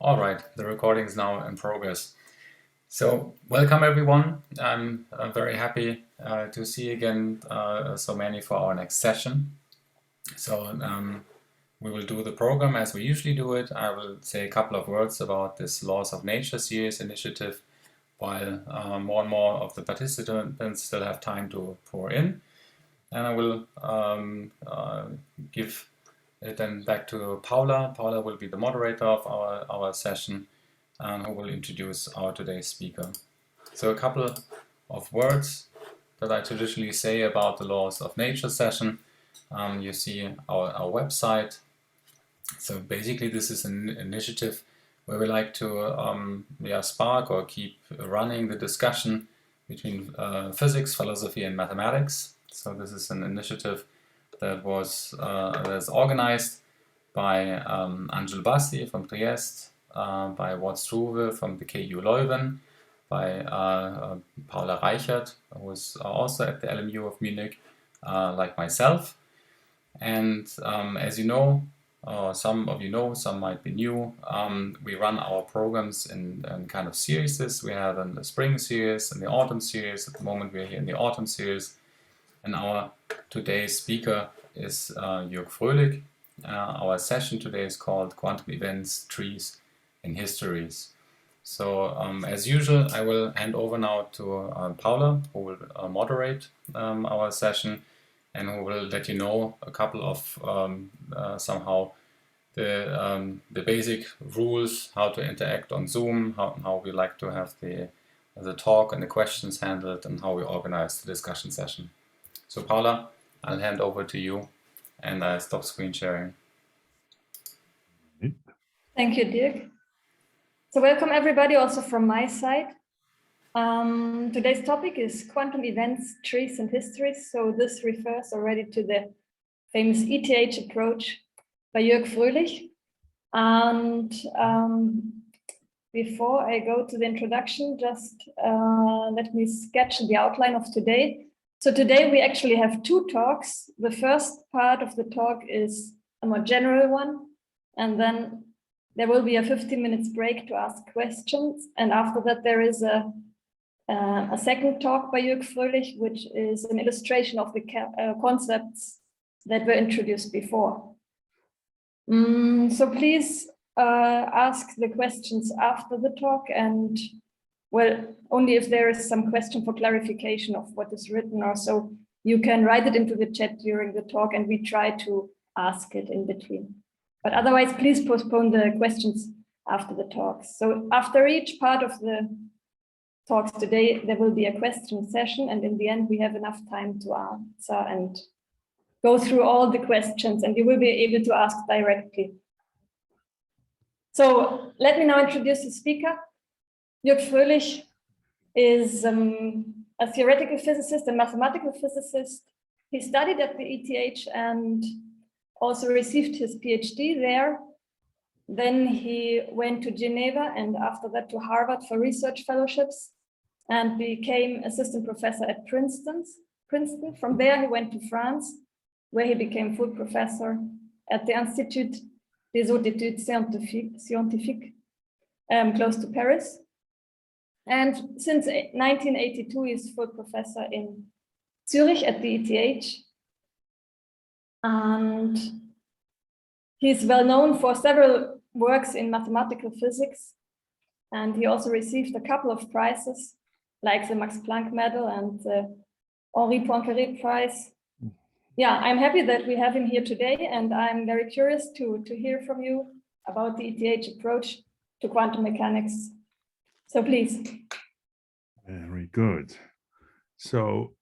All right, the recording is now in progress. So, welcome everyone. I'm very happy to see again so many for our next session. So, we will do the program as we usually do it. I will say a couple of words about this Laws of Nature series initiative, while more and more of the participants still have time to pour in. And I will give it then back to Paula. Paula will be the moderator of our session, who will introduce our today's speaker. So a couple of words that I traditionally say about the Laws of Nature session. You see our website. So basically this is an initiative where we like to spark or keep running the discussion between physics, philosophy and mathematics. So this is an initiative that was that's organized by Angel Bassi from Trieste, by Ward Struve from the KU Leuven, by Paula Reichert, who is also at the LMU of Munich, like myself. And as you know, some of you know, some might be new, we run our programs in kind of series. We have in the spring series and the autumn series. At the moment we're here in the autumn series. And our today's speaker is Jürg Fröhlich. Our session today is called Quantum Events, Trees, and Histories. So as usual, I will hand over now to Paula, who will moderate our session and who will let you know a couple of somehow the basic rules, how to interact on Zoom, how we like to have the talk and the questions handled, and how we organize the discussion session. So Paula, I'll hand over to you and I stop screen sharing. Thank you, Dirk. So welcome everybody also from my side. Today's topic is quantum events, trees and histories. So this refers already to the famous ETH approach by Jürg Fröhlich. And before I go to the introduction, just let me sketch the outline of today. So today we actually have two talks. The first part of the talk is a more general one, and then there will be a 15 minutes break to ask questions. And after that, there is a second talk by Jürg Fröhlich, which is an illustration of the concepts that were introduced before. So please ask the questions after the talk, and well, only if there is some question for clarification of what is written or so, you can write it into the chat during the talk and we try to ask it in between. But otherwise, please postpone the questions after the talks. So after each part of the talks today, there will be a question session, and in the end, we have enough time to answer and go through all the questions, and you will be able to ask directly. So let me now introduce the speaker. Jürg Fröhlich is a theoretical physicist and mathematical physicist. He studied at the ETH and also received his PhD there. Then he went to Geneva and after that to Harvard for research fellowships and became assistant professor at Princeton. From there, he went to France, where he became full professor at the Institut des Hautes Études Scientifiques, close to Paris. And since 1982, he's full professor in Zurich at the ETH. And he's well known for several works in mathematical physics. And he also received a couple of prizes, like the Max Planck Medal and the Henri Poincaré Prize. Yeah, I'm happy that we have him here today, and I'm very curious to hear from you about the ETH approach to quantum mechanics. So please. Very good. So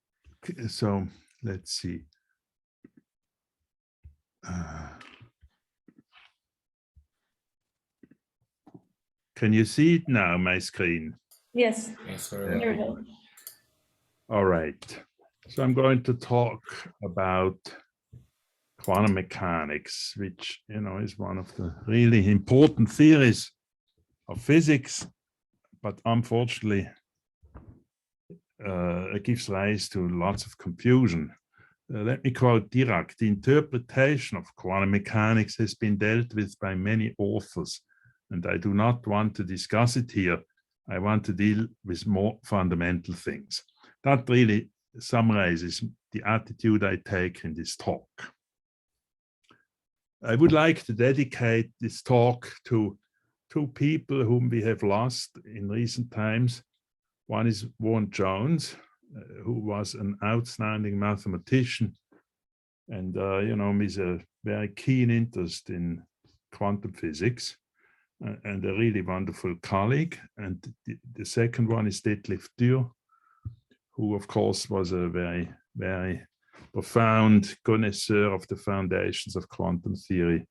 let's see. Can you see it now, my screen? Yes. Yes, all right. So I'm going to talk about quantum mechanics, which, you know, is one of the really important theories of physics, but unfortunately it gives rise to lots of confusion. Let me quote Dirac: "The interpretation of quantum mechanics has been dealt with by many authors, and I do not want to discuss it here. I want to deal with more fundamental things. That really summarizes the attitude I take in this talk. I would like to dedicate this talk to two people whom we have lost in recent times. One is Vaughan Jones, who was an outstanding mathematician and with a very keen interest in quantum physics and a really wonderful colleague. And the second one is Detlef Dürr, who of course was a very, very profound connoisseur of the foundations of quantum theory.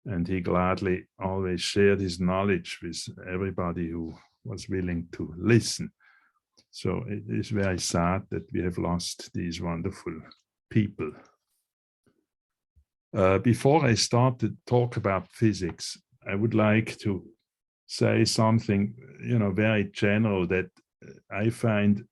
And he gladly always shared his knowledge with everybody who was willing to listen. So it is very sad that we have lost these wonderful people. Before I start to talk about physics, I would like to say something, very general that I find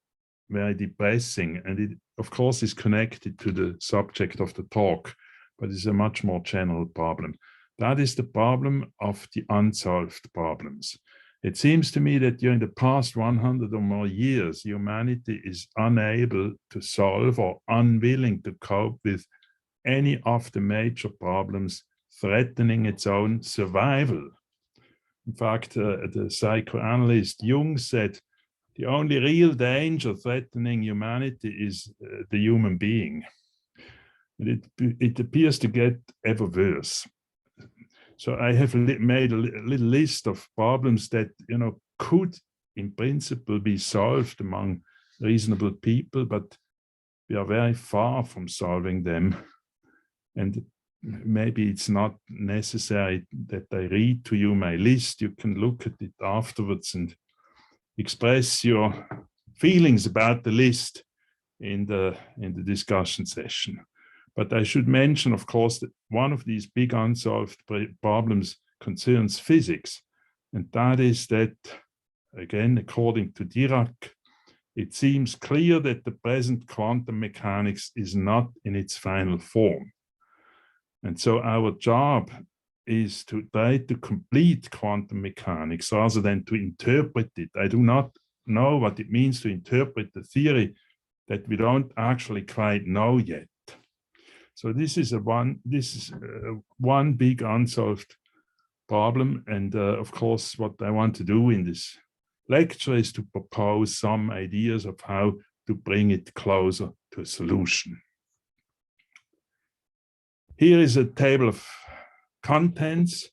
very depressing, and it, of course, is connected to the subject of the talk, but it's a much more general problem. That is the problem of the unsolved problems. It seems to me that during the past 100 or more years, humanity is unable to solve or unwilling to cope with any of the major problems threatening its own survival. In fact, the psychoanalyst Jung said, the only real danger threatening humanity is the human being. And it appears to get ever worse. So I have made a little list of problems that could, in principle, be solved among reasonable people, but we are very far from solving them. And maybe it's not necessary that I read to you my list. You can look at it afterwards and express your feelings about the list in the discussion session. But I should mention, of course, that one of these big unsolved problems concerns physics. And that is that, again, according to Dirac, it seems clear that the present quantum mechanics is not in its final form. And so our job is to try to complete quantum mechanics rather than to interpret it. I do not know what it means to interpret the theory that we don't actually quite know yet. So this is one big unsolved problem. And of course, what I want to do in this lecture is to propose some ideas of how to bring it closer to a solution. Here is a table of contents.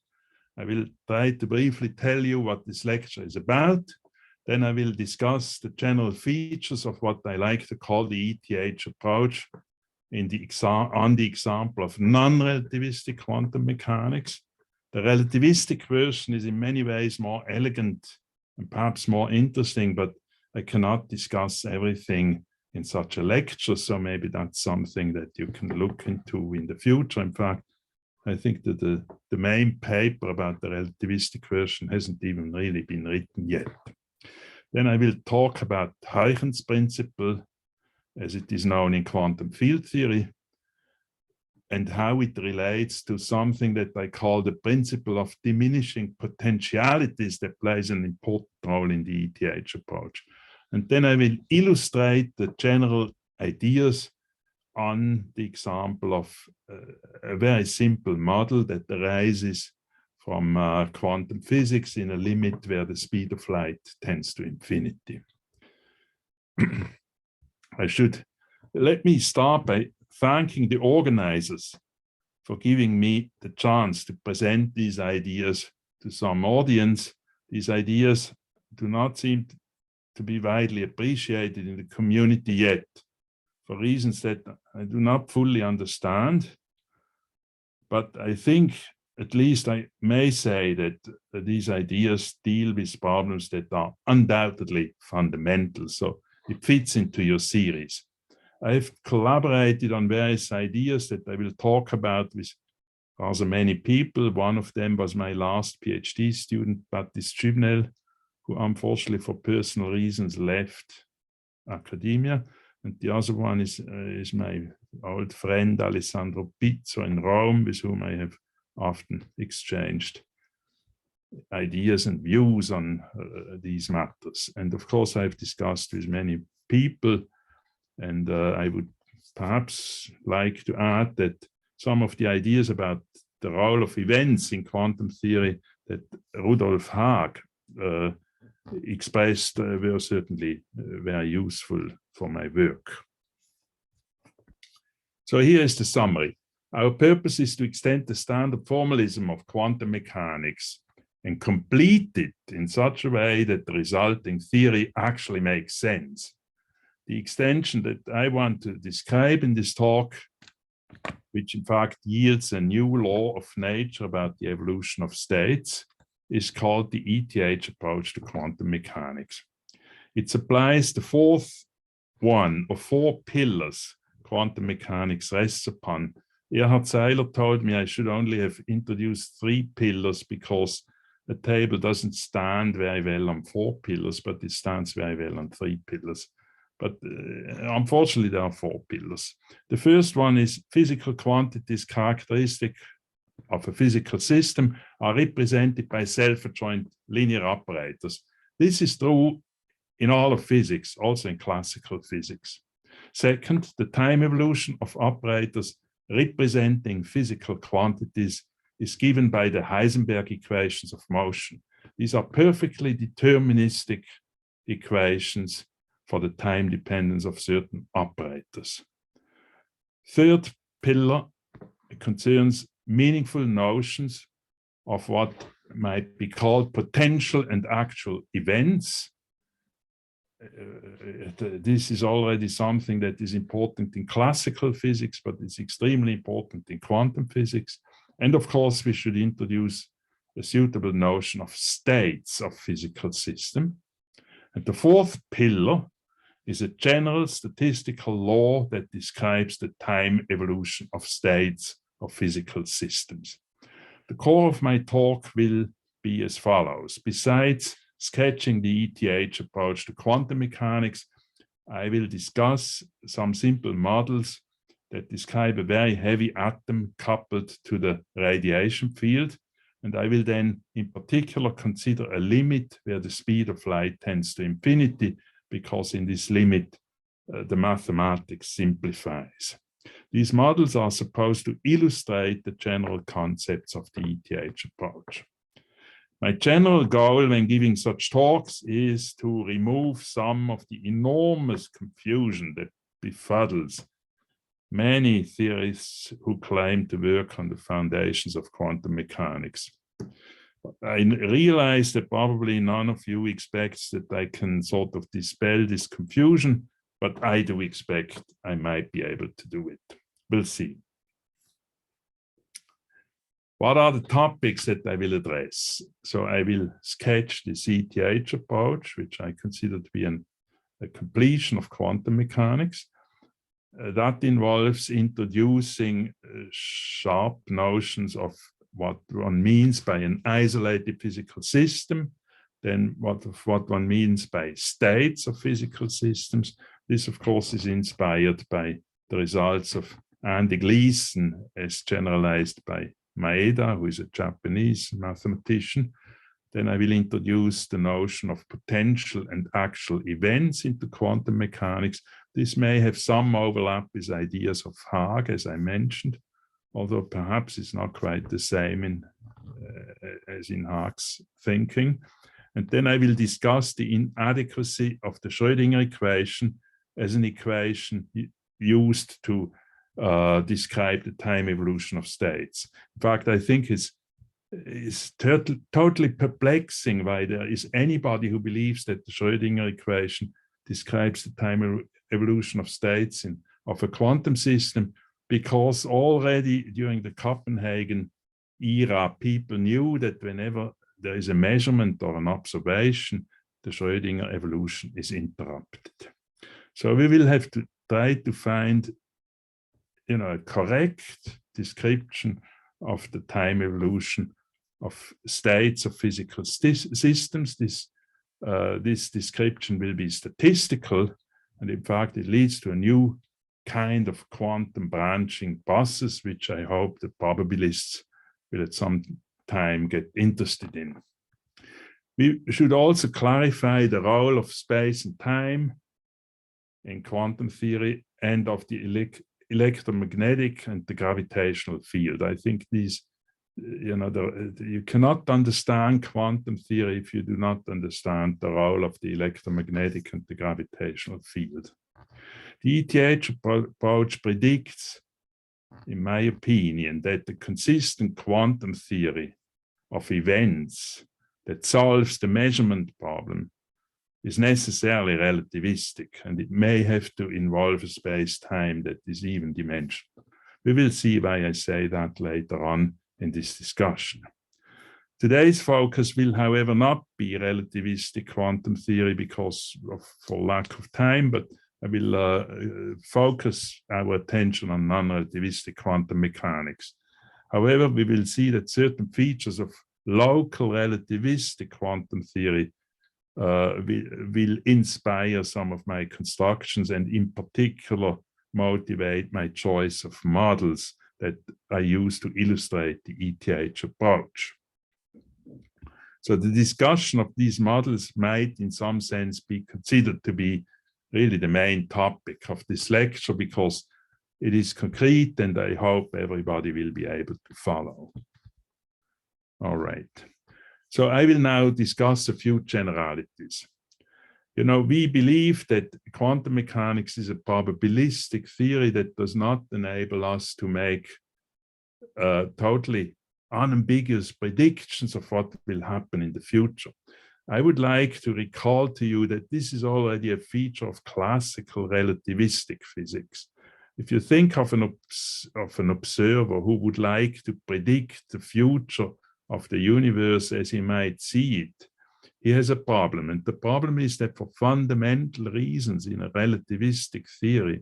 I will try to briefly tell you what this lecture is about. Then I will discuss the general features of what I like to call the ETH approach on the example of non-relativistic quantum mechanics. The relativistic version is in many ways more elegant and perhaps more interesting, but I cannot discuss everything in such a lecture, so maybe that's something that you can look into in the future. In fact, I think that the main paper about the relativistic version hasn't even really been written yet. Then I will talk about Huygens principle, as it is known in quantum field theory, and how it relates to something that I call the principle of diminishing potentialities that plays an important role in the ETH approach. And then I will illustrate the general ideas on the example of a very simple model that arises from quantum physics in a limit where the speed of light tends to infinity. Let me start by thanking the organizers for giving me the chance to present these ideas to some audience. These ideas do not seem to be widely appreciated in the community yet, for reasons that I do not fully understand. But I think, at least I may say that these ideas deal with problems that are undoubtedly fundamental. So it fits into your series. I've collaborated on various ideas that I will talk about with rather many people. One of them was my last PhD student, Baptiste Chubnel, who unfortunately for personal reasons left academia. And the other one is my old friend Alessandro Pizzo in Rome, with whom I have often exchanged ideas and views on these matters. And of course, I've discussed with many people, and I would perhaps like to add that some of the ideas about the role of events in quantum theory that Rudolf Haag expressed were certainly very useful for my work. So here is the summary. Our purpose is to extend the standard formalism of quantum mechanics and complete it in such a way that the resulting theory actually makes sense. The extension that I want to describe in this talk, which in fact yields a new law of nature about the evolution of states, is called the ETH approach to quantum mechanics. It supplies the fourth one of four pillars quantum mechanics rests upon. Erhard Seiler told me I should only have introduced 3 pillars because a table doesn't stand very well on 4 pillars, but it stands very well on 3 pillars. But unfortunately, there are 4 pillars. The first one is physical quantities characteristic of a physical system are represented by self-adjoint linear operators. This is true in all of physics, also in classical physics. Second, the time evolution of operators representing physical quantities is given by the Heisenberg equations of motion. These are perfectly deterministic equations for the time dependence of certain operators. Third pillar concerns meaningful notions of what might be called potential and actual events. This is already something that is important in classical physics, but it's extremely important in quantum physics. And of course, we should introduce a suitable notion of states of physical system. And the fourth pillar is a general statistical law that describes the time evolution of states of physical systems. The core of my talk will be as follows. Besides sketching the ETH approach to quantum mechanics, I will discuss some simple models that describe a very heavy atom coupled to the radiation field. And I will then in particular consider a limit where the speed of light tends to infinity, because in this limit, the mathematics simplifies. These models are supposed to illustrate the general concepts of the ETH approach. My general goal when giving such talks is to remove some of the enormous confusion that befuddles many theorists who claim to work on the foundations of quantum mechanics. I realize that probably none of you expects that I can sort of dispel this confusion, but I do expect I might be able to do it. We'll see. What are the topics that I will address? So I will sketch the ETH approach, which I consider to be a completion of quantum mechanics. That involves introducing sharp notions of what one means by an isolated physical system, then what one means by states of physical systems. This, of course, is inspired by the results of Andy Gleason as generalized by Maeda, who is a Japanese mathematician. Then I will introduce the notion of potential and actual events into quantum mechanics. This may have some overlap with ideas of Haag, as I mentioned, although perhaps it's not quite the same as in Haag's thinking. And then I will discuss the inadequacy of the Schrödinger equation as an equation used to describe the time evolution of states. In fact, I think it's totally perplexing why there is anybody who believes that the Schrödinger equation describes the time evolution of states of a quantum system, because already during the Copenhagen era, people knew that whenever there is a measurement or an observation, the Schrödinger evolution is interrupted. So we will have to try to find, a correct description of the time evolution of states of physical systems. This description will be statistical, and in fact, it leads to a new kind of quantum branching process, which I hope the probabilists will at some time get interested in. We should also clarify the role of space and time in quantum theory and of the electromagnetic and the gravitational field. I think these, you cannot understand quantum theory if you do not understand the role of the electromagnetic and the gravitational field. The ETH approach predicts, in my opinion, that the consistent quantum theory of events that solves the measurement problem is necessarily relativistic, and it may have to involve a space-time that is even dimensional. We will see why I say that later on in this discussion. Today's focus will, however, not be relativistic quantum theory for lack of time, but I will focus our attention on non-relativistic quantum mechanics. However, we will see that certain features of local relativistic quantum theory will inspire some of my constructions, and in particular motivate my choice of models that I use to illustrate the ETH approach. So the discussion of these models might in some sense be considered to be really the main topic of this lecture, because it is concrete and I hope everybody will be able to follow. All right. So I will now discuss a few generalities. We believe that quantum mechanics is a probabilistic theory that does not enable us to make totally unambiguous predictions of what will happen in the future. I would like to recall to you that this is already a feature of classical relativistic physics. If you think of an observer who would like to predict the future of the universe as he might see it, he has a problem. And the problem is that for fundamental reasons in a relativistic theory,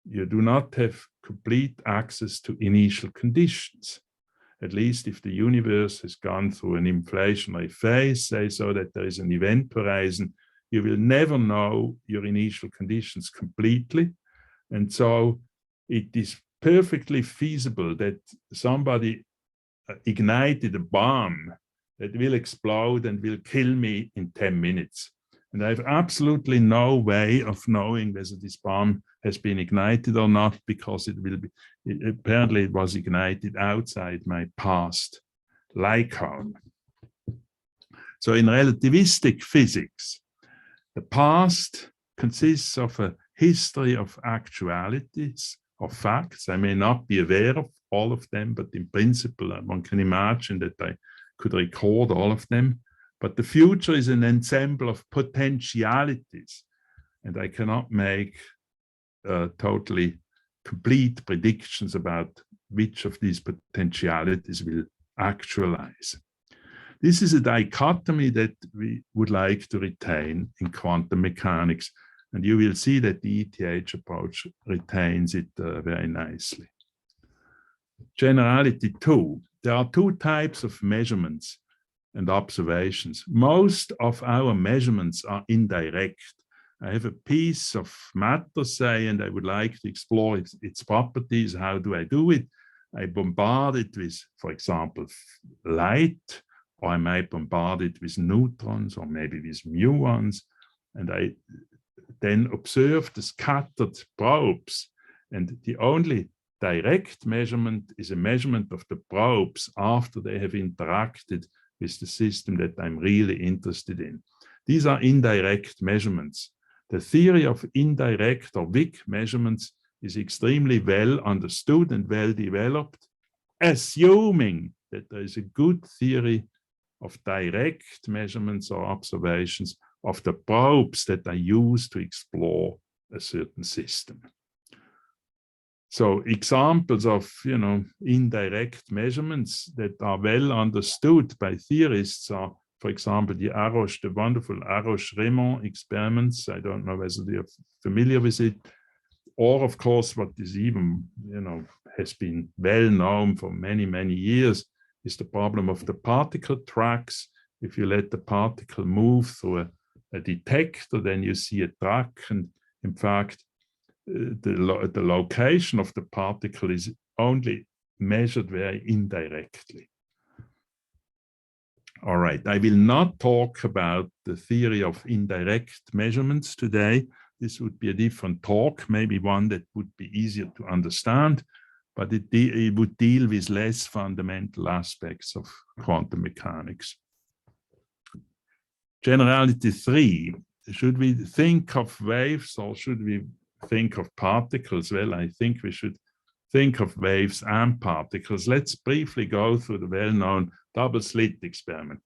you do not have complete access to initial conditions. At least if the universe has gone through an inflationary phase, say so that there is an event horizon, you will never know your initial conditions completely. And so it is perfectly feasible that somebody ignited a bomb that will explode and will kill me in 10 minutes. And I have absolutely no way of knowing whether this bomb has been ignited or not, because apparently it was ignited outside my past lifetime. So in relativistic physics, the past consists of a history of actualities, of facts. I may not be aware of all of them, but in principle, one can imagine that I could record all of them. But the future is an ensemble of potentialities, and I cannot make totally complete predictions about which of these potentialities will actualize. This is a dichotomy that we would like to retain in quantum mechanics, and you will see that the ETH approach retains it very nicely. Generality 2. There are two types of measurements and observations. Most of our measurements are indirect. I have a piece of matter, say, and I would like to explore its properties. How do I do it? I bombard it with, for example, light, or I might bombard it with neutrons, or maybe with muons, and I then observe the scattered probes. And the only direct measurement is a measurement of the probes after they have interacted with the system that I'm really interested in. These are indirect measurements. The theory of indirect or weak measurements is extremely well understood and well developed, assuming that there is a good theory of direct measurements or observations of the probes that are used to explore a certain system. So examples of, indirect measurements that are well understood by theorists are, for example, the wonderful Arroch-Raymond experiments. I don't know whether you're familiar with it. Or, of course, what is even, has been well known for many, many years is the problem of the particle tracks. If you let the particle move through a detector, then you see a track. And in fact, the location of the particle is only measured very indirectly. All right, I will not talk about the theory of indirect measurements today. This would be a different talk, maybe one that would be easier to understand, but it would deal with less fundamental aspects of quantum mechanics. Generality 3, should we think of waves or should we think of particles? Well, I think we should think of waves and particles. Let's briefly go through the well-known double slit experiment.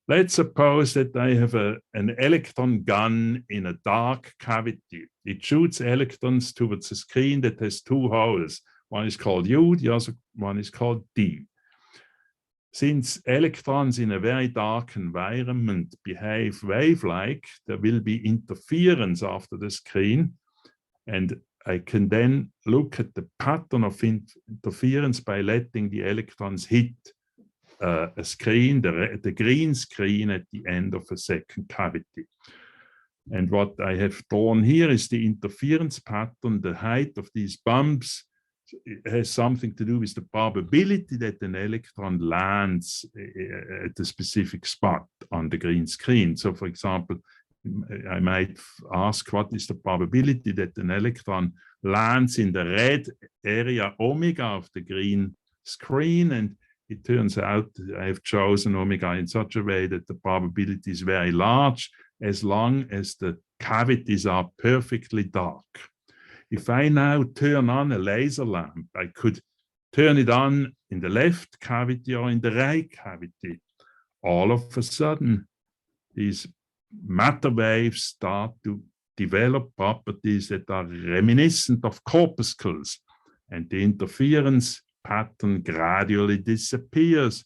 Let's suppose that I have an electron gun in a dark cavity. It shoots electrons towards a screen that has two holes. One is called U, the other one is called D. Since electrons in a very dark environment behave wave-like, there will be interference after the screen, and I can then look at the pattern of interference by letting the electrons hit a screen, the green screen at the end of a second cavity. And what I have drawn here is the interference pattern. The height of these bumps has something to do with the probability that an electron lands at a specific spot on the green screen. So, for example, I might ask, what is the probability that an electron lands in the red area omega of the green screen? And it turns out I have chosen omega in such a way that the probability is very large as long as the cavities are perfectly dark. If I now turn on a laser lamp, I could turn it on in the left cavity or in the right cavity. All of a sudden, these matter waves start to develop properties that are reminiscent of corpuscles, and the interference pattern gradually disappears.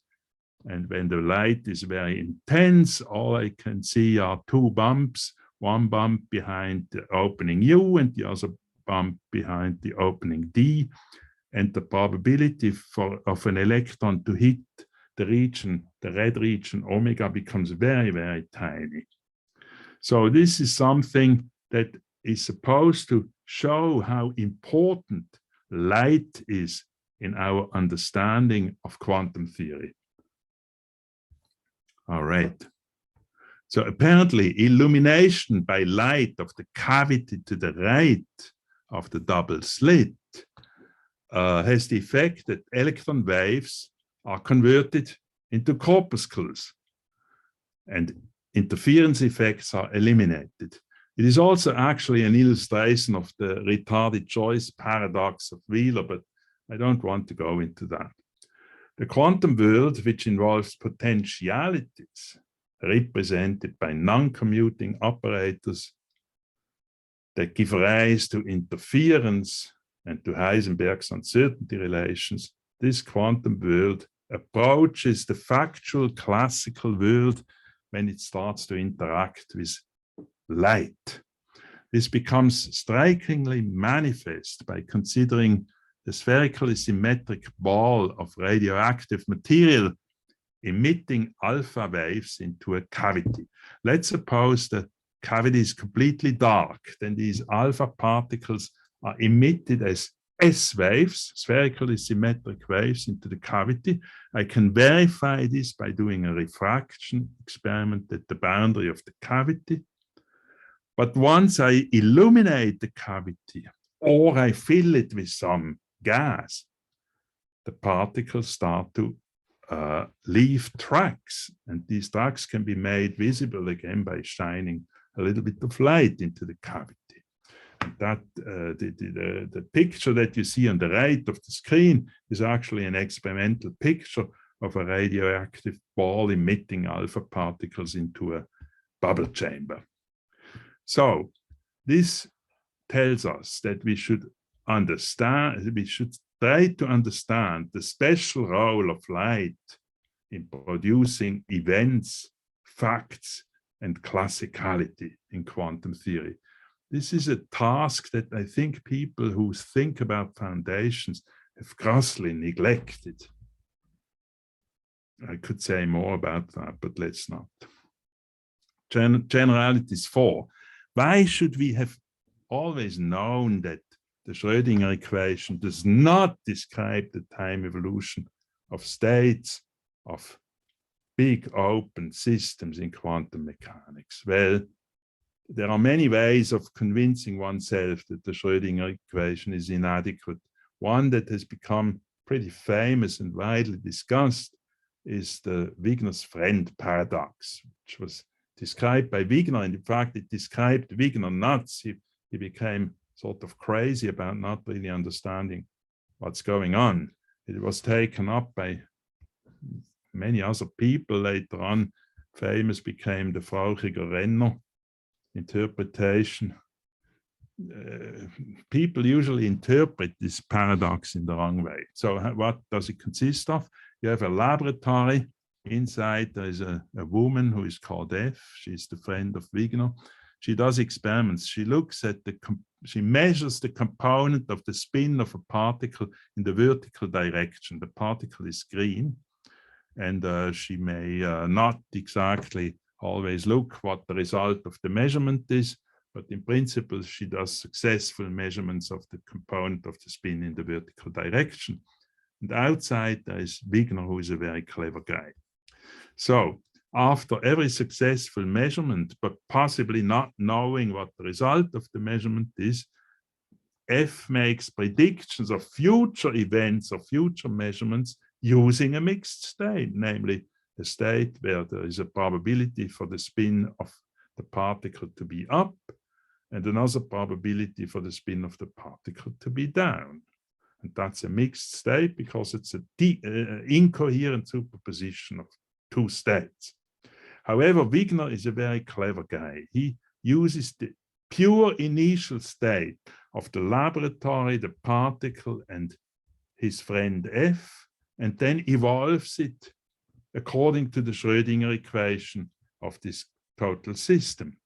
And when the light is very intense, all I can see are two bumps, one bump behind the opening U and the other bump behind the opening D, and the probability of an electron to hit the region, the red region omega, becomes very, very tiny. So this is something that is supposed to show how important light is in our understanding of quantum theory. All right. So apparently illumination by light of the cavity to the right of the double slit has the effect that electron waves are converted into corpuscles and interference effects are eliminated. It is also actually an illustration of the retarded choice paradox of Wheeler, but I don't want to go into that. The quantum world, which involves potentialities represented by non-commuting operators that give rise to interference and to Heisenberg's uncertainty relations, this quantum world approaches the factual classical world when it starts to interact with light. This becomes strikingly manifest by considering the spherically symmetric ball of radioactive material emitting alpha waves into a cavity. Let's suppose the cavity is completely dark, then these alpha particles are emitted as S waves, spherically symmetric waves, into the cavity. I can verify this by doing a refraction experiment at the boundary of the cavity. But once I illuminate the cavity or I fill it with some gas, the particles start to leave tracks, and these tracks can be made visible again by shining a little bit of light into the cavity. And that the picture that you see on the right of the screen is actually an experimental picture of a radioactive ball emitting alpha particles into a bubble chamber. So this tells us that we should try to understand the special role of light in producing events, facts, and classicality in quantum theory. This is a task that I think people who think about foundations have grossly neglected. I could say more about that, but let's not. Generalities 4. Why should we have always known that the Schrödinger equation does not describe the time evolution of states, of big open systems in quantum mechanics? Well, there are many ways of convincing oneself that the Schrödinger equation is inadequate. One that has become pretty famous and widely discussed is the Wigner's friend paradox, which was described by Wigner, and in fact it described Wigner nuts. He became sort of crazy about not really understanding what's going on. It was taken up by many other people later on. Famous became the Fröhlicher Renner interpretation. People usually interpret this paradox in the wrong way. So what does it consist of? You have a laboratory. Inside there is a woman who is called F. She's the friend of Wigner. She does experiments. She looks at she measures the component of the spin of a particle in the vertical direction. The particle is green, and she may not exactly always look what the result of the measurement is, but in principle, she does successful measurements of the component of the spin in the vertical direction. And outside, there is Wigner, who is a very clever guy. So after every successful measurement, but possibly not knowing what the result of the measurement is, F makes predictions of future events or future measurements using a mixed state, namely a state where there is a probability for the spin of the particle to be up and another probability for the spin of the particle to be down. And that's a mixed state because it's an incoherent superposition of two states. However, Wigner is a very clever guy. He uses the pure initial state of the laboratory, the particle, and his friend F, and then evolves it according to the Schrödinger equation of this total system.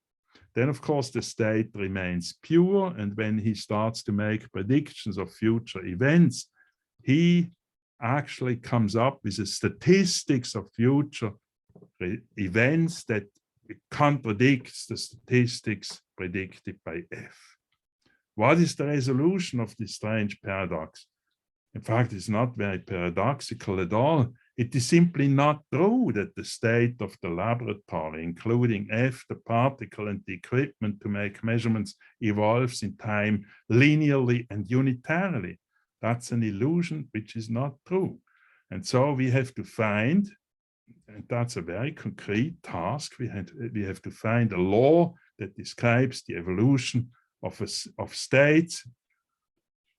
Then, of course, the state remains pure, and when he starts to make predictions of future events, he actually comes up with a statistics of future events that contradicts the statistics predicted by F. What is the resolution of this strange paradox? In fact, it's not very paradoxical at all. It is simply not true that the state of the laboratory, including F, the particle, and the equipment to make measurements, evolves in time linearly and unitarily. That's an illusion which is not true. And so we have to find, and that's a very concrete task, we have to find a law that describes the evolution of states,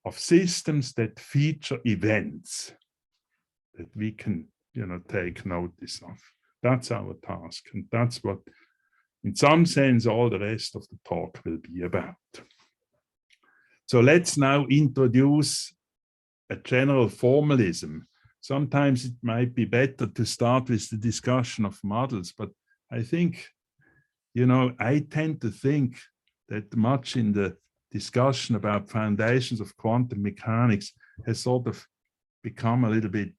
of systems that feature events that we can, take notice of. That's our task, and that's what, in some sense, all the rest of the talk will be about. So let's now introduce a general formalism. Sometimes it might be better to start with the discussion of models, but I think, I tend to think that much in the discussion about foundations of quantum mechanics has sort of become a little bit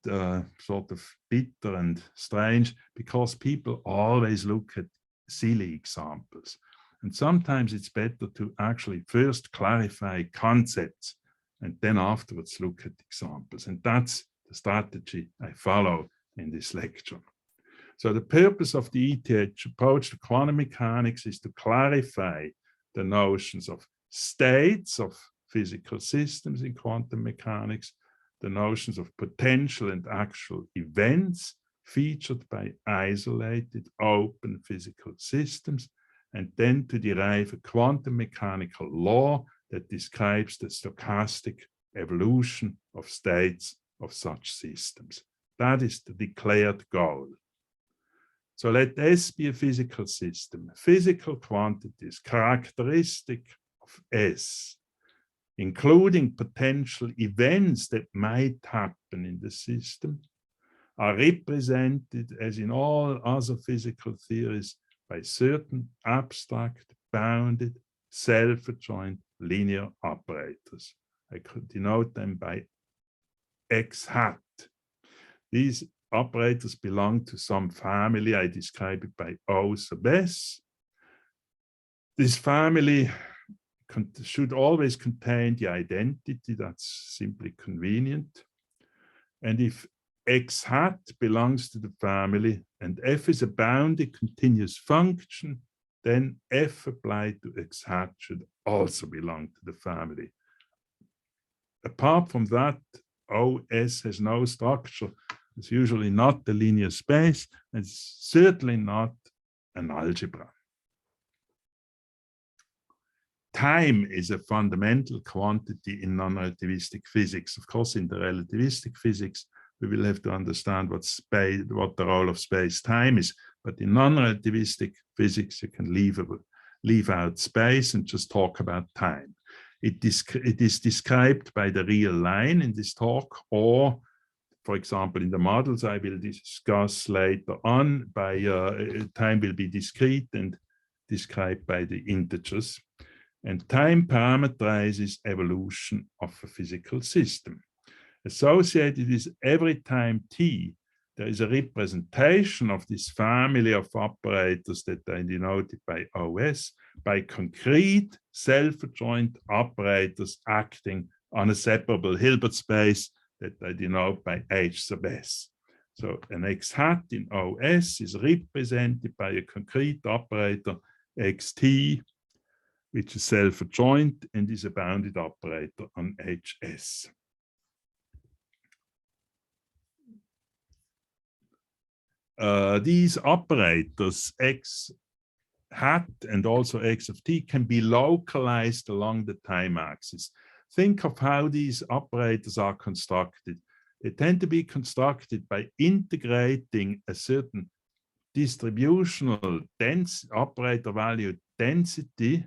sort of bitter and strange because people always look at silly examples. And sometimes it's better to actually first clarify concepts and then afterwards look at examples. And that's the strategy I follow in this lecture. So the purpose of the ETH approach to quantum mechanics is to clarify the notions of states of physical systems in quantum mechanics, the notions of potential and actual events featured by isolated open physical systems, and then to derive a quantum mechanical law that describes the stochastic evolution of states of such systems. That is the declared goal. So let S be a physical system. Physical quantities characteristic of S, including potential events that might happen in the system, are represented, as in all other physical theories, by certain abstract, bounded, self-adjoint linear operators. I could denote them by X hat. These operators belong to some family. I describe it by O sub S. This family should always contain the identity. That's simply convenient. And if x hat belongs to the family and f is a bounded continuous function, then f applied to x hat should also belong to the family. Apart from that, OS has no structure. It's usually not the linear space, and it's certainly not an algebra. Time is a fundamental quantity in non-relativistic physics. Of course, in the relativistic physics, we will have to understand what the role of space-time is. But in non-relativistic physics, you can leave out space and just talk about time. It is described by the real line in this talk, or, for example, in the models I will discuss later on, by time will be discrete and described by the integers. And time parameterizes evolution of a physical system. Associated with every time t, there is a representation of this family of operators that are denoted by OS, by concrete self-adjoint operators acting on a separable Hilbert space that I denote by H sub S. So an x hat in OS is represented by a concrete operator xt, which is self-adjoint and is a bounded operator on HS. These operators, x hat and also x of t, can be localized along the time axis. Think of how these operators are constructed. They tend to be constructed by integrating a certain distributional operator value density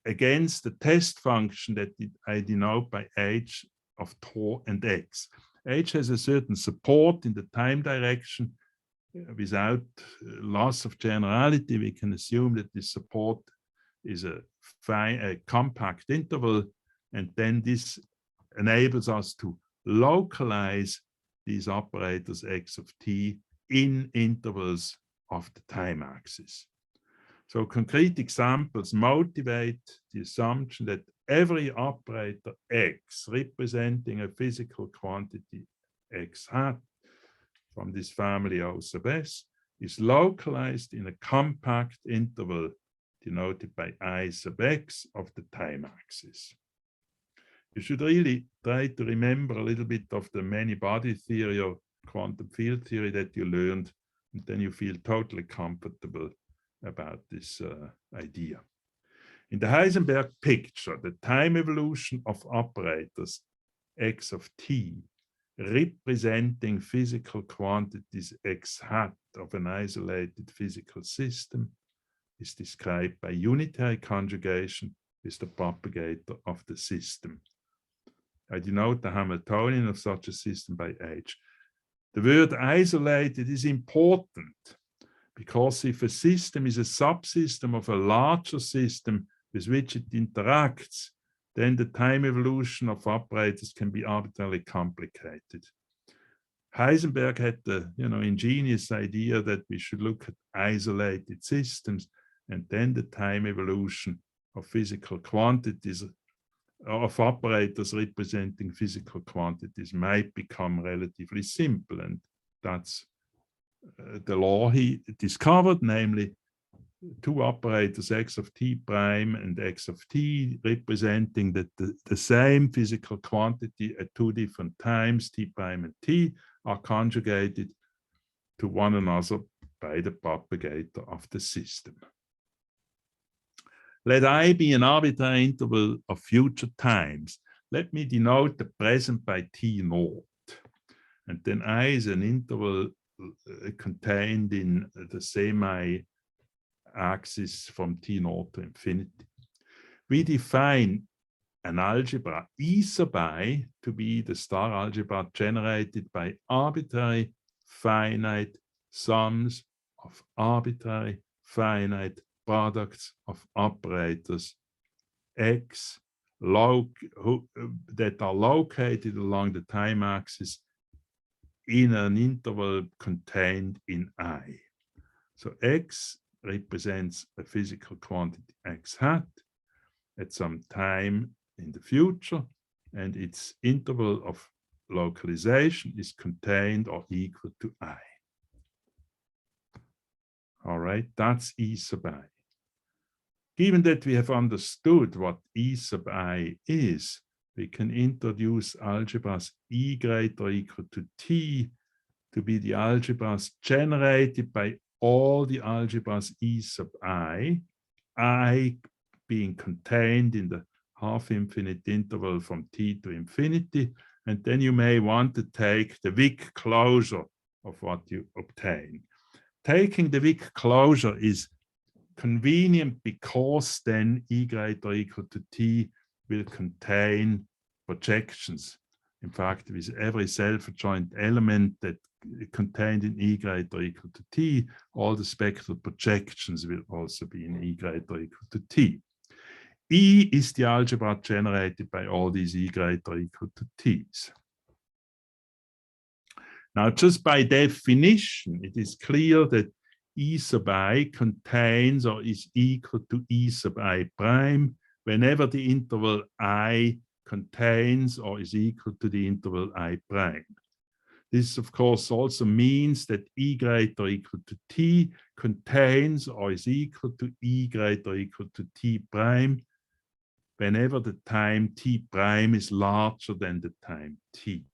against the test function that I denote by h of tau and x. H has a certain support in the time direction. Without loss of generality, we can assume that this support is a compact interval, and then this enables us to localize these operators x of t in intervals of the time axis. So concrete examples motivate the assumption that every operator x representing a physical quantity x hat from this family O sub S is localized in a compact interval denoted by I sub x of the time axis. You should really try to remember a little bit of the many-body theory or quantum field theory that you learned, and then you feel totally comfortable about this idea. In the Heisenberg-picture, the time evolution of operators x of t representing physical quantities x hat of an isolated physical system is described by unitary conjugation with the propagator of the system. I denote the Hamiltonian of such a system by H. The word isolated is important because if a system is a subsystem of a larger system with which it interacts, then the time evolution of operators can be arbitrarily complicated. Heisenberg had the ingenious idea that we should look at isolated systems, and then the time evolution of physical quantities, of operators representing physical quantities, might become relatively simple. And that's the law he discovered, namely two operators x of t prime and x of t representing that the same physical quantity at two different times, t prime and t, are conjugated to one another by the propagator of the system. Let I be an arbitrary interval of future times. Let me denote the present by t naught. And then I is an interval contained in the semi-axis from t naught to infinity. We define an algebra E sub I to be the star algebra generated by arbitrary finite sums of arbitrary finite products of operators x that are located along the time axis in an interval contained in I. So x represents a physical quantity x hat at some time in the future, and its interval of localization is contained or equal to I. All right, that's E sub I. Given that we have understood what E sub I is, we can introduce algebras E greater or equal to T to be the algebras generated by all the algebras E sub I being contained in the half-infinite interval from T to infinity, and then you may want to take the Wick closure of what you obtain. Taking the Wick closure is convenient because then E greater or equal to T will contain projections. In fact, with every self-adjoint element that contained in E greater or equal to T, all the spectral projections will also be in E greater or equal to T. E is the algebra generated by all these E greater or equal to T's. Now, just by definition, it is clear that E sub I contains or is equal to E sub I prime whenever the interval I contains or is equal to the interval I prime. This, of course, also means that E greater or equal to T contains or is equal to E greater or equal to T prime whenever the time T prime is larger than the time T.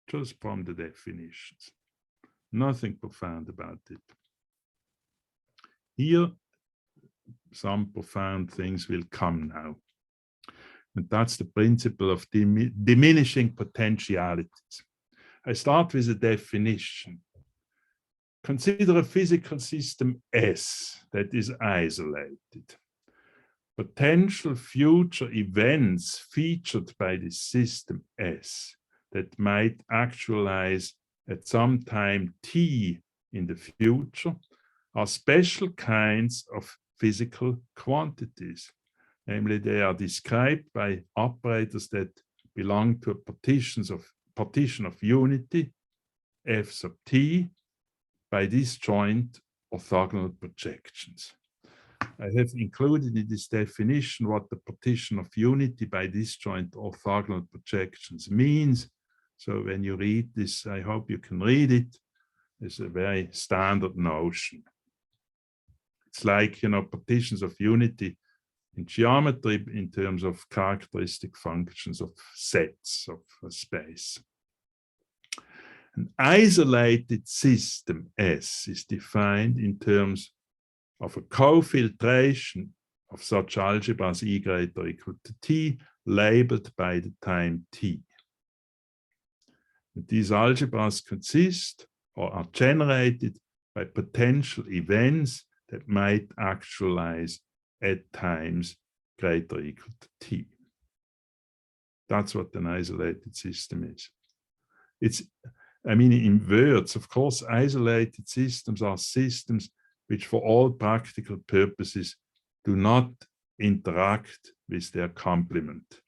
Just from the definitions. Nothing profound about it. Here, some profound things will come now. And that's the principle of diminishing potentialities. I start with a definition. Consider a physical system S that is isolated. Potential future events featured by this system S that might actualize at some time T in the future are special kinds of physical quantities. Namely, they are described by operators that belong to a partition of unity, F sub T, by disjoint orthogonal projections. I have included in this definition what the partition of unity by disjoint orthogonal projections means. So when you read this, I hope you can read it. It's a very standard notion. It's like, partitions of unity in geometry in terms of characteristic functions of sets of space. An isolated system S is defined in terms of a cofiltration of such algebras E greater or equal to T labeled by the time T. And these algebras consist or are generated by potential events that might actualize at times greater or equal to T. That's what an isolated system is. In words, of course, isolated systems are systems which for all practical purposes do not interact with their complement,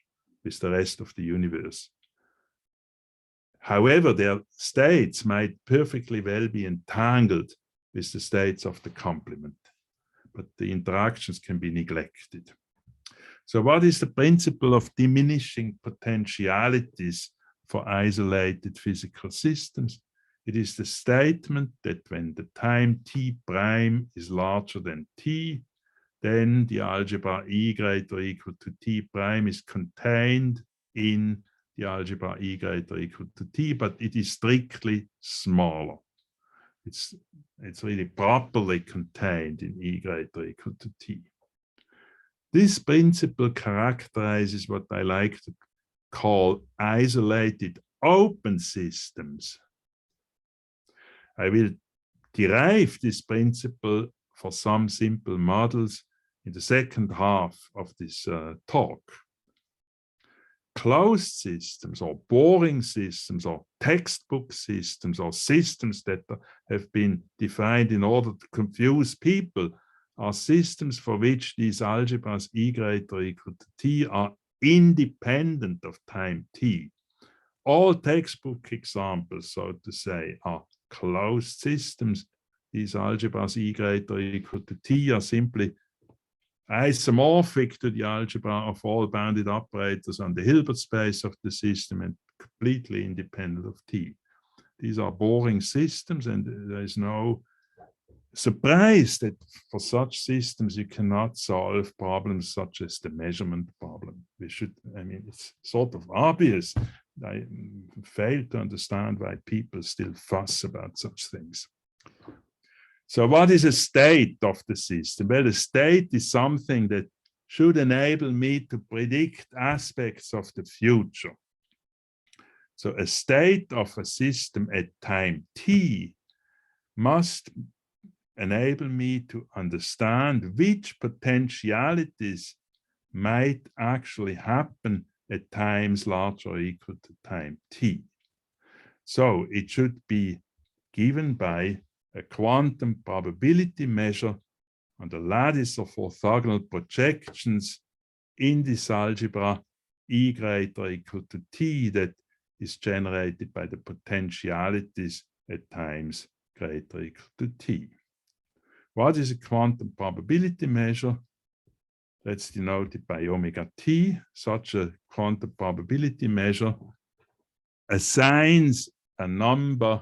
with the rest of the universe. However, their states might perfectly well be entangled with the states of the complement, but the interactions can be neglected. So what is the principle of diminishing potentialities for isolated physical systems? It is the statement that when the time T prime is larger than T, then the algebra E greater or equal to T prime is contained in the algebra E greater or equal to T, but it is strictly smaller. It's really properly contained in E greater or equal to T. This principle characterizes what I like to call isolated open systems. I will derive this principle for some simple models in the second half of this talk. Closed systems or boring systems or textbook systems or systems that have been defined in order to confuse people are systems for which these algebras E greater or equal to T are independent of time T. All textbook examples, so to say, are closed systems. These algebras E greater or equal to T are simply isomorphic to the algebra of all bounded operators on the Hilbert space of the system and completely independent of t. These are boring systems, and there is no surprise that for such systems you cannot solve problems such as the measurement problem. I mean, it's sort of obvious. I fail to understand why people still fuss about such things. So what is a state of the system? Well, a state is something that should enable me to predict aspects of the future. So a state of a system at time t must enable me to understand which potentialities might actually happen at times larger or equal to time t. So it should be given by a quantum probability measure on the lattice of orthogonal projections in this algebra E greater or equal to t that is generated by the potentialities at times greater or equal to t. What is a quantum probability measure? That's denoted by omega t. Such a quantum probability measure assigns a number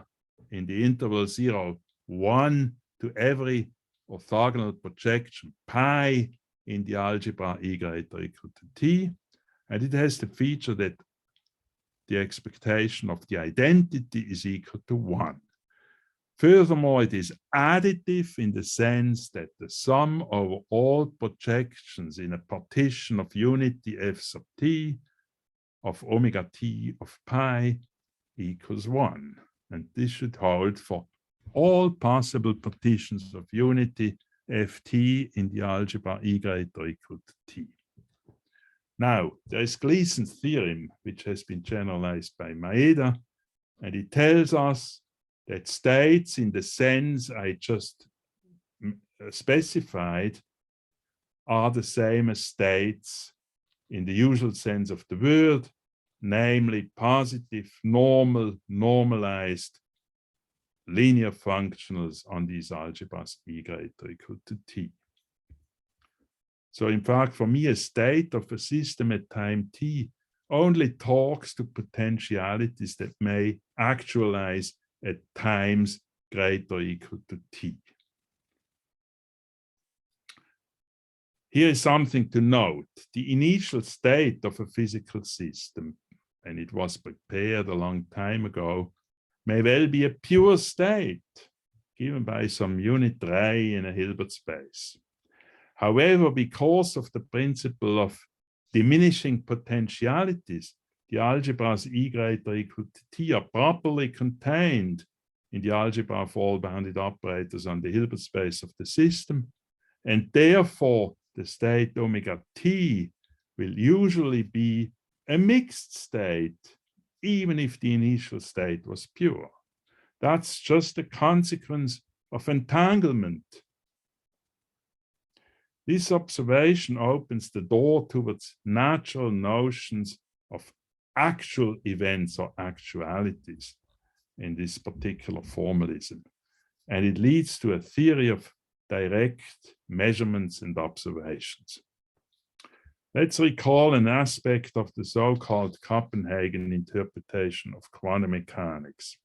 in the interval 0, 1 to every orthogonal projection pi in the algebra E greater or equal to t. And it has the feature that the expectation of the identity is equal to 1. Furthermore, it is additive in the sense that the sum over all projections in a partition of unity f sub t of omega t of pi equals 1. And this should hold for all possible partitions of unity ft in the algebra E greater or equal to t. Now, there is Gleason's theorem, which has been generalized by Maeda, and it tells us that states in the sense I just specified are the same as states in the usual sense of the word, namely positive, normal, normalized linear functionals on these algebras E greater or equal to t. So in fact, for me, a state of a system at time t only talks to potentialities that may actualize at times greater or equal to t. Here is something to note. The initial state of a physical system, and it was prepared a long time ago, may well be a pure state given by some unit ray in a Hilbert space. However, because of the principle of diminishing potentialities, the algebras E greater or equal to t are properly contained in the algebra of all bounded operators on the Hilbert space of the system, and therefore the state omega t will usually be a mixed state, even if the initial state was pure. That's just a consequence of entanglement. This observation opens the door towards natural notions of actual events or actualities in this particular formalism. And it leads to a theory of direct measurements and observations. Let's recall an aspect of the so-called Copenhagen interpretation of quantum mechanics.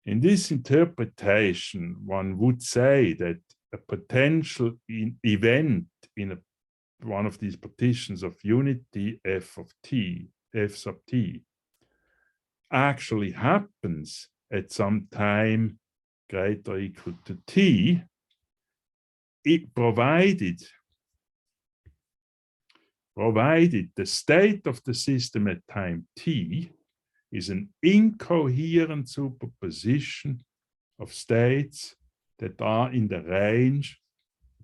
In this interpretation, one would say that a potential event in one of these partitions of unity f sub t, actually happens at some time greater or equal to t, it provided the state of the system at time t is an incoherent superposition of states that are in the range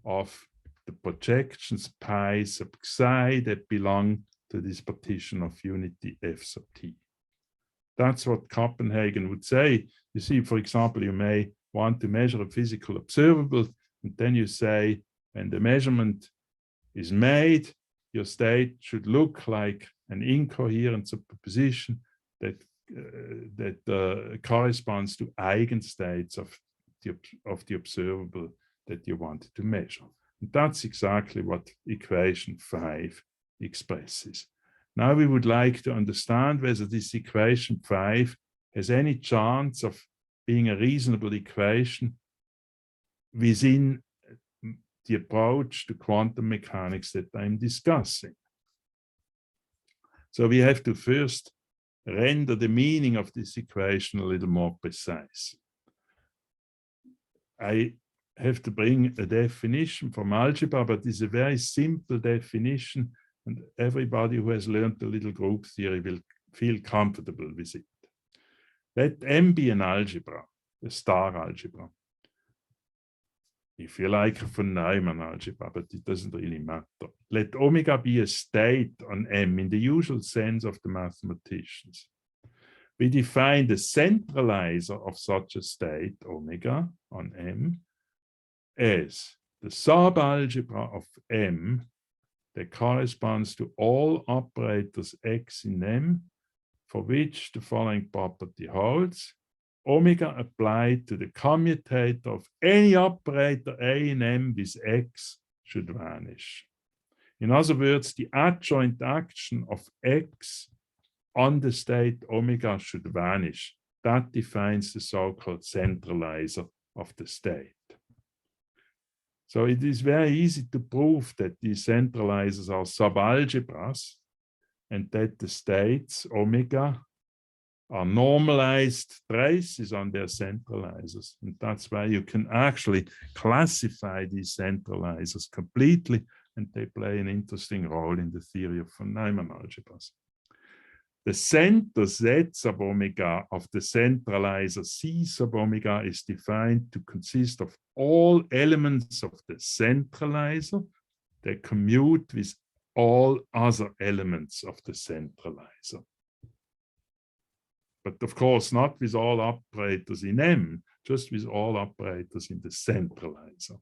of the projections pi sub xi that belong to this partition of unity f sub t. That's what Copenhagen would say. You see, for example, you may want to measure a physical observable, and then you say, when the measurement is made, your state should look like an incoherent superposition that corresponds to eigenstates of the observable that you wanted to measure. And that's exactly what equation 5 expresses. Now we would like to understand whether this equation 5 has any chance of being a reasonable equation within the approach to quantum mechanics that I'm discussing. So we have to first render the meaning of this equation a little more precise. I have to bring a definition from algebra, but it's a very simple definition, and everybody who has learned a little group theory will feel comfortable with it. Let M be an algebra, a star algebra. If you like, a von Neumann algebra, but it doesn't really matter. Let omega be a state on M in the usual sense of the mathematicians. We define the centralizer of such a state, omega, on M, as the subalgebra of M that corresponds to all operators X in M, for which the following property holds: omega applied to the commutator of any operator A in M with X should vanish. In other words, the adjoint action of X on the state omega should vanish. That defines the so-called centralizer of the state. So it is very easy to prove that these centralizers are subalgebras and that the states omega are normalized traces on their centralizers. And that's why you can actually classify these centralizers completely, and they play an interesting role in the theory of von Neumann algebras. The center Z sub omega of the centralizer C sub omega is defined to consist of all elements of the centralizer that commute with all other elements of the centralizer. But of course, not with all operators in M, just with all operators in the centralizer.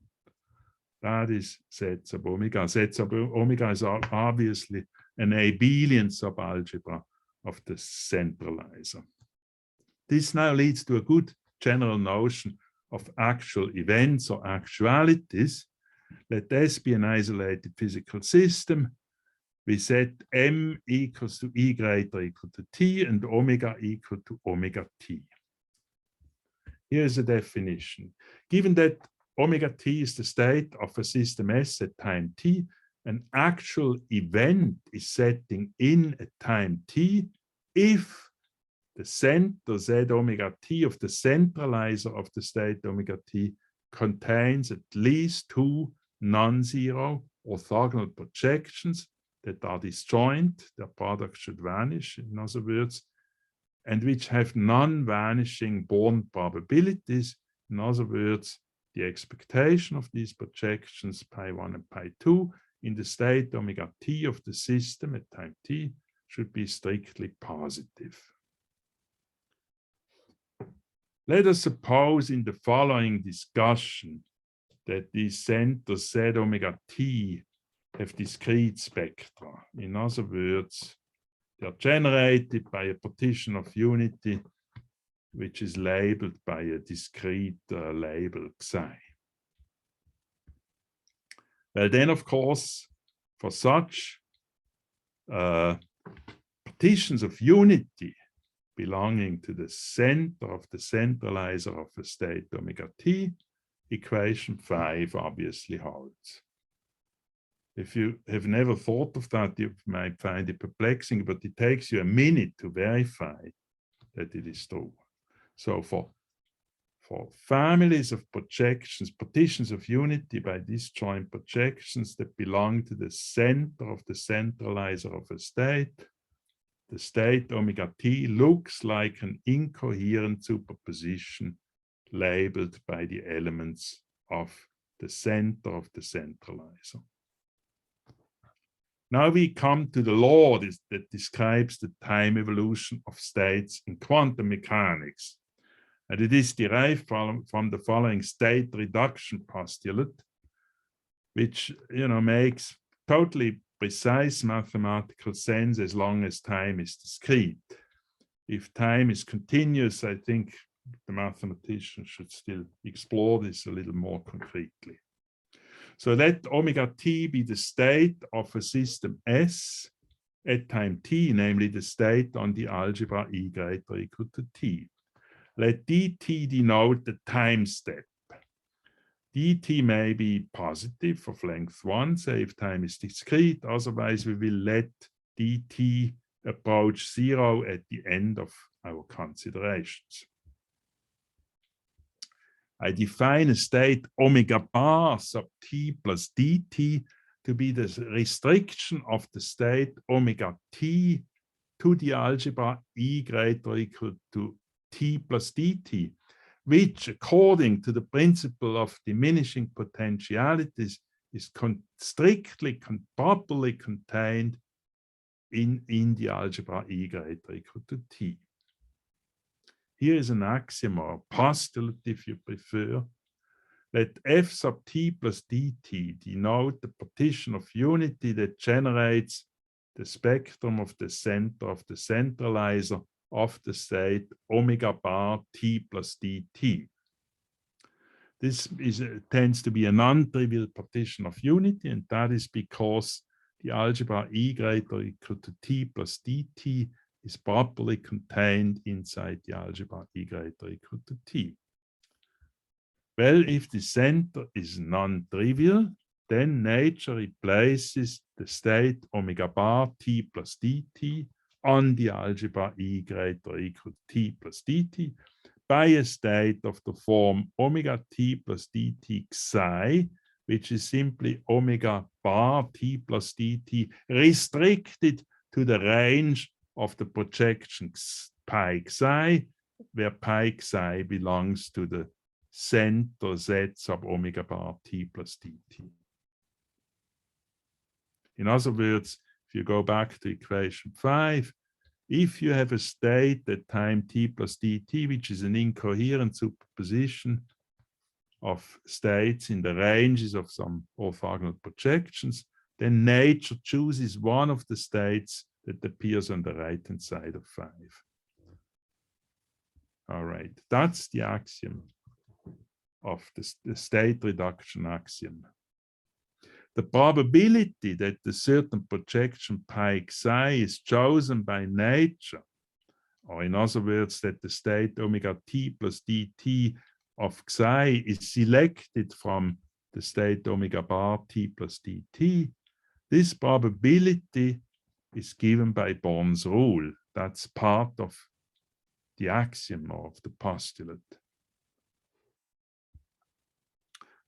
That is Z sub omega. Z sub omega is obviously an abelian subalgebra of the centralizer. This now leads to a good general notion of actual events or actualities. Let S be an isolated physical system. We set M equals to E greater equal to T and omega equal to omega T. Here is a definition. Given that omega T is the state of a system S at time T, an actual event is setting in at time T if the center Z omega T of the centralizer of the state omega T contains at least two non-zero orthogonal projections that are disjoint, their product should vanish, in other words, and which have non-vanishing Born probabilities. In other words, the expectation of these projections, pi1 and pi2, in the state omega T of the system at time T should be strictly positive. Let us suppose in the following discussion that these centers Z omega T have discrete spectra. In other words, they are generated by a partition of unity which is labeled by a discrete label psi. Well, then, of course, for such partitions of unity belonging to the center of the centralizer of a state omega T, equation 5 obviously holds. If you have never thought of that, you might find it perplexing, but it takes you a minute to verify that it is true. So for families of projections, partitions of unity by disjoint projections that belong to the center of the centralizer of a state, the state omega T looks like an incoherent superposition labeled by the elements of the center of the centralizer. Now we come to the law that describes the time evolution of states in quantum mechanics. And it is derived from the following state reduction postulate, which makes totally precise mathematical sense as long as time is discrete. If time is continuous, I think the mathematician should still explore this a little more concretely. So let omega T be the state of a system S at time t, namely the state on the algebra E greater or equal to t. Let dt denote the time step. dt may be positive of length 1, say if time is discrete, otherwise we will let dt approach 0 at the end of our considerations. I define a state omega bar sub t plus dt to be the restriction of the state omega t to the algebra E greater or equal to t plus dt, which according to the principle of diminishing potentialities is strictly properly contained in the algebra E greater or equal to t. Here is an axiom or postulate if you prefer. Let f sub t plus dt denote the partition of unity that generates the spectrum of the center of the centralizer of the state omega bar t plus dt. This tends to be a non-trivial partition of unity, and that is because the algebra E greater or equal to t plus dt is properly contained inside the algebra E greater or equal to t. Well, if the center is non-trivial, then nature replaces the state omega bar t plus dt on the algebra E greater or equal to t plus dt by a state of the form omega t plus dt psi, which is simply omega bar t plus dt restricted to the range of the projection pi psi, where pi psi belongs to the center z sub omega bar t plus dt. In other words, if you go back to equation 5, if you have a state at time t plus dt, which is an incoherent superposition of states in the ranges of some orthogonal projections, then nature chooses one of the states that appears on the right-hand side of 5. All right, that's the axiom of the state reduction axiom. The probability that a certain projection pi psi is chosen by nature, or in other words, that the state omega t plus dt of psi is selected from the state omega bar t plus dt, this probability is given by Born's rule. That's part of the axiom or of the postulate.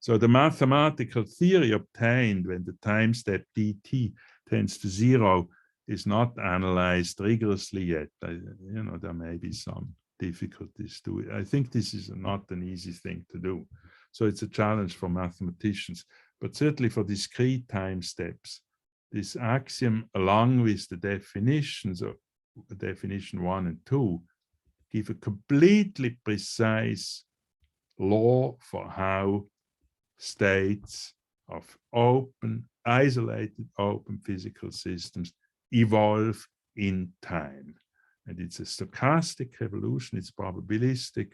So the mathematical theory obtained when the time step dt tends to 0 is not analyzed rigorously yet. There may be some difficulties to it. I think this is not an easy thing to do. So it's a challenge for mathematicians, but certainly for discrete time steps, this axiom, along with the definitions of definition 1 and 2, give a completely precise law for how states of isolated open physical systems evolve in time. And it's a stochastic evolution, it's probabilistic.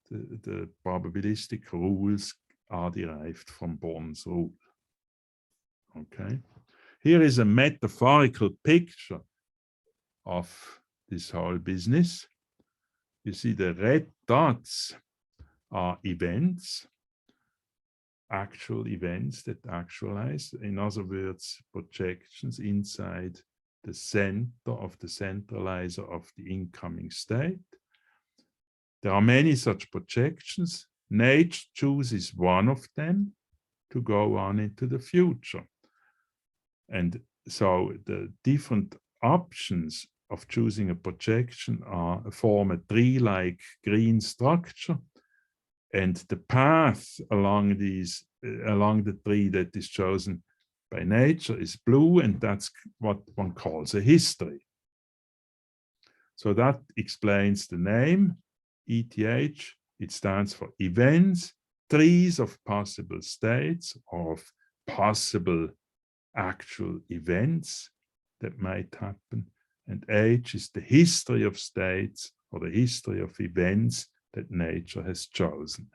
The probabilistic rules are derived from Born's rule. Okay. Here is a metaphorical picture of this whole business. You see the red dots are events, actual events that actualize. In other words, projections inside the center of the centralizer of the incoming state. There are many such projections. Nature chooses one of them to go on into the future. And so the different options of choosing a projection form a tree-like green structure. And the path along the tree that is chosen by nature is blue, and that's what one calls a history. So that explains the name, ETH. It stands for events, trees of possible states, or of possible actual events that might happen. And H is the history of states, or the history of events that nature has chosen.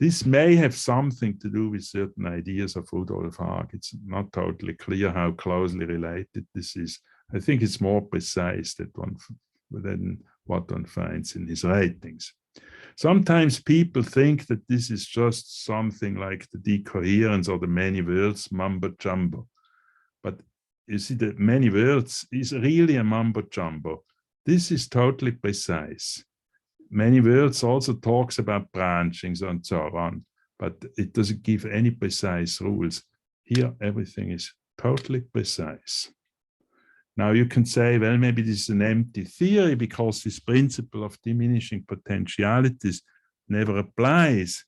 This may have something to do with certain ideas of Rudolf Haag. It's not totally clear how closely related this is. I think it's more precise than what one finds in his writings. Sometimes people think that this is just something like the decoherence or the many words mumbo jumbo. But you see, the many words is really a mumbo jumbo. This is totally precise. Many words also talks about branchings and so on, but it doesn't give any precise rules. Here, everything is totally precise. Now you can say, well, maybe this is an empty theory because this principle of diminishing potentialities never applies.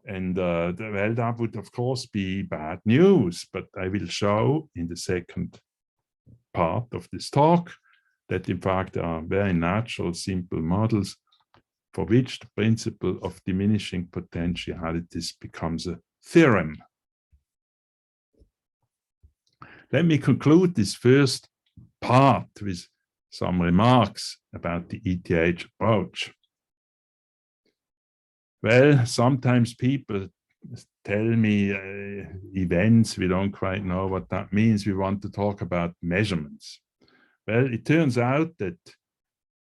And well, that would of course be bad news, but I will show in the second part of this talk that in fact there are very natural, simple models for which the principle of diminishing potentialities becomes a theorem. Let me conclude this first part with some remarks about the ETH approach. Well, sometimes people tell me events, we don't quite know what that means. We want to talk about measurements. Well, it turns out that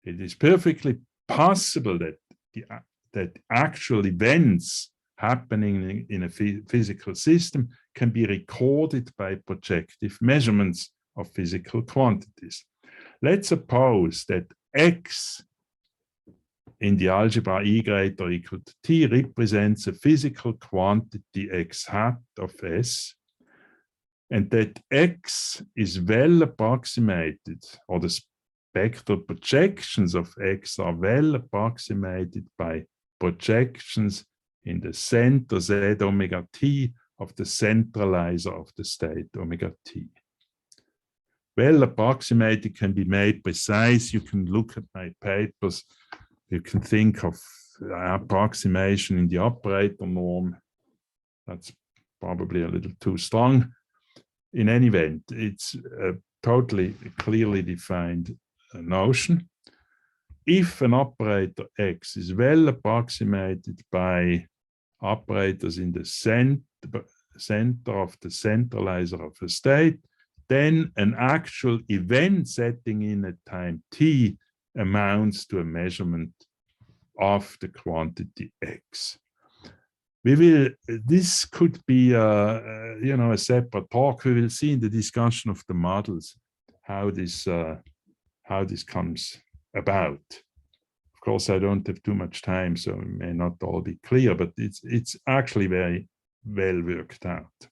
it is perfectly possible that actual events happening in a physical system can be recorded by projective measurements of physical quantities. Let's suppose that X in the algebra E greater or equal to T represents a physical quantity X hat of S, and that X is well approximated, or the spectral projections of X are well approximated by projections in the center Z omega T of the centralizer of the state omega T. Well approximated can be made precise. You can look at my papers. You can think of approximation in the operator norm. That's probably a little too strong. In any event, it's a totally clearly defined notion. If an operator X is well approximated by operators in the center of the centralizer of a state, then an actual event setting in at time t amounts to a measurement of the quantity X. This could be a separate talk. We will see in the discussion of the models how this comes about. Of course, I don't have too much time, so it may not all be clear, but it's actually very well worked out.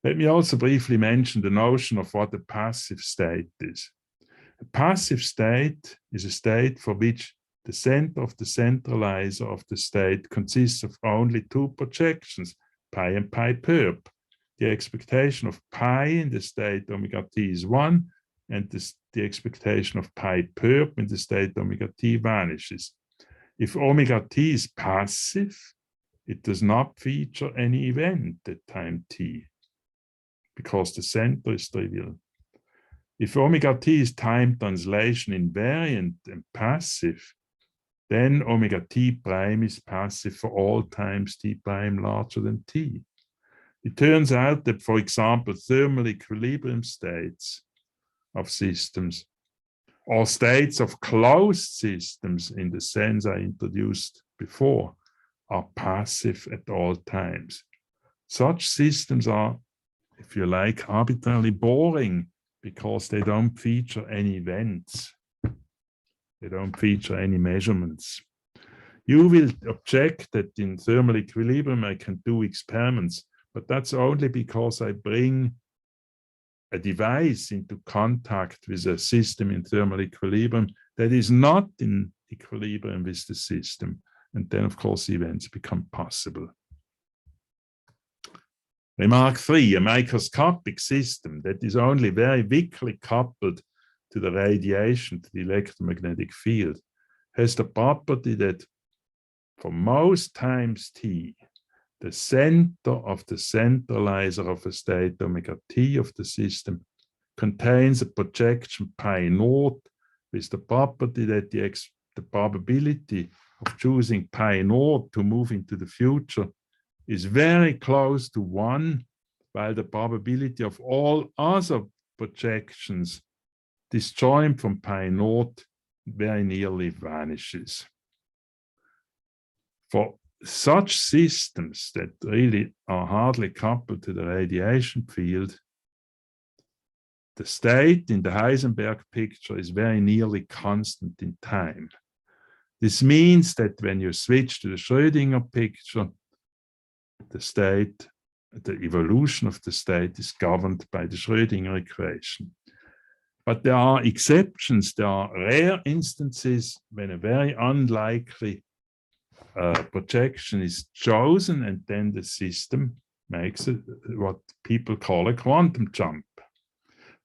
Let me also briefly mention the notion of what a passive state is. A passive state is a state for which the center of the centralizer of the state consists of only two projections, pi and pi perp. The expectation of pi in the state omega t is 1, and the expectation of pi perp in the state omega t vanishes. If omega t is passive, it does not feature any event at time t, because the center is trivial. If omega t is time translation invariant and passive, then omega t prime is passive for all times t prime larger than t. It turns out that, for example, thermal equilibrium states of systems, or states of closed systems in the sense I introduced before, are passive at all times. Such systems are, if you like, arbitrarily boring because they don't feature any events. They don't feature any measurements. You will object that in thermal equilibrium I can do experiments, but that's only because I bring a device into contact with a system in thermal equilibrium that is not in equilibrium with the system. And then, of course, events become possible. Remark 3, a microscopic system that is only very weakly coupled to the radiation, to the electromagnetic field, has the property that for most times t, the center of the centralizer of a state omega t of the system contains a projection pi naught with the property that the the probability of choosing pi naught to move into the future is very close to 1, while the probability of all other projections disjoint from pi naught very nearly vanishes. For such systems that really are hardly coupled to the radiation field, the state in the Heisenberg-picture is very nearly constant in time. This means that when you switch to the Schrödinger picture, the state, the evolution of the state is governed by the Schrödinger equation. But there are exceptions. There are rare instances when a very unlikely projection is chosen, and then the system makes what people call a quantum jump.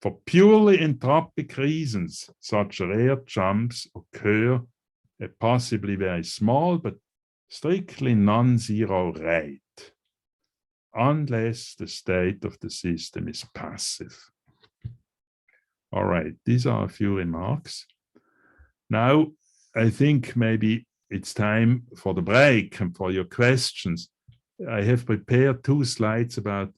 For purely entropic reasons, such rare jumps occur at possibly very small but strictly non-zero rate, unless the state of the system is passive. All right, these are a few remarks. Now, I think maybe it's time for the break and for your questions. I have prepared 2 slides about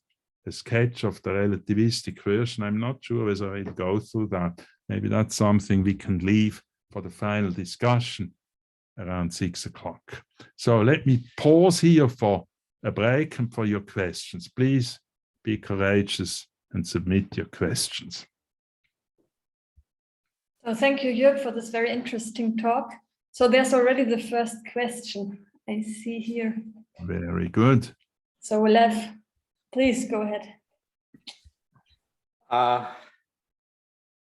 a sketch of the relativistic version. I'm not sure whether I'll go through that. Maybe that's something we can leave for the final discussion around 6 o'clock. So let me pause here for a break and for your questions. Please be courageous and submit your questions. So thank you, Jürg, for this very interesting talk. So there's already the first question I see here. Very good. So we'll have, please go ahead.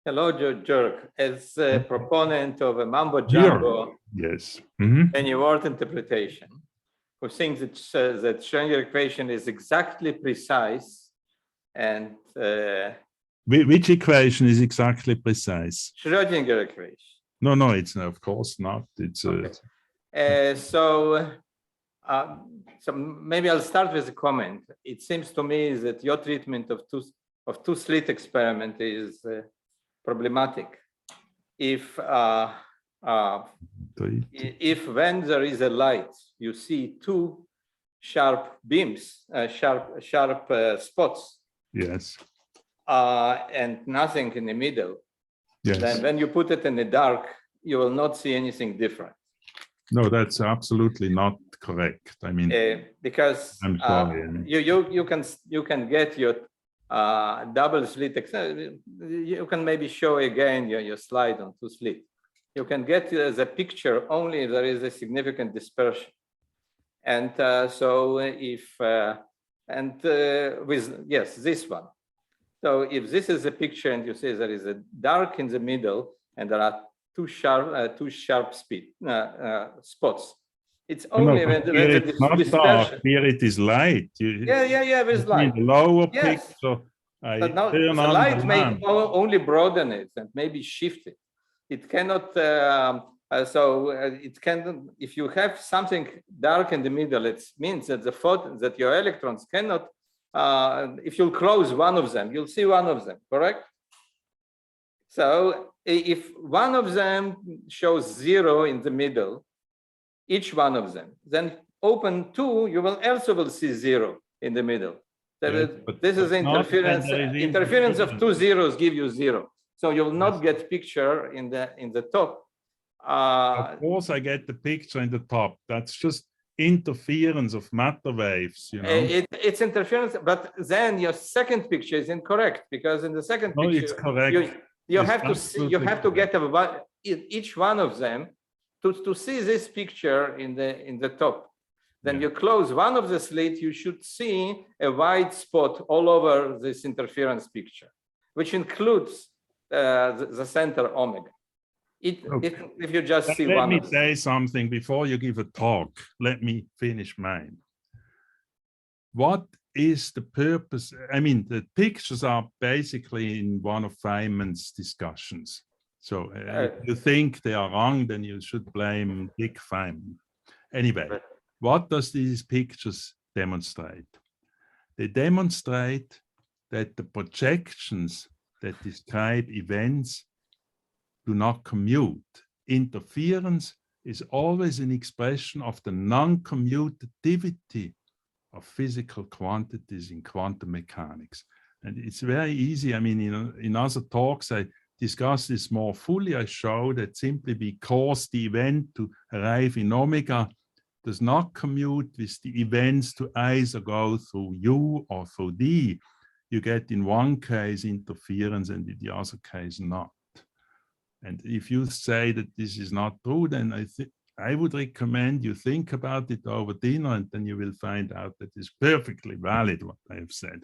Hello, Jürg. As a proponent of a mambo jumbo, yes, many word interpretation, who thinks that Schrödinger equation is exactly precise, and which equation is exactly precise? Schrödinger equation. No, it's of course not. It's okay. So maybe I'll start with a comment. It seems to me that your treatment of two slit experiment is problematic. If when there is a light, you see 2 sharp beams, sharp spots. Yes. And nothing in the middle. Yes. Then when you put it in the dark, you will not see anything different. No, that's absolutely not correct. I mean, because I'm sorry. you can get your double slit. You can maybe show again your slide on 2 slit. You can get the picture only if there is a significant dispersion. And so if with this one. So if this is a picture and you say there is a dark in the middle and there are 2 sharp spots, it's only when it's not dark. Here it is light. There's light. In the lower yes. picture, But now the light may only broaden it and maybe shift it. It cannot. It can. If you have something dark in the middle, it means that that your electrons cannot. If you close one of them, you'll see one of them, correct? So if one of them shows 0 in the middle, each one of them, then open 2, you will also see 0 in the middle. Yes, this is interference. Interference of 2 zeros give you 0. So you will not get picture in the top. Of course, I get the picture in the top. That's just interference of matter waves, you know. It's interference, but then your second picture is incorrect, because in the second picture, it's correct. You have to see, you have to get each one of them to see this picture in the top. Then you close one of the slits, you should see a white spot all over this interference picture, which includes the center omega. If you just see one. Let me say something before you give a talk. Let me finish mine. What is the purpose? I mean, the pictures are basically in one of Feynman's discussions. So if you think they are wrong, then you should blame Dick Feynman. Anyway, what does these pictures demonstrate? They demonstrate that the projections that describe events do not commute. interference is always an expression of the non-commutativity of physical quantities in quantum mechanics. And it's very easy. I mean, in other talks, I discuss this more fully. I show that simply because the event to arrive in omega does not commute with the events to either go through U or through D, you get in one case interference and in the other case not. And if you say that this is not true, then I would recommend you think about it over dinner, and then you will find out that it's perfectly valid what I have said.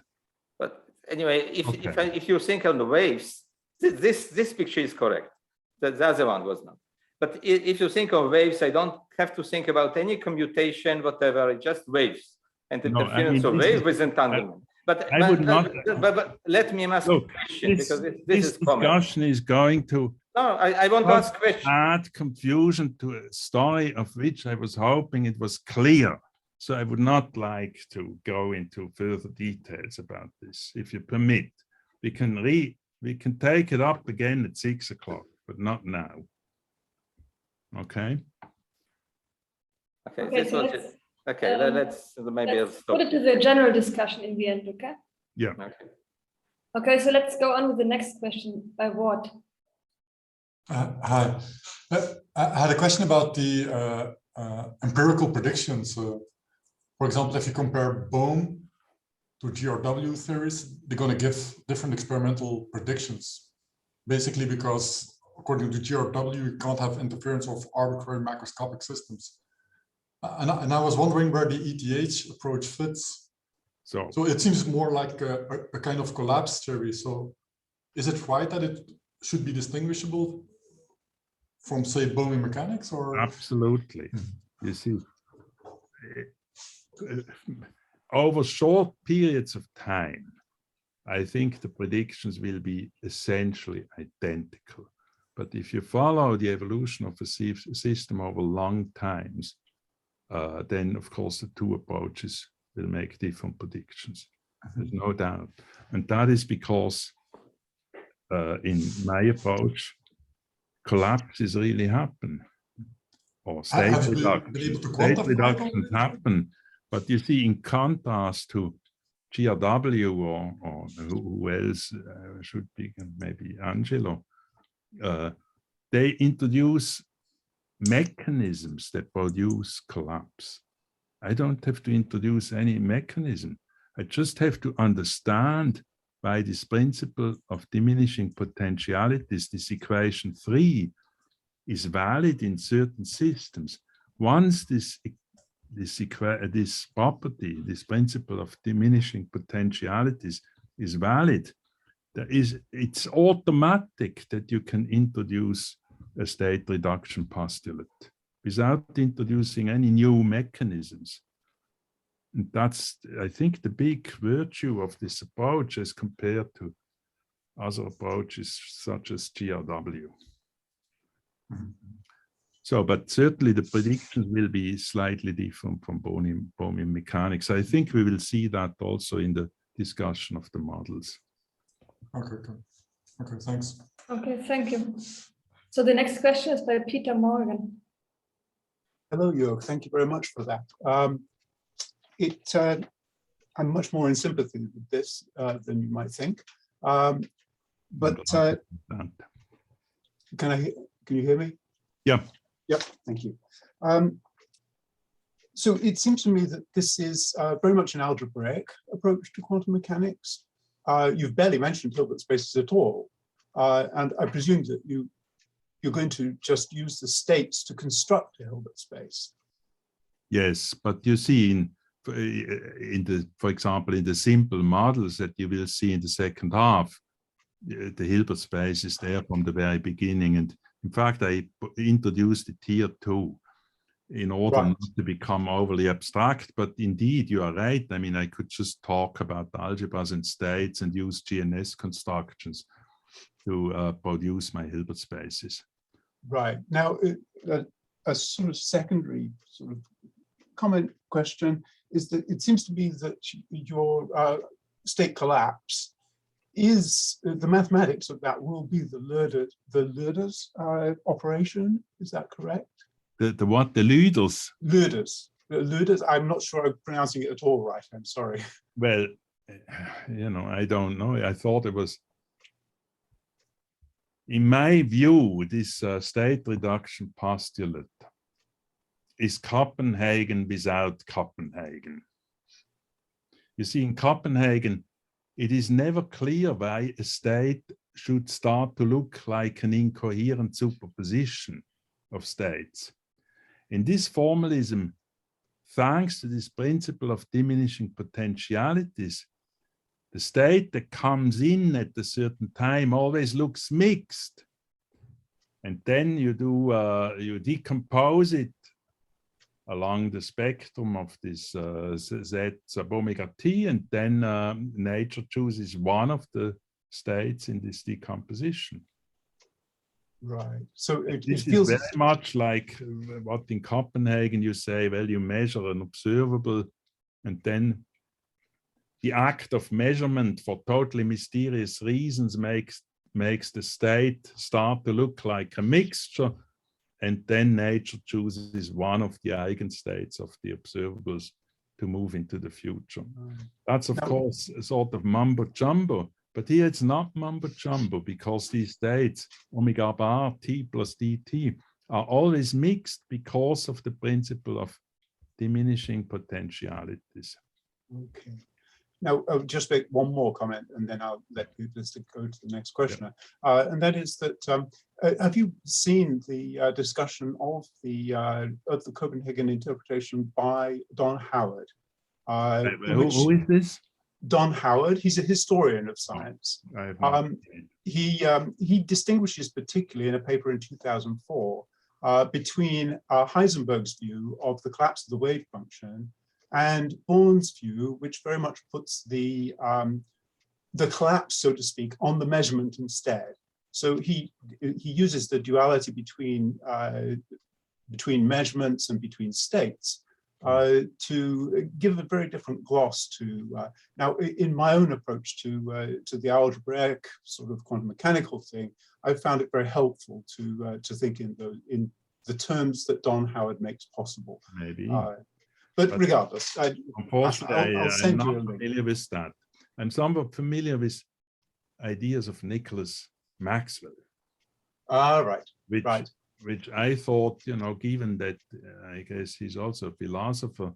But anyway, Okay. if you think on the waves, this picture is correct. The other one was not. But if you think of waves, I don't have to think about any commutation, whatever, just waves and interference of wave with entanglement. But let me ask a question, because this is common. Discussion is going to I want to ask a question. Add confusion to a story of which I was hoping it was clear. So I would not like to go into further details about this. If you permit, we can take it up again at 6 o'clock, but not now. Okay. Okay. Okay, Let's maybe let's stop. put it to the general discussion in the end. Okay. Yeah. Okay. So let's go on with the next question by Ward. Hi. I had a question about the empirical predictions. For example, if you compare Bohm to GRW theories, they're going to give different experimental predictions. Basically, because according to GRW, you can't have interference of arbitrary macroscopic systems. And I was wondering where the ETH approach fits. So it seems more like a kind of collapse theory. So is it right that it should be distinguishable from, say, Bohmian mechanics? Or absolutely. You see, over short periods of time, I think the predictions will be essentially identical. But if you follow the evolution of a system over long times, then of course the two approaches will make different predictions. There's no doubt. And that is because in my approach, collapses really happen, or state reductions happen. But you see, in contrast to GRW or who else should be, maybe Angelo, they introduce mechanisms that produce collapse. I don't have to introduce any mechanism. I just have to understand by this principle of diminishing potentialities, this equation 3 is valid in certain systems. Once this property, this principle of diminishing potentialities is valid, it's automatic that you can introduce a state reduction postulate without introducing any new mechanisms. And that's, I think, the big virtue of this approach as compared to other approaches such as GRW. So, but certainly the predictions will be slightly different from Bohmian mechanics. I think we will see that also in the discussion of the models. Okay, thanks. Okay, thank you. So the next question is by Peter Morgan. Hello, Jürg. Thank you very much for that. I'm much more in sympathy with this than you might think. But can you hear me? Yeah. Yep. Thank you. So it seems to me that this is very much an algebraic approach to quantum mechanics. You've barely mentioned Hilbert spaces at all, and I presume that you're going to just use the states to construct a Hilbert space. Yes, but you see, for example, in the simple models that you will see in the second half, the Hilbert space is there from the very beginning. And in fact, I introduced it here too, in order not to become overly abstract. But indeed, you are right. I mean, I could just talk about algebras and states and use GNS constructions to produce my Hilbert spaces. Right. Now, a sort of secondary sort of comment question is that it seems to be that your state collapse is the mathematics of that will be the Löder's operation. Is that correct? The what? The Löder's? Löder's. I'm not sure I'm pronouncing it at all right. I'm sorry. Well, you know, I don't know. I thought it was. In my view, this state reduction postulate is Copenhagen without Copenhagen. You see, in Copenhagen, it is never clear why a state should start to look like an incoherent superposition of states. In this formalism, thanks to this principle of diminishing potentialities, the state that comes in at a certain time always looks mixed. And then you decompose it along the spectrum of this Z sub omega t, and then nature chooses one of the states in this decomposition. Right. So it This feels is very much like what in Copenhagen you say, well, you measure an observable, and then the act of measurement for totally mysterious reasons makes the state start to look like a mixture, and then nature chooses one of the eigenstates of the observables to move into the future. That's, of course, a sort of mumbo-jumbo, but here it's not mumbo-jumbo, because these states, omega bar t plus dt, are always mixed because of the principle of diminishing potentialities. okay. Now, I'll just make one more comment, and then I'll let people go to the next questioner. Yeah. And that is that, have you seen the discussion of the Copenhagen interpretation by Don Howard? Who is this? Don Howard. He's a historian of science. He distinguishes particularly in a paper in 2004 between Heisenberg's view of the collapse of the wave function and Born's view, which very much puts the collapse, so to speak, on the measurement instead. So he uses the duality between measurements and between states to give a very different gloss to. Now, in my own approach to the algebraic sort of quantum mechanical thing, I found it very helpful to think in the terms that Don Howard makes possible. Maybe. But regardless, unfortunately, I'll send you a I'm not link. familiar with that. I'm somewhat familiar with ideas of Nicholas Maxwell. Right. Which I thought, you know, given that I guess he's also a philosopher,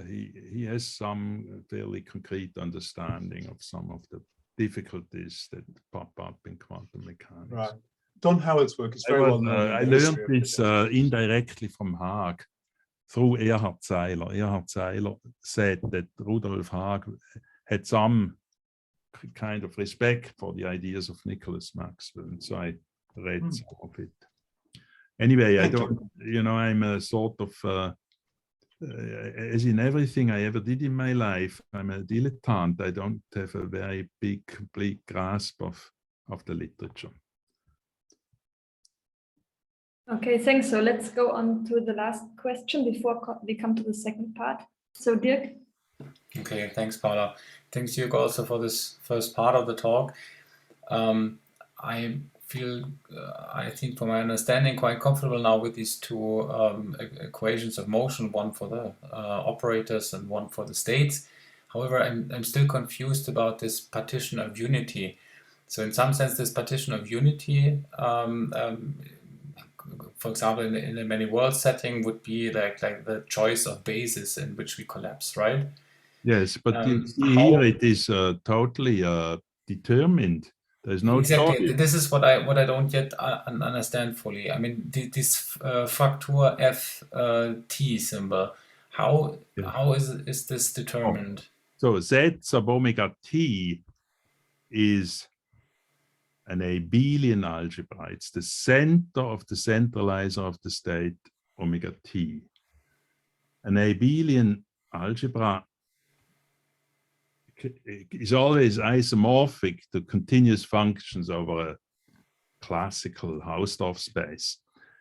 he has some fairly concrete understanding of some of the difficulties that pop up in quantum mechanics. Right. Don Howard's work is very well known. I learned this indirectly from Haag through Erhard Seiler. Erhard Seiler said that Rudolf Haag had some kind of respect for the ideas of Nicholas Maxwell, and so I read some of it. Anyway, I don't, you know, I'm a sort of, as in everything I ever did in my life, I'm a dilettante. I don't have a very big, complete grasp of the literature. Okay, thanks. So let's go on to the last question before we come to the second part. So Dirk. Okay, thanks, Paula. Thanks, Jürg, also for this first part of the talk. I feel, I think from my understanding, quite comfortable now with these two equations of motion, one for the operators and one for the states. However, I'm still confused about this partition of unity. So in some sense, this partition of unity, for example, in a many world setting would be like the choice of basis in which we collapse, right? Yes, but here it is totally determined. There's no exactly. choice. This is what I don't yet understand fully. I mean, this Fraktur F symbol. How is this determined? So Z sub omega t is an abelian algebra. It's the center of the centralizer of the state omega t. An abelian algebra is always isomorphic to continuous functions over a classical Hausdorff space.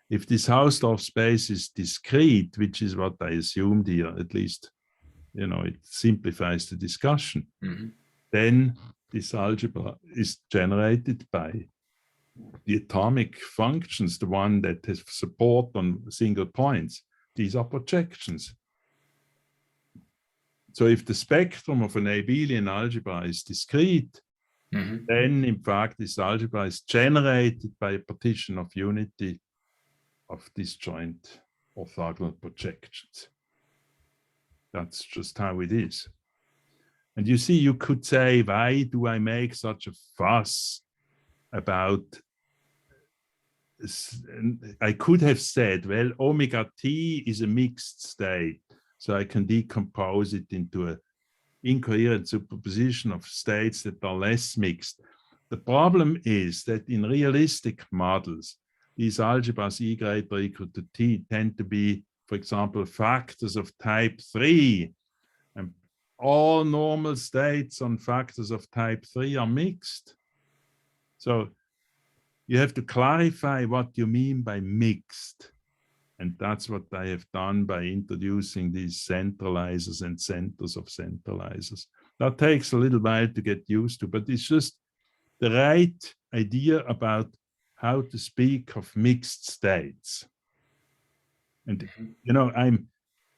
If this Hausdorff space is discrete, which is what I assumed here, at least, you know, it simplifies the discussion, then this algebra is generated by the atomic functions, the one that has support on single points. These are projections. So if the spectrum of an abelian algebra is discrete, then in fact this algebra is generated by a partition of unity of disjoint orthogonal projections. That's just how it is. And you see, you could say, why do I make such a fuss about, I could have said, well, omega t is a mixed state, so I can decompose it into an incoherent superposition of states that are less mixed. The problem is that in realistic models, these algebras E greater or equal to t tend to be, for example, factors of type 3. And all normal states on factors of type 3 are mixed. So you have to clarify what you mean by mixed. And that's what I have done by introducing these centralizers and centers of centralizers. That takes a little while to get used to, but it's just the right idea about how to speak of mixed states. And, you know, I'm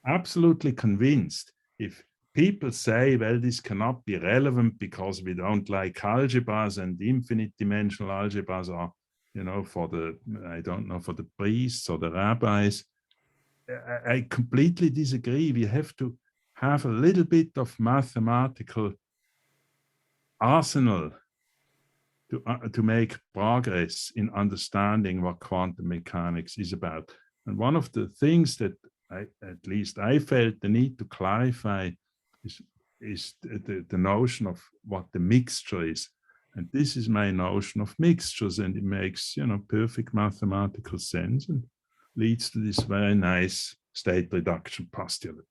absolutely convinced if people say, well, this cannot be relevant because we don't like algebras and infinite dimensional algebras are, you know, for the, I don't know, for the priests or the rabbis, I completely disagree. We have to have a little bit of mathematical arsenal to make progress in understanding what quantum mechanics is about. And one of the things that at least I felt the need to clarify is the notion of what the mixture is. And this is my notion of mixtures, and it makes, you know, perfect mathematical sense and leads to this very nice state reduction postulate.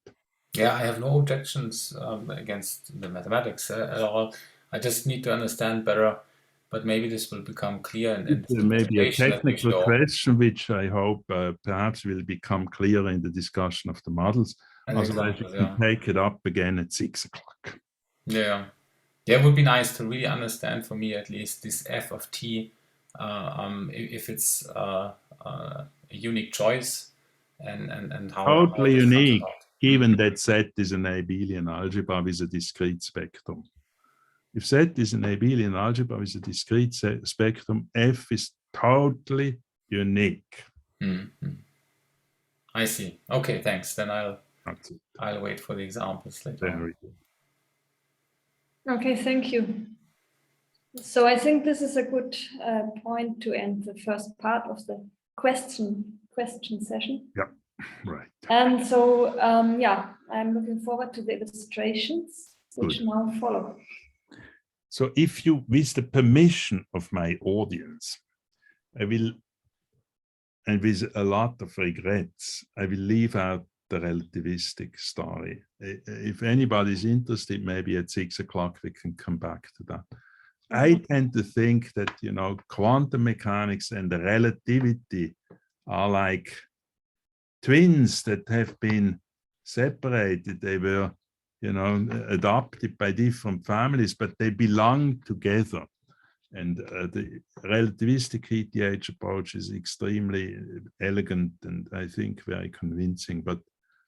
Yeah, I have no objections against the mathematics at all. I just need to understand better, but maybe this will become clear. And maybe a technical question, which I hope perhaps will become clearer in the discussion of the models. Otherwise, you can take it up again at 6 o'clock. Yeah. Yeah, it would be nice to really understand, for me at least, this f of t, if it's a unique choice and how. Totally unique, given that Z is an abelian algebra with a discrete spectrum. If Z is an abelian algebra with a discrete spectrum, F is totally unique. I see. Okay, thanks. Then I'll wait for the examples later on. Okay, thank you. So I think this is a good point to end the first part of the question session. Yeah, right. And so, yeah, I'm looking forward to the illustrations which now follow. So if you, with the permission of my audience, I will, and with a lot of regrets, I will leave out the relativistic story. If anybody's interested, maybe at 6 o'clock we can come back to that. I tend to think that, you know, quantum mechanics and the relativity are like twins that have been separated. They were, you know, adopted by different families, but they belong together. And the relativistic ETH approach is extremely elegant and I think very convincing, but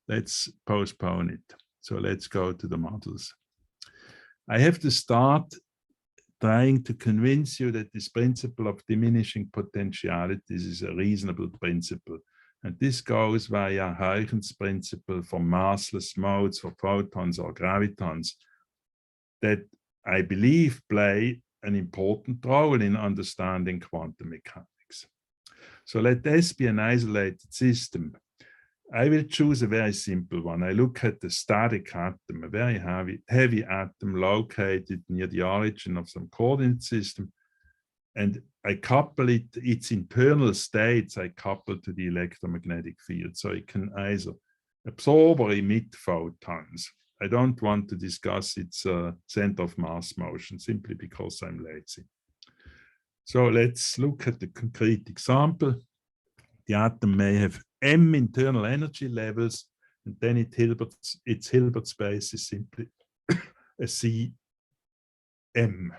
let's postpone it. So let's go to the models. I have to start trying to convince you that this principle of diminishing potentialities is a reasonable principle. And this goes via Huygens principle for massless modes, for photons or gravitons, that I believe play an important role in understanding quantum mechanics. So let S be an isolated system. I will choose a very simple one. I look at the static atom, a very heavy atom located near the origin of some coordinate system, and I couple its internal states, I couple to the electromagnetic field, so it can either absorb or emit photons. I don't want to discuss its center of mass motion simply because I'm lazy. So let's look at the concrete example. The atom may have m internal energy levels, and then its Hilbert space is simply a CN M.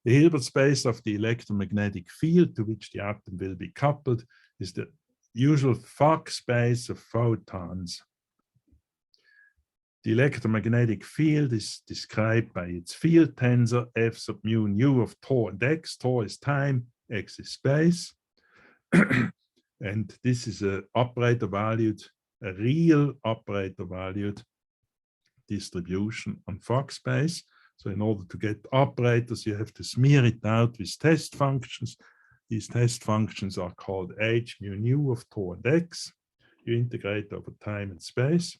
The Hilbert space of the electromagnetic field to which the atom will be coupled is the usual Fock space of photons. The electromagnetic field is described by its field tensor F sub mu nu of tau and x. Tau is time, x is space. And this is a real operator valued distribution on Fock space. So in order to get operators, you have to smear it out with test functions. These test functions are called h mu nu of tau and x. You integrate over time and space.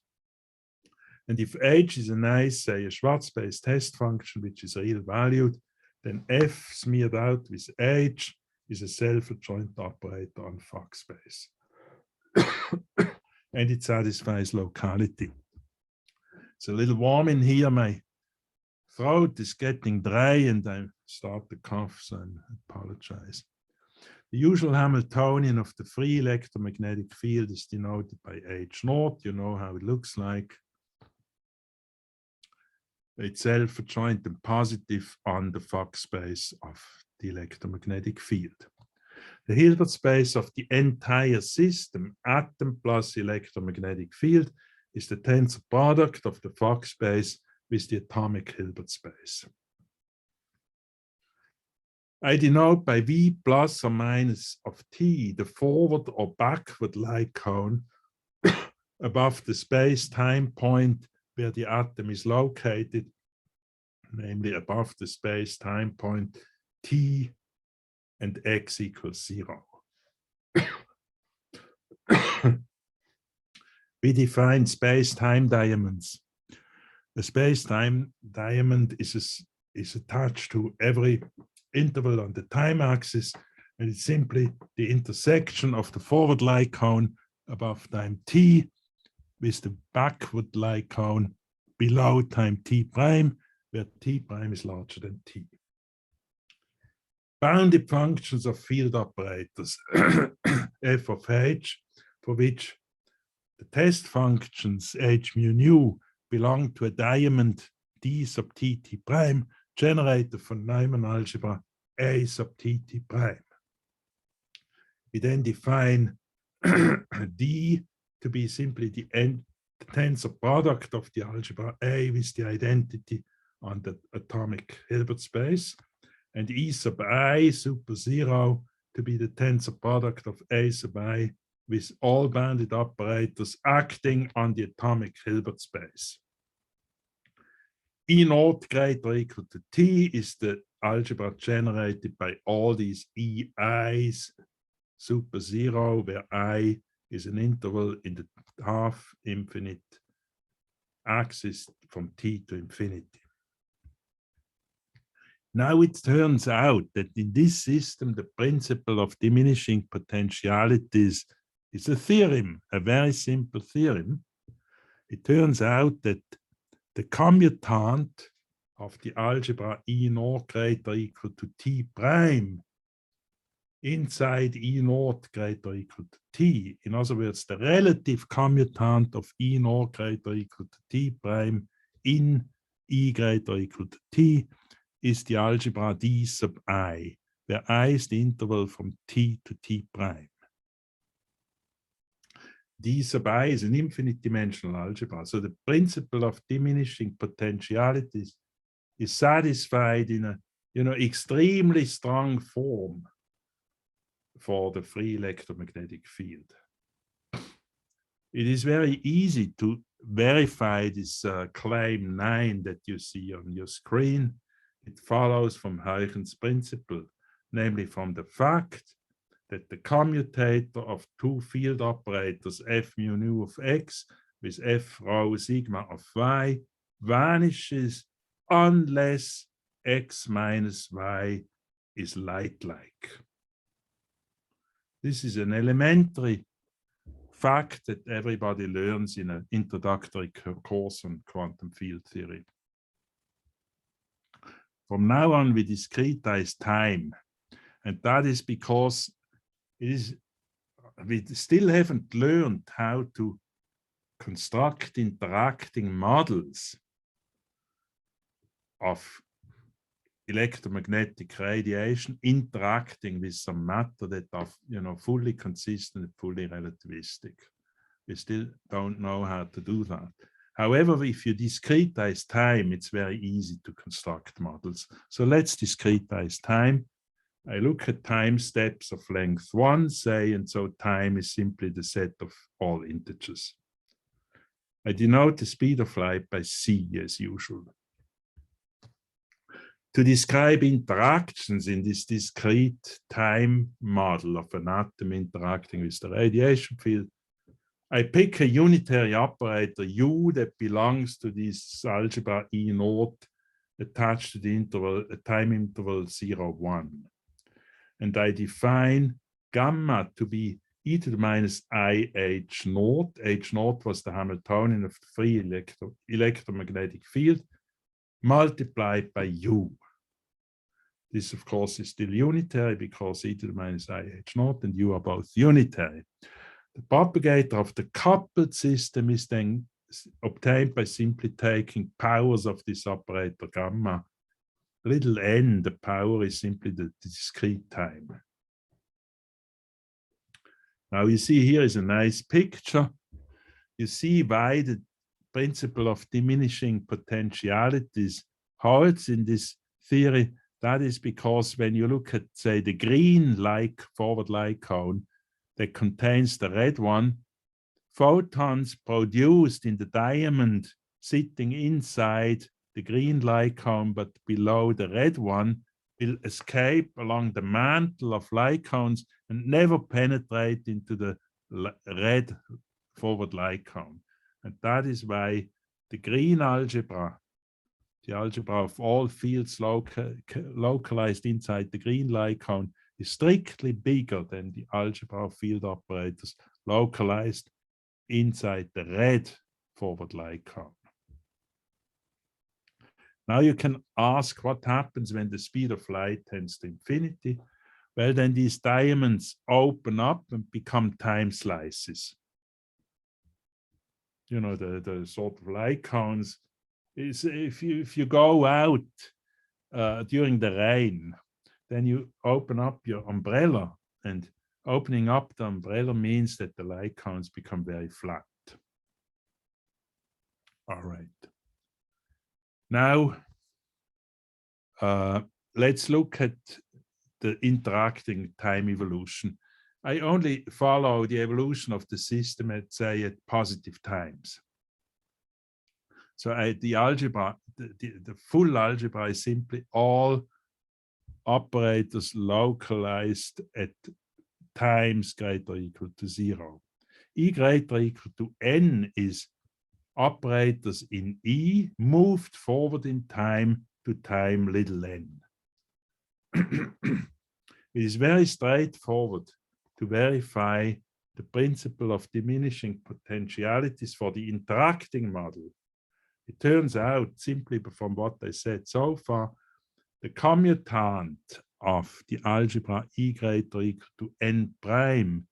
And if h is a nice, say, a Schwarz space test function, which is real valued, then f smeared out with h is a self-adjoint operator on Fock space. And it satisfies locality. It's a little warm in here. My throat is getting dry and I start to cough, so I apologize. The usual Hamiltonian of the free electromagnetic field is denoted by H naught. You know how it looks like. It's self-adjoint and positive on the Fock space of the electromagnetic field. The Hilbert space of the entire system, atom plus electromagnetic field, is the tensor product of the Fock space with the atomic Hilbert space. I denote by V plus or minus of T the forward or backward light cone above the space-time point where the atom is located, namely above the space-time point T and x equals 0. We define space-time diamonds. A space-time diamond is attached to every interval on the time axis, and it's simply the intersection of the forward light cone above time t with the backward light cone below time t prime, where t prime is larger than t. Bounded functions of field operators f of h, for which the test functions h mu nu belong to a diamond d sub tt prime, generate the von Neumann algebra A sub tt prime. We then define D to be simply the tensor product of the algebra A with the identity on the atomic Hilbert space, and E sub I super 0 to be the tensor product of A sub I with all bounded operators acting on the atomic Hilbert space. E naught greater or equal to T is the algebra generated by all these EIs super 0, where I is an interval in the half infinite axis from T to infinity. Now it turns out that in this system, the principle of diminishing potentialities is a theorem, a very simple theorem. It turns out that the commutant of the algebra E naught greater or equal to T prime inside E naught greater or equal to T, in other words, the relative commutant of E naught greater or equal to T prime in E greater or equal to T is the algebra D sub I, where I is the interval from T to T prime. D sub I is an infinite dimensional algebra. So the principle of diminishing potentialities is satisfied in a extremely strong form for the free electromagnetic field. It is very easy to verify this claim 9 that you see on your screen. It follows from Huygens principle, namely from the fact that the commutator of two field operators f mu nu of x with f rho sigma of y vanishes unless x minus y is light-like. This is an elementary fact that everybody learns in an introductory course on quantum field theory. From now on, we discretize time, and that is because we still haven't learned how to construct interacting models. of electromagnetic radiation interacting with some matter that are, you know, fully consistent, fully relativistic. We still don't know how to do that. However, if you discretize time, it's very easy to construct models. So let's discretize time. I look at time steps of length 1, say, and so time is simply the set of all integers. I denote the speed of light by c as usual. To describe interactions in this discrete time model of an atom interacting with the radiation field, I pick a unitary operator U that belongs to this algebra E naught attached to the interval, a time interval 0, 1. And I define gamma to be e to the minus I h naught. H naught was the Hamiltonian of the free electromagnetic field, multiplied by U. This, of course, is still unitary because e to the minus I h naught and U are both unitary. The propagator of the coupled system is then obtained by simply taking powers of this operator gamma. Little n, the power is simply the discrete time. Now you see here is a nice picture. You see why the principle of diminishing potentialities holds in this theory. That is because when you look at, say, the green forward light cone that contains the red one, photons produced in the diamond sitting inside the green light cone but below the red one will escape along the mantle of light cones and never penetrate into the red forward light cone. And that is why the green algebra, the algebra of all fields localized inside the green light cone, is strictly bigger than the algebra of field operators localized inside the red forward light cone. Now you can ask what happens when the speed of light tends to infinity. Well, then these diamonds open up and become time slices. You know, the sort of light cones is if you go out during the rain, then you open up your umbrella, and opening up the umbrella means that the light cones become very flat. All right. Now, let's look at the interacting time evolution. I only follow the evolution of the system at, say, at positive times. So the algebra, the full algebra is simply all operators localized at times greater or equal to 0. E greater or equal to n is operators in E moved forward in time to time little n. It is very straightforward to verify the principle of diminishing potentialities for the interacting model. It turns out, simply from what I said so far, the commutant of the algebra E greater or equal to n prime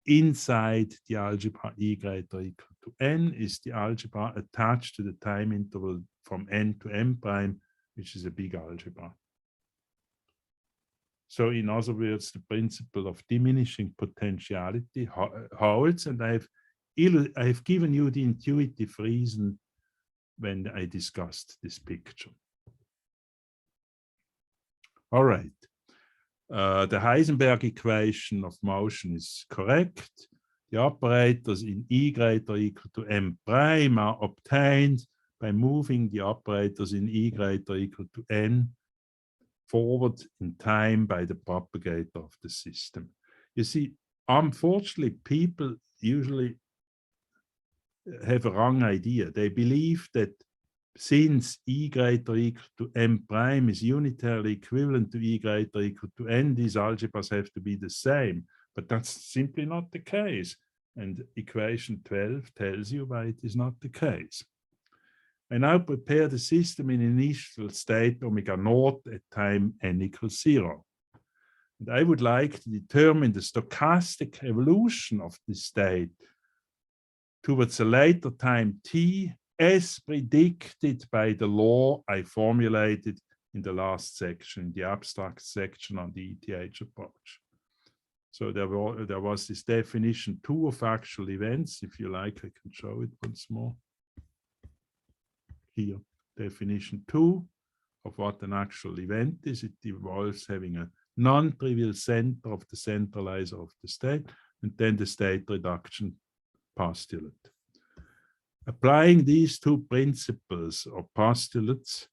inside the algebra E greater or equal to n is the algebra attached to the time interval from n to n prime, which is a big algebra. So in other words, the principle of diminishing potentiality holds, and I've given you the intuitive reason when I discussed this picture. All right. The Heisenberg equation of motion is correct. The operators in E greater or equal to m prime are obtained by moving the operators in E greater or equal to n forward in time by the propagator of the system. You see, unfortunately, people usually have a wrong idea. They believe that since E greater or equal to m prime is unitarily equivalent to E greater or equal to n, these algebras have to be the same. But that's simply not the case. And equation 12 tells you why it is not the case. I now prepare the system in initial state omega naught at time n equals 0. And I would like to determine the stochastic evolution of this state towards a later time t as predicted by the law I formulated in the last section, the abstract section on the ETH approach. So there was this definition 2 of actual events. If you like, I can show it once more. Here, definition 2 of what an actual event is. It involves having a non-trivial center of the centralizer of the state, and then the state reduction postulate. Applying these 2 principles or postulates,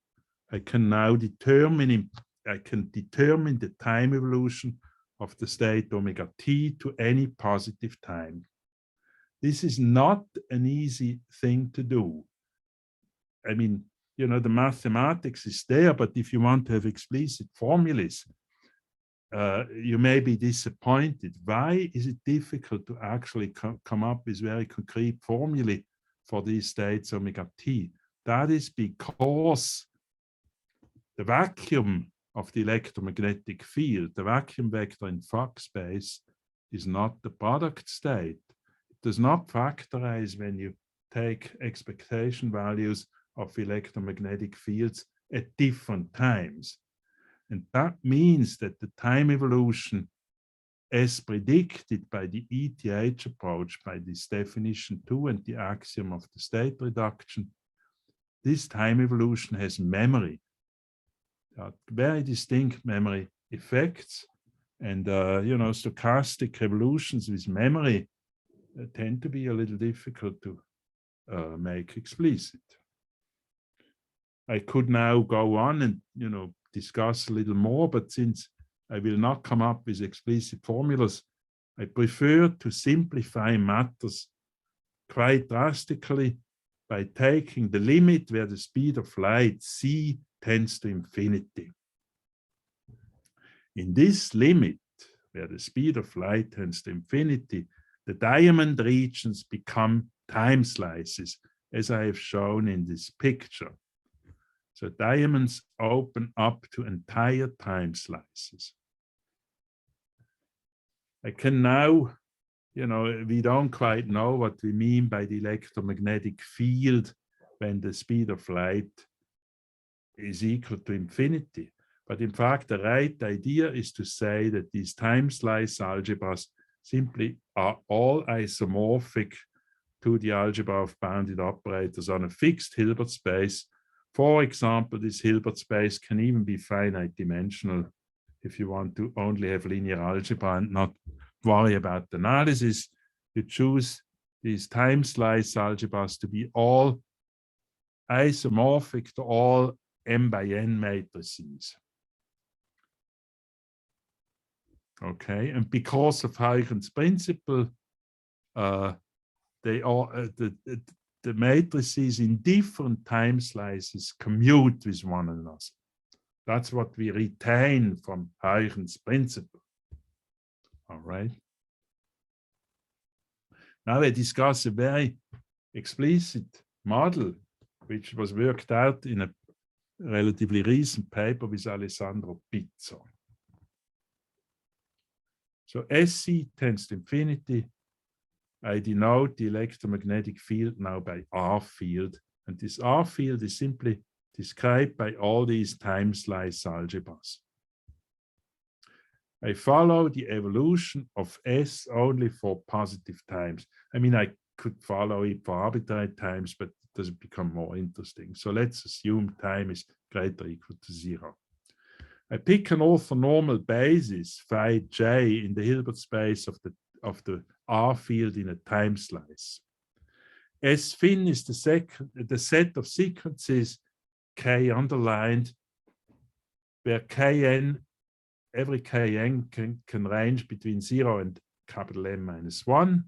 I can now determine the time evolution of the state omega t to any positive time. This is not an easy thing to do. I mean, you know, the mathematics is there, but if you want to have explicit formulas, you may be disappointed. Why is it difficult to actually come up with very concrete formulae for these states omega t? That is because the vacuum of the electromagnetic field, the vacuum vector in Fock space, is not the product state. It does not factorize when you take expectation values of electromagnetic fields at different times. And that means that the time evolution as predicted by the ETH approach, by this definition 2 and the axiom of the state reduction, this time evolution has memory. There are very distinct memory effects, and you know, stochastic revolutions with memory tend to be a little difficult to make explicit. I could now go on and, you know, discuss a little more, but since I will not come up with explicit formulas, I prefer to simplify matters quite drastically by taking the limit where the speed of light c tends to infinity. In this limit, where the speed of light tends to infinity, the diamond regions become time slices, as I have shown in this picture. So diamonds open up to entire time slices. I can now, you know, we don't quite know what we mean by the electromagnetic field when the speed of light is equal to infinity. But in fact, the right idea is to say that these time slice algebras simply are all isomorphic to the algebra of bounded operators on a fixed Hilbert space. For example, this Hilbert space can even be finite dimensional if you want to only have linear algebra and not worry about analysis. You choose these time slice algebras to be all isomorphic to all m by n matrices. Okay, and because of Huygens principle, they are the matrices in different time slices commute with one another. That's what we retain from Huygens principle. All right. Now I discuss a very explicit model which was worked out in a relatively recent paper with Alessandro Pizzo. So SC tends to infinity. I denote the electromagnetic field now by R field, and this R field is simply described by all these time slice algebras. I follow the evolution of S only for positive times. I mean, I could follow it for arbitrary times, but it doesn't become more interesting. So let's assume time is greater or equal to 0. I pick an orthonormal basis, phi j, in the Hilbert space of the R field in a time slice. S fin is the set of sequences K underlined, where Kn, every Kn can range between 0 and capital N minus 1.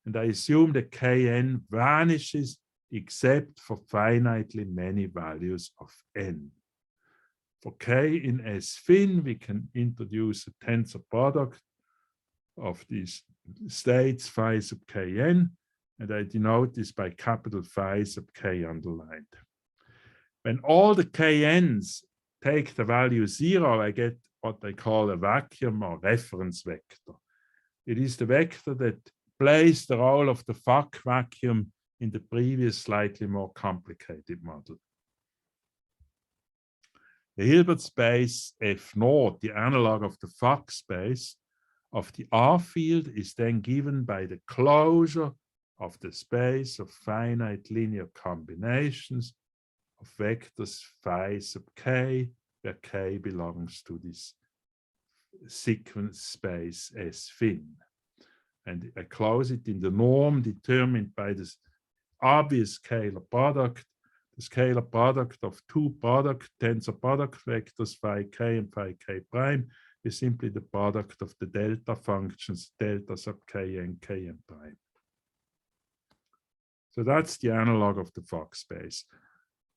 And I assume that Kn vanishes except for finitely many values of N. For K in S fin, we can introduce a tensor product of these states phi sub Kn, and I denote this by capital phi sub K underlined. When all the Kn's take the value 0, I get what I call a vacuum or reference vector. It is the vector that plays the role of the Fock vacuum in the previous slightly more complicated model. The Hilbert space F0, the analog of the Fock space of the R field, is then given by the closure of the space of finite linear combinations of vectors phi sub k, where k belongs to this sequence space S fin. And I close it in the norm determined by this obvious scalar product, the scalar product of two tensor product vectors phi k and phi k prime is simply the product of the delta functions delta sub k and prime. So that's the analog of the Fock space.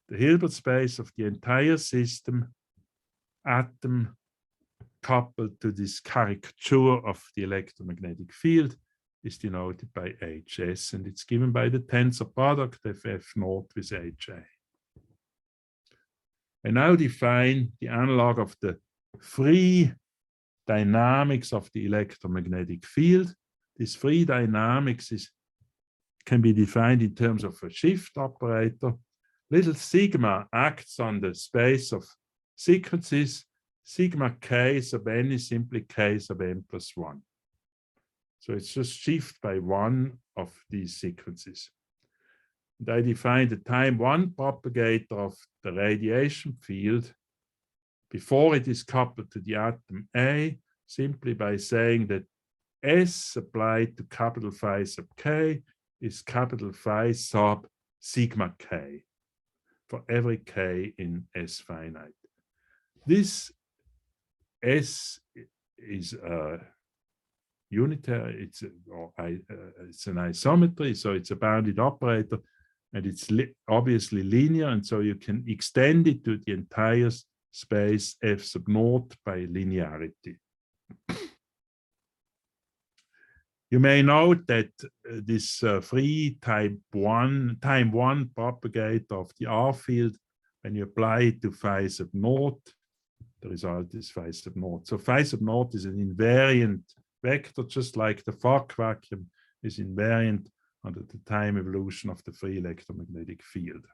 The Hilbert space of the entire system, atom coupled to this caricature of the electromagnetic field, is denoted by HS, and it's given by the tensor product of F0 with HA. I now define the analog of the free dynamics of the electromagnetic field. This free dynamics can be defined in terms of a shift operator. Little sigma acts on the space of sequences. Sigma k sub n is simply k sub n plus 1. So it's just shift by one of these sequences. And I define the time one propagator of the radiation field before it is coupled to the atom A, simply by saying that S applied to capital phi sub k is capital phi sub sigma k for every k in S finite. This S is unitary, it's an isometry, so it's a bounded operator, and it's obviously linear, and so you can extend it to the entire space F sub naught by linearity. You may note that this free time one propagator of the R field, when you apply it to phi sub naught, the result is phi sub naught. So phi sub naught is an invariant vector, just like the Fock vacuum is invariant under the time evolution of the free electromagnetic field.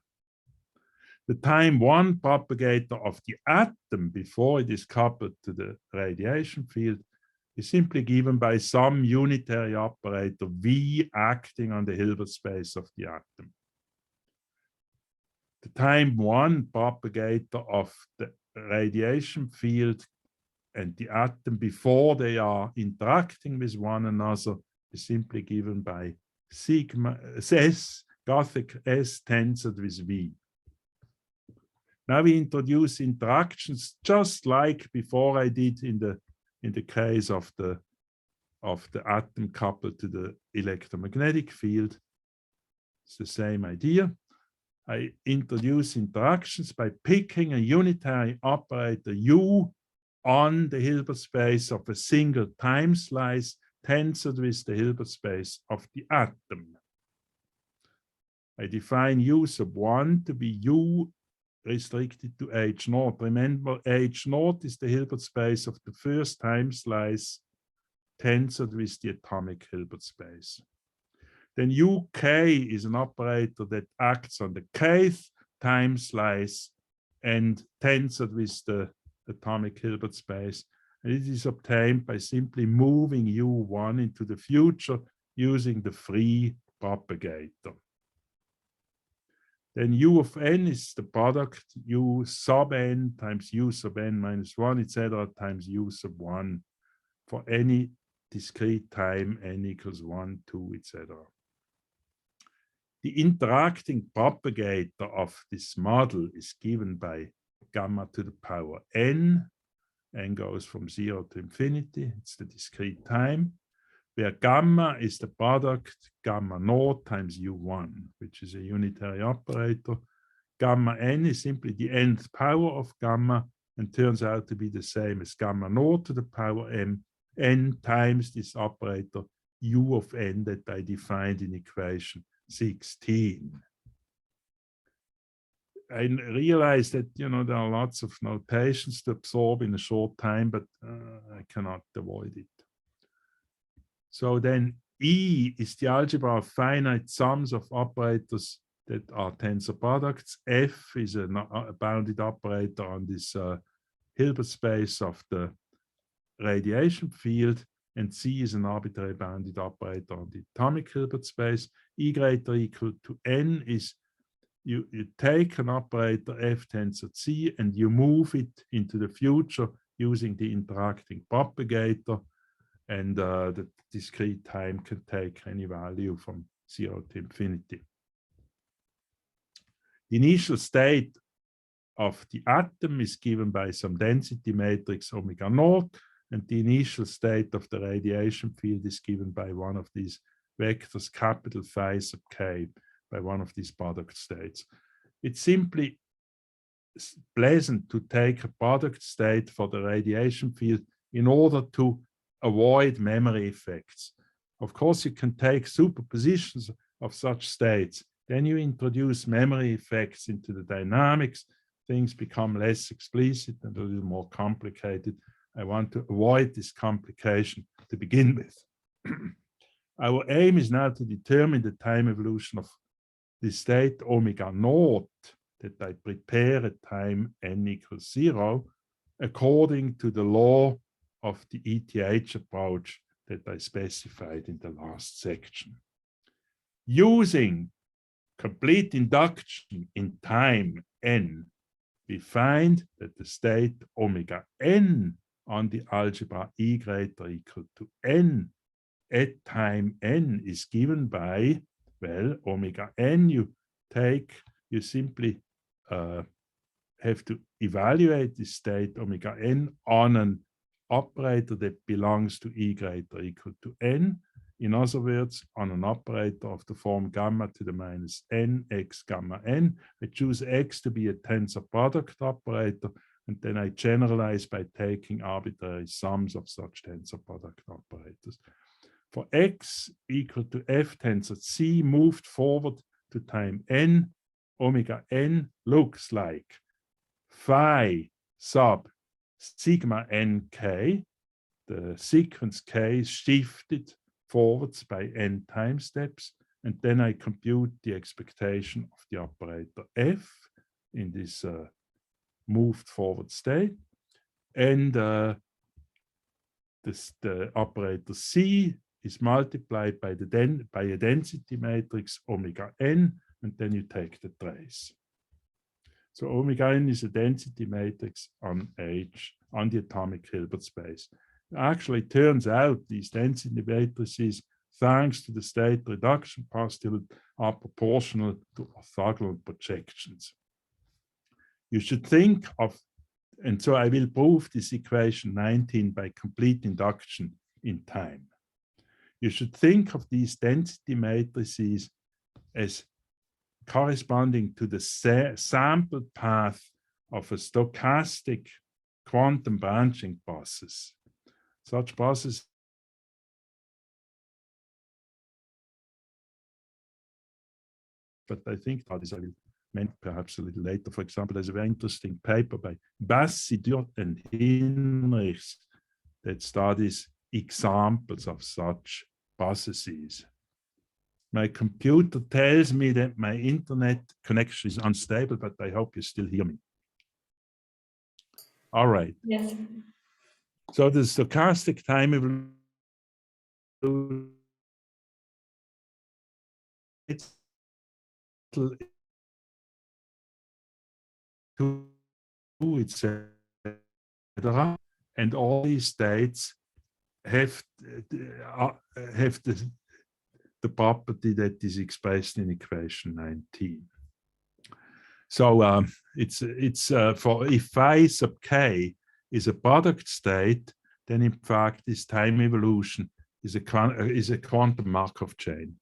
The time one propagator of the atom before it is coupled to the radiation field is simply given by some unitary operator V acting on the Hilbert space of the atom. The time one propagator of the radiation field and the atom before they are interacting with one another is simply given by sigma S, Gothic S tensored with V. Now we introduce interactions just like before I did in the case of the atom coupled to the electromagnetic field. It's the same idea. I introduce interactions by picking a unitary operator U on the Hilbert space of a single time slice tensored with the Hilbert space of the atom. I define U sub 1 to be U restricted to H0. Remember, H0 is the Hilbert space of the first time slice tensored with the atomic Hilbert space. Then UK is an operator that acts on the kth time slice and tensored with the atomic Hilbert space. And it is obtained by simply moving U1 into the future using the free propagator. Then U of n is the product U sub n times U sub n minus 1, etc., times U sub 1 for any discrete time n equals 1, 2, etc. The interacting propagator of this model is given by gamma to the power n. N goes from 0 to infinity. It's the discrete time, where gamma is the product gamma naught times U1, which is a unitary operator. Gamma n is simply the nth power of gamma and turns out to be the same as gamma naught to the power n times this operator U of n that I defined in equation 16. I realize that, there are lots of notations to absorb in a short time, but I cannot avoid it. So then E is the algebra of finite sums of operators that are tensor products. F is a bounded operator on this Hilbert space of the radiation field, and C is an arbitrary bounded operator on the atomic Hilbert space. E greater or equal to N is you take an operator F tensor C and you move it into the future using the interacting propagator, and the discrete time can take any value from 0 to infinity. The initial state of the atom is given by some density matrix omega naught, and the initial state of the radiation field is given by one of these vectors capital phi sub k, by one of these product states. It's simply pleasant to take a product state for the radiation field in order to avoid memory effects. Of course, you can take superpositions of such states. Then you introduce memory effects into the dynamics. Things become less explicit and a little more complicated. I want to avoid this complication to begin with. Our aim is now to determine the time evolution of the state omega naught that I prepare at time n equals 0 according to the law of the ETH approach that I specified in the last section. Using complete induction in time n, we find that the state omega n on the algebra E greater or equal to n at time n is given by, well, omega n you simply have to evaluate the state omega n on an operator that belongs to E greater or equal to n. In other words, on an operator of the form gamma to the minus n x gamma n. I choose x to be a tensor product operator, and then I generalize by taking arbitrary sums of such tensor product operators. For x equal to f tensor c moved forward to time n, omega n looks like phi sub sigma nk. The sequence k is shifted forwards by n time steps, and then I compute the expectation of the operator f in this moved forward state, and the operator c is multiplied by a density matrix omega n, and then you take the trace. So omega n is a density matrix on H, on the atomic Hilbert space. Actually, it turns out these density matrices, thanks to the state reduction postulate, are proportional to orthogonal projections. You should think of, and so I will prove this equation 19 by complete induction in time. You should think of these density matrices as corresponding to the sample path of a stochastic quantum branching process. Such processes but I think that is I will mention perhaps a little later. For example, there's a very interesting paper by Bassi, Dürr, and Hinrichs that studies examples of such processes. My computer tells me that my internet connection is unstable, but I hope you still hear me. All right. Yes. So the stochastic time evolution, it's etc. And all these states have the property that is expressed in equation 19. So it's for if phi sub k is a product state, then in fact this time evolution is a quantum Markov chain.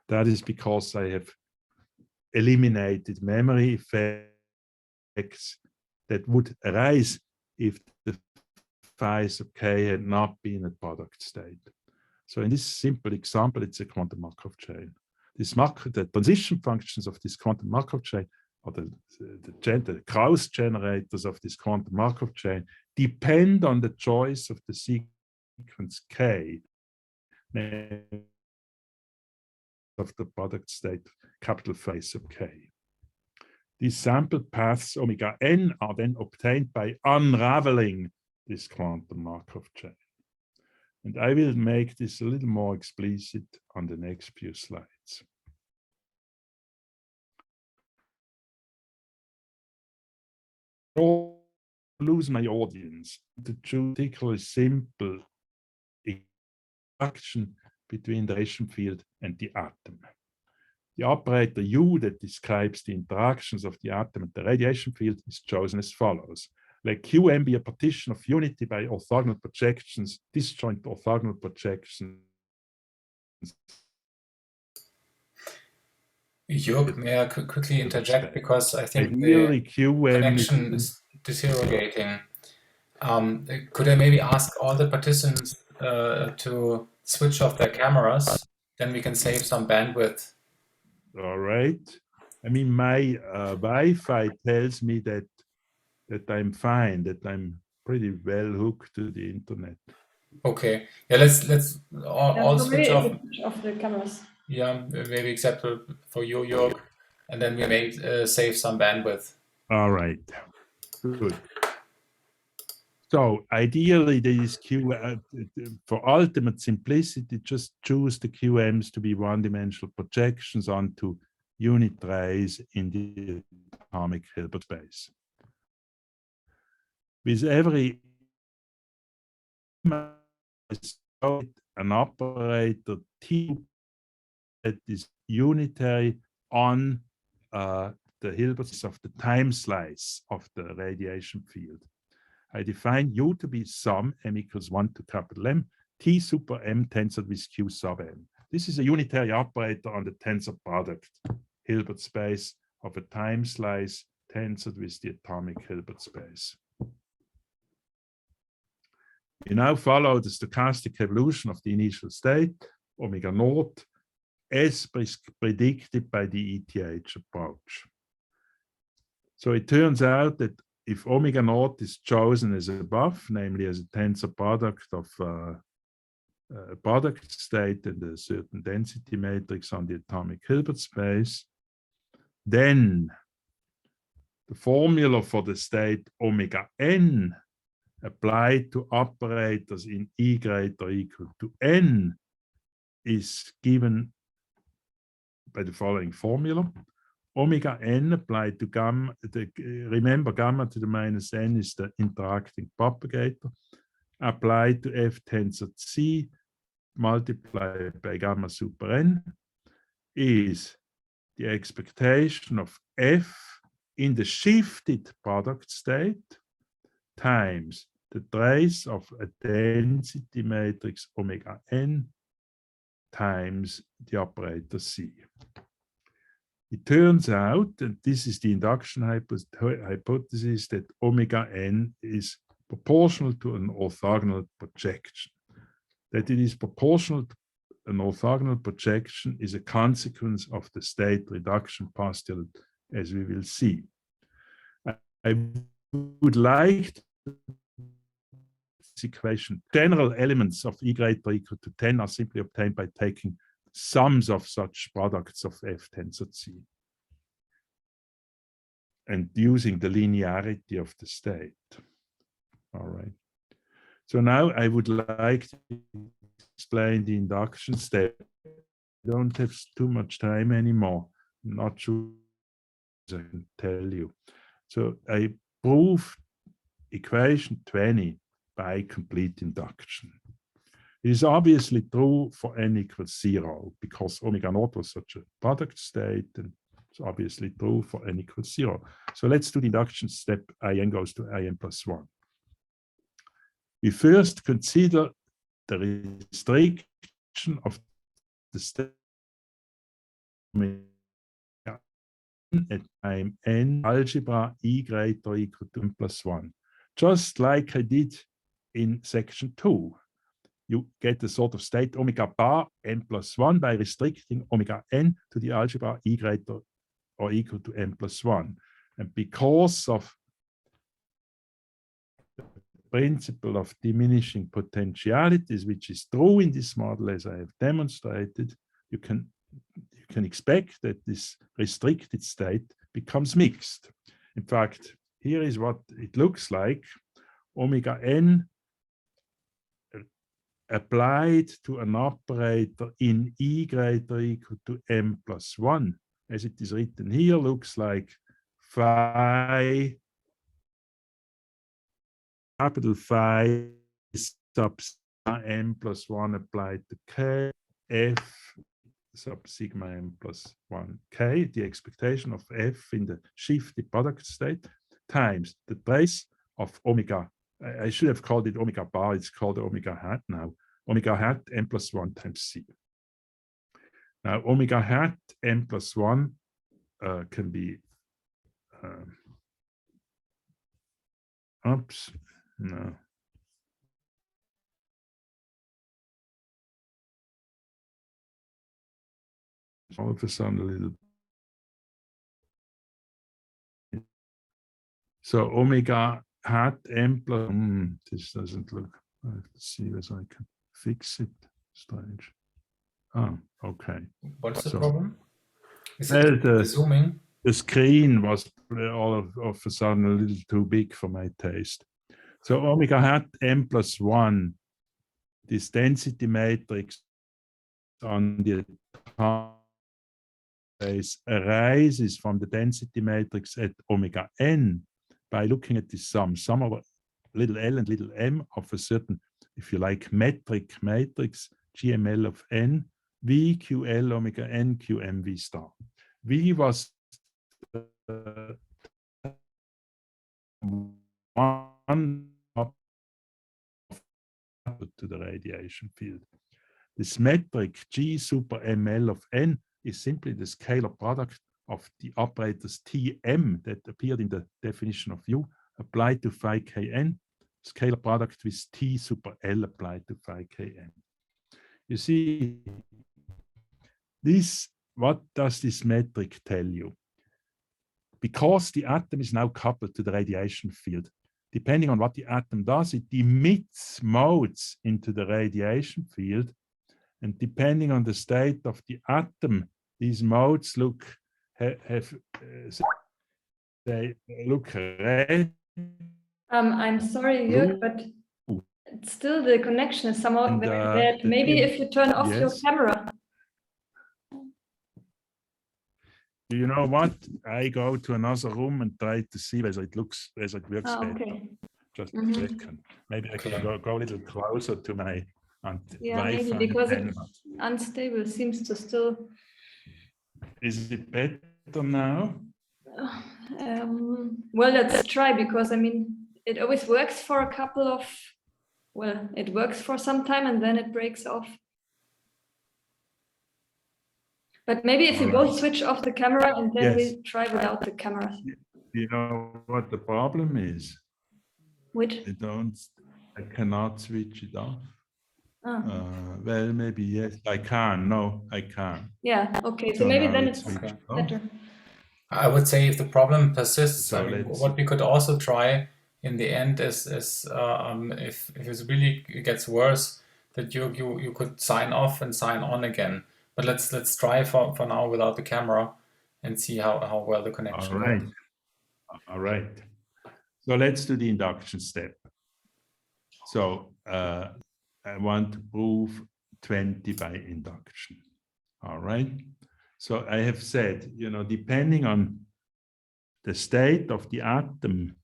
That is because I have eliminated memory effects that would arise if the phi sub k had not been a product state. So in this simple example, it's a quantum Markov chain. The transition functions of this quantum Markov chain, or the Krauss generators of this quantum Markov chain, depend on the choice of the sequence k, namely of the product state, capital phi sub k. These sampled paths omega n are then obtained by unraveling this quantum Markov chain. And I will make this a little more explicit on the next few slides. I'll lose my audience to choose particularly simple interaction between the radiation field and the atom. The operator U that describes the interactions of the atom and the radiation field is chosen as follows. Let Qm be a partition of unity by orthogonal projections, disjoint orthogonal projections. Jürg, may I quickly interject, because I think Ideally, the Qm connection is deteriorating. Could I maybe ask all the participants to switch off their cameras? Then we can save some bandwidth. all right. I mean, my Wi-Fi tells me that I'm fine, that I'm pretty well hooked to the internet. Okay. Yeah, let's all so switch maybe off. if you switch off the cameras. Yeah, maybe except for you, Jürg, and then we may save some bandwidth. All right. Good. So ideally, these for ultimate simplicity, just choose the QMs to be one-dimensional projections onto unit rays in the atomic Hilbert space. With every an operator T that is unitary on the Hilberts of the time slice of the radiation field. I define U to be sum m equals 1 to capital M, T super M tensored with Q sub M. This is a unitary operator on the tensor product Hilbert space of a time slice tensored with the atomic Hilbert space. We now follow the stochastic evolution of the initial state, omega naught, as predicted by the ETH approach. So it turns out that if omega naught is chosen as above, namely as a tensor product of a product state and a certain density matrix on the atomic Hilbert space, then the formula for the state omega n applied to operators in E greater or equal to n is given by the following formula. Omega n applied to gamma, remember gamma to the minus n is the interacting propagator, applied to F tensor C multiplied by gamma super n is the expectation of F in the shifted product state times the trace of a density matrix omega n times the operator C. It turns out, and this is the induction hypothesis, that omega n is proportional to an orthogonal projection. That it is proportional to an orthogonal projection is a consequence of the state reduction postulate, as we will see. I would like this equation. General elements of E greater or equal to 10 are simply obtained by taking sums of such products of F tensor C and using the linearity of the state. All right. So now I would like to explain the induction step. I don't have too much time anymore. I'm not sure I can tell you. So I proved equation 20 by complete induction. It is obviously true for n equals 0 because omega naught was such a product state, and it's obviously true for n equals 0. So let's do the induction step. In goes to in plus 1. We first consider the restriction of the state at time n algebra E greater or equal to n plus 1. Just like I did in section 2. You get the sort of state omega bar n plus 1 by restricting omega n to the algebra E greater or equal to n plus 1. And because of the principle of diminishing potentialities, which is true in this model, as I have demonstrated, you can you can expect that this restricted state becomes mixed. In fact, here is what it looks like. Omega n applied to an operator in E greater or equal to m plus 1, as it is written here, looks like phi, capital Phi sub m plus 1 applied to k, f sub sigma m plus 1 k, the expectation of f in the shifted product state, times the trace of omega. I should have called it omega bar, it's called omega hat now. Omega hat m plus 1 times c. Now, omega hat m plus 1 can be, oops, no. All of a sudden a little. So omega hat m plus, this doesn't look, I have to see whether I can fix it. Strange. Oh, okay. What's the So, problem? Is well, it the zooming? The screen was all of a sudden a little too big for my taste. So omega hat m plus 1, this density matrix on the base arises from the density matrix at omega n by looking at the sum over little l and little m of a certain, if you like, metric matrix GML of n, v ql omega n qm v star. V was one to the radiation field. This metric G super ml of n is simply the scalar product of the operators Tm that appeared in the definition of U applied to phi kn, scalar product with T super L applied to phi kn. You see, this, what does this metric tell you? Because the atom is now coupled to the radiation field, depending on what the atom does, it emits modes into the radiation field. And depending on the state of the atom, these modes look they look red. I'm sorry, Jürg, but still the connection is somewhat very bad. Maybe if you turn off your camera. Do you know what? I go to another room and try to see whether it looks, whether it works better. Okay. Just a second. Maybe I can go a little closer to my Maybe Wi-Fi because antenna. it's unstable, seems to still. Is it better now? Well, let's try, because I mean, it always works for a couple of, well, it works for some time and then it breaks off. But maybe if you both switch off the camera and then we try without the camera. You know what the problem is? Which? I cannot switch it off. Oh. Well, maybe yes, I can. No, I can. Yeah, okay, so maybe then it's better. I would say if the problem persists, So I mean, what we could also try in the end is if it really gets worse, that you could sign off and sign on again. But let's try for now without the camera and see how well the connection goes. All right. So let's do the induction step. So I want to prove 20 by induction. All right. So I have said, you know, depending on the state of the atom,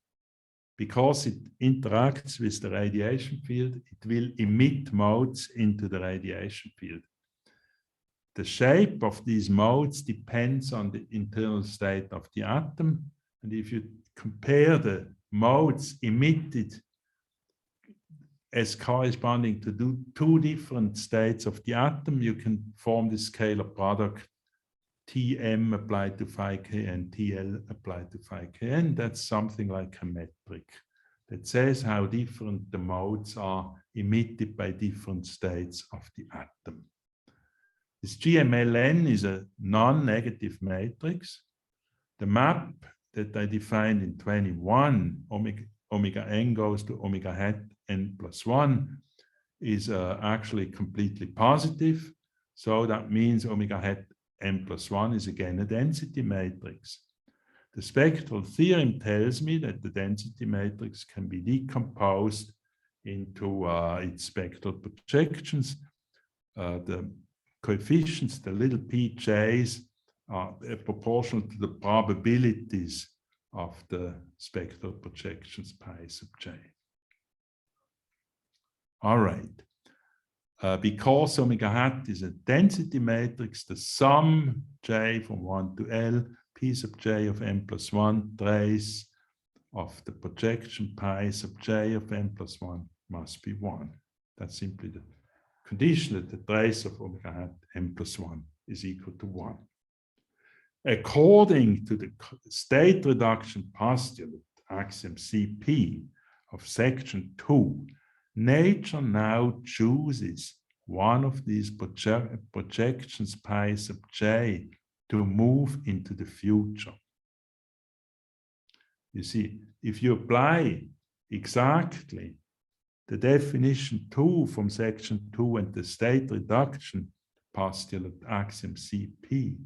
because it interacts with the radiation field, it will emit modes into the radiation field. The shape of these modes depends on the internal state of the atom. And if you compare the modes emitted as corresponding to two different states of the atom, you can form the scalar product Tm applied to phi k and Tl applied to phi kn. That's something like a metric that says how different the modes are emitted by different states of the atom. This GMLN is a non-negative matrix. The map that I defined in 21, omega n goes to omega hat n plus 1, is actually completely positive. So that means omega hat n+1 is again a density matrix. The spectral theorem tells me that the density matrix can be decomposed into its spectral projections. The coefficients, the little pj's, are proportional to the probabilities of the spectral projections pi sub j. All right. Because omega hat is a density matrix, the sum j from 1 to L, p sub j of n+1 trace of the projection pi sub j of n+1 must be 1. That's simply the condition that the trace of omega hat n+1 is equal to 1. According to the state reduction postulate, axiom CP of section 2, nature now chooses one of these projections pi sub j to move into the future. You see, if you apply exactly the definition 2 from section 2 and the state reduction postulate axiom CP,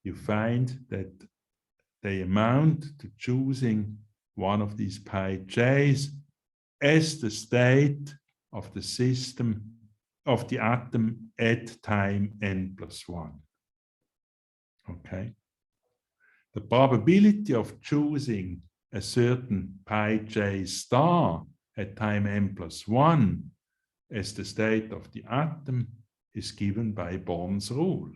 you find that they amount to choosing one of these pi j's as the state of the system of the atom at time n+1. Okay. The probability of choosing a certain pi j star at time n+1 as the state of the atom is given by Born's rule.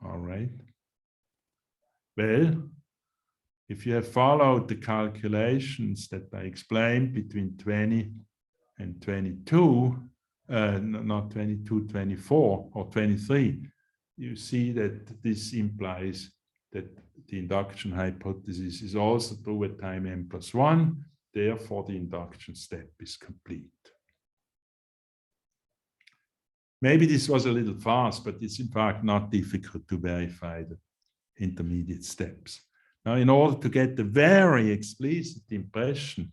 All right. Well, if you have followed the calculations that I explained between 20 and 22, not 22, 24 or 23, you see that this implies that the induction hypothesis is also true at time n+1, therefore the induction step is complete. Maybe this was a little fast, but it's in fact not difficult to verify the intermediate steps. Now, in order to get the very explicit impression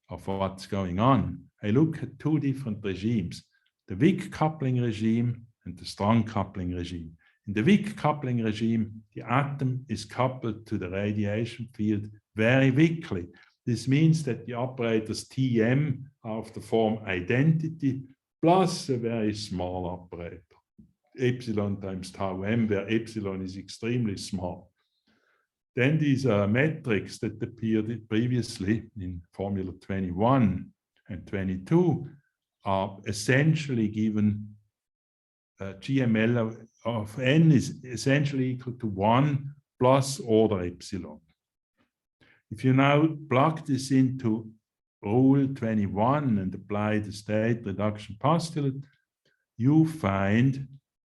of what's going on, I look at two different regimes, the weak coupling regime and the strong coupling regime. In the weak coupling regime, the atom is coupled to the radiation field very weakly. This means that the operators Tm are of the form identity plus a very small operator, epsilon times tau m, where epsilon is extremely small. Then these metrics that appeared previously in Formula 21 and 22 are essentially given GML of n is essentially equal to 1 plus order epsilon. If you now plug this into Rule 21 and apply the state reduction postulate, you find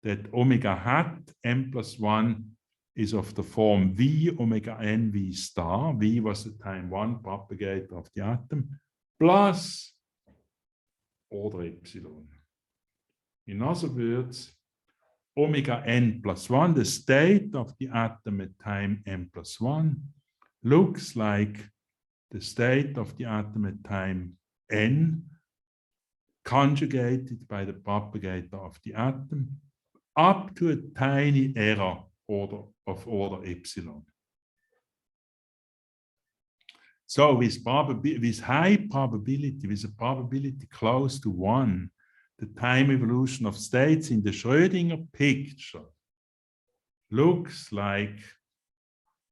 that omega hat n+1 is of the form V omega n V star. V was the time 1 propagator of the atom, plus order epsilon. In other words, omega n+1, the state of the atom at time n+1, looks like the state of the atom at time n, conjugated by the propagator of the atom, up to a tiny error of order epsilon. So with high probability, with a probability close to 1, the time evolution of states in the Schrödinger picture looks like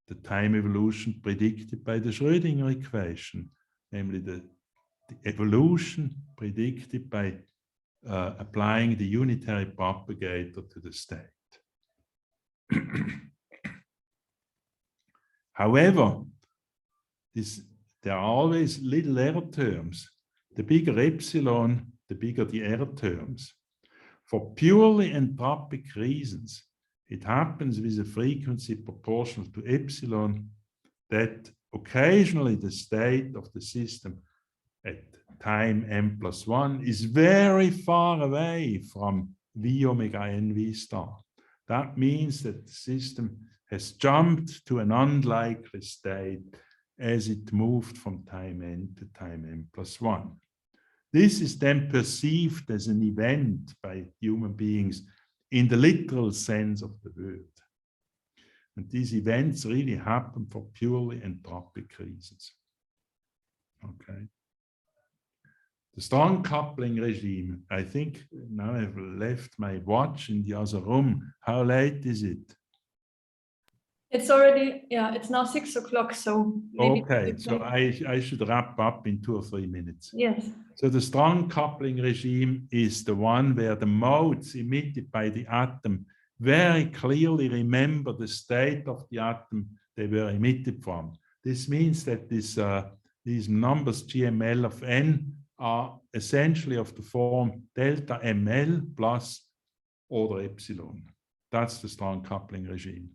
the time evolution predicted by the Schrödinger equation, namely the evolution predicted by applying the unitary propagator to the state. However, there are always little error terms. The bigger epsilon, the bigger the error terms. For purely entropic reasons, it happens with a frequency proportional to epsilon that occasionally the state of the system at time n+1 is very far away from V omega n V star. That means that the system has jumped to an unlikely state as it moved from time n to time n+1. This is then perceived as an event by human beings in the literal sense of the word. And these events really happen for purely entropic reasons. Okay. The strong coupling regime, I think now I've left my watch in the other room. How late is it? It's already, yeah, it's now 6 o'clock, so maybe. Okay, so I should wrap up in 2 or 3 minutes. Yes. So the strong coupling regime is the one where the modes emitted by the atom very clearly remember the state of the atom they were emitted from. This means that these numbers GML of n are essentially of the form delta ML plus order epsilon. That's the strong coupling regime.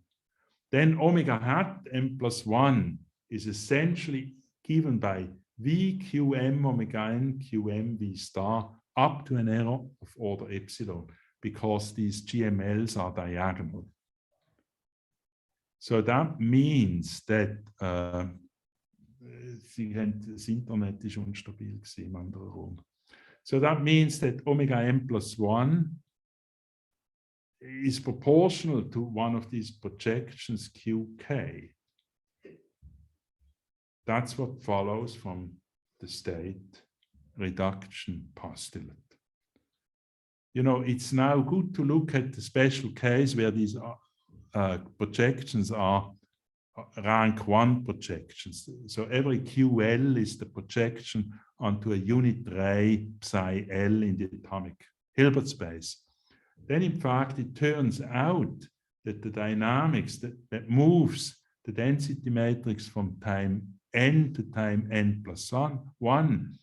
Then omega hat m plus 1 is essentially given by v qm omega n qm v star up to an error of order epsilon, because these GMLs are diagonal. So that means that das Internet ist unstabil gewesen im anderen Raum. So that means that omega m plus 1 is proportional to one of these projections qk. That's what follows from the state reduction postulate. You know, it's now good to look at the special case where these projections are rank 1 projections. So every QL is the projection onto a unit ray psi L in the atomic Hilbert space. Then in fact it turns out that the dynamics that moves the density matrix from time n to time n plus 1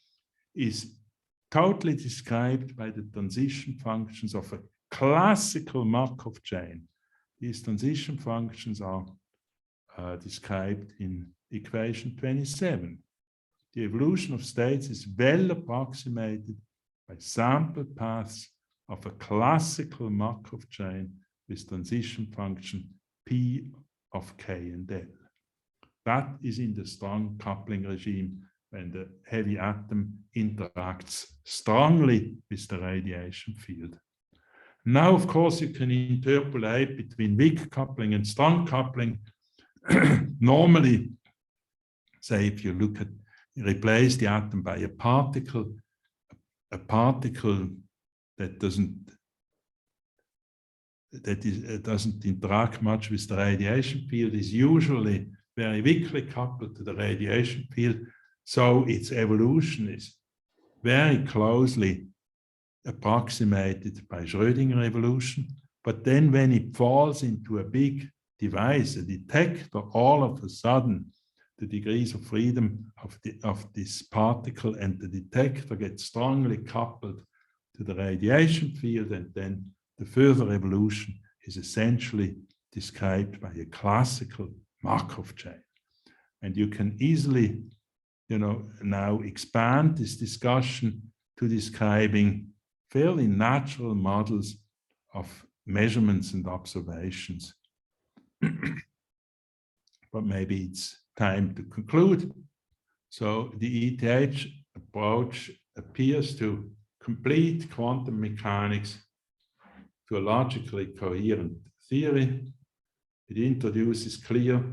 is totally described by the transition functions of a classical Markov chain. These transition functions are described in equation 27. The evolution of states is well approximated by sample paths of a classical Markov chain with transition function P of K and L. That is in the strong coupling regime when the heavy atom interacts strongly with the radiation field. Now, of course, you can interpolate between weak coupling and strong coupling. Normally, say if you look at, replace the atom by a particle that doesn't interact much with the radiation field is usually very weakly coupled to the radiation field. So its evolution is very closely approximated by Schrödinger evolution. But then when it falls into a big device, a detector, all of a sudden the degrees of freedom of this particle and the detector get strongly coupled to the radiation field, and then the further evolution is essentially described by a classical Markov chain. And you can easily, you know, now expand this discussion to describing fairly natural models of measurements and observations. But maybe it's time to conclude. So the ETH approach appears to complete quantum mechanics to a logically coherent theory. It introduces clear,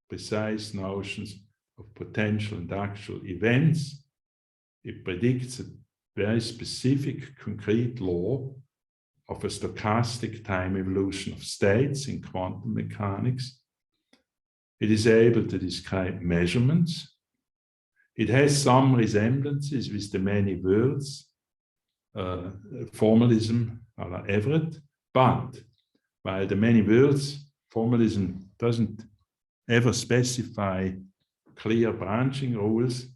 precise notions of potential and actual events. It predicts a very specific, concrete law of a stochastic time evolution of states in quantum mechanics. It is able to describe measurements. It has some resemblances with the many worlds, formalism a la Everett, but while the many worlds formalism doesn't ever specify clear branching rules,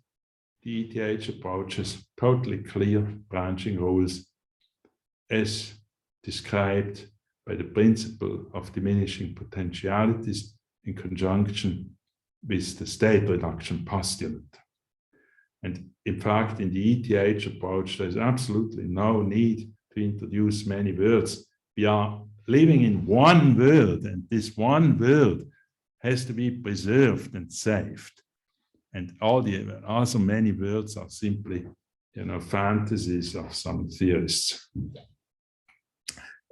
the ETH approaches totally clear branching rules as described by the principle of diminishing potentialities in conjunction with the state reduction postulate. And in fact, in the ETH approach, there's absolutely no need to introduce many words. We are living in one world, and this one world has to be preserved and saved. And all the other many words are simply, you know, fantasies of some theorists.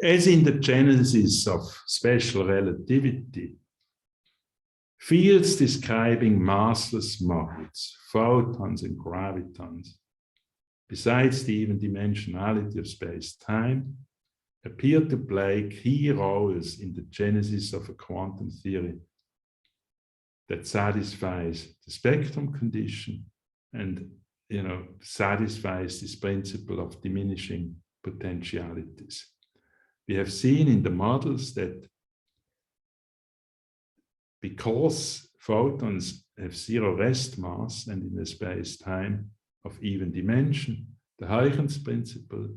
as in the genesis of special relativity, fields describing massless modes, photons and gravitons, besides the even dimensionality of space-time, appear to play key roles in the genesis of a quantum theory that satisfies the spectrum condition and, satisfies this principle of diminishing potentialities. We have seen in the models that because photons have zero rest mass and in a space-time of even dimension, the Huygens principle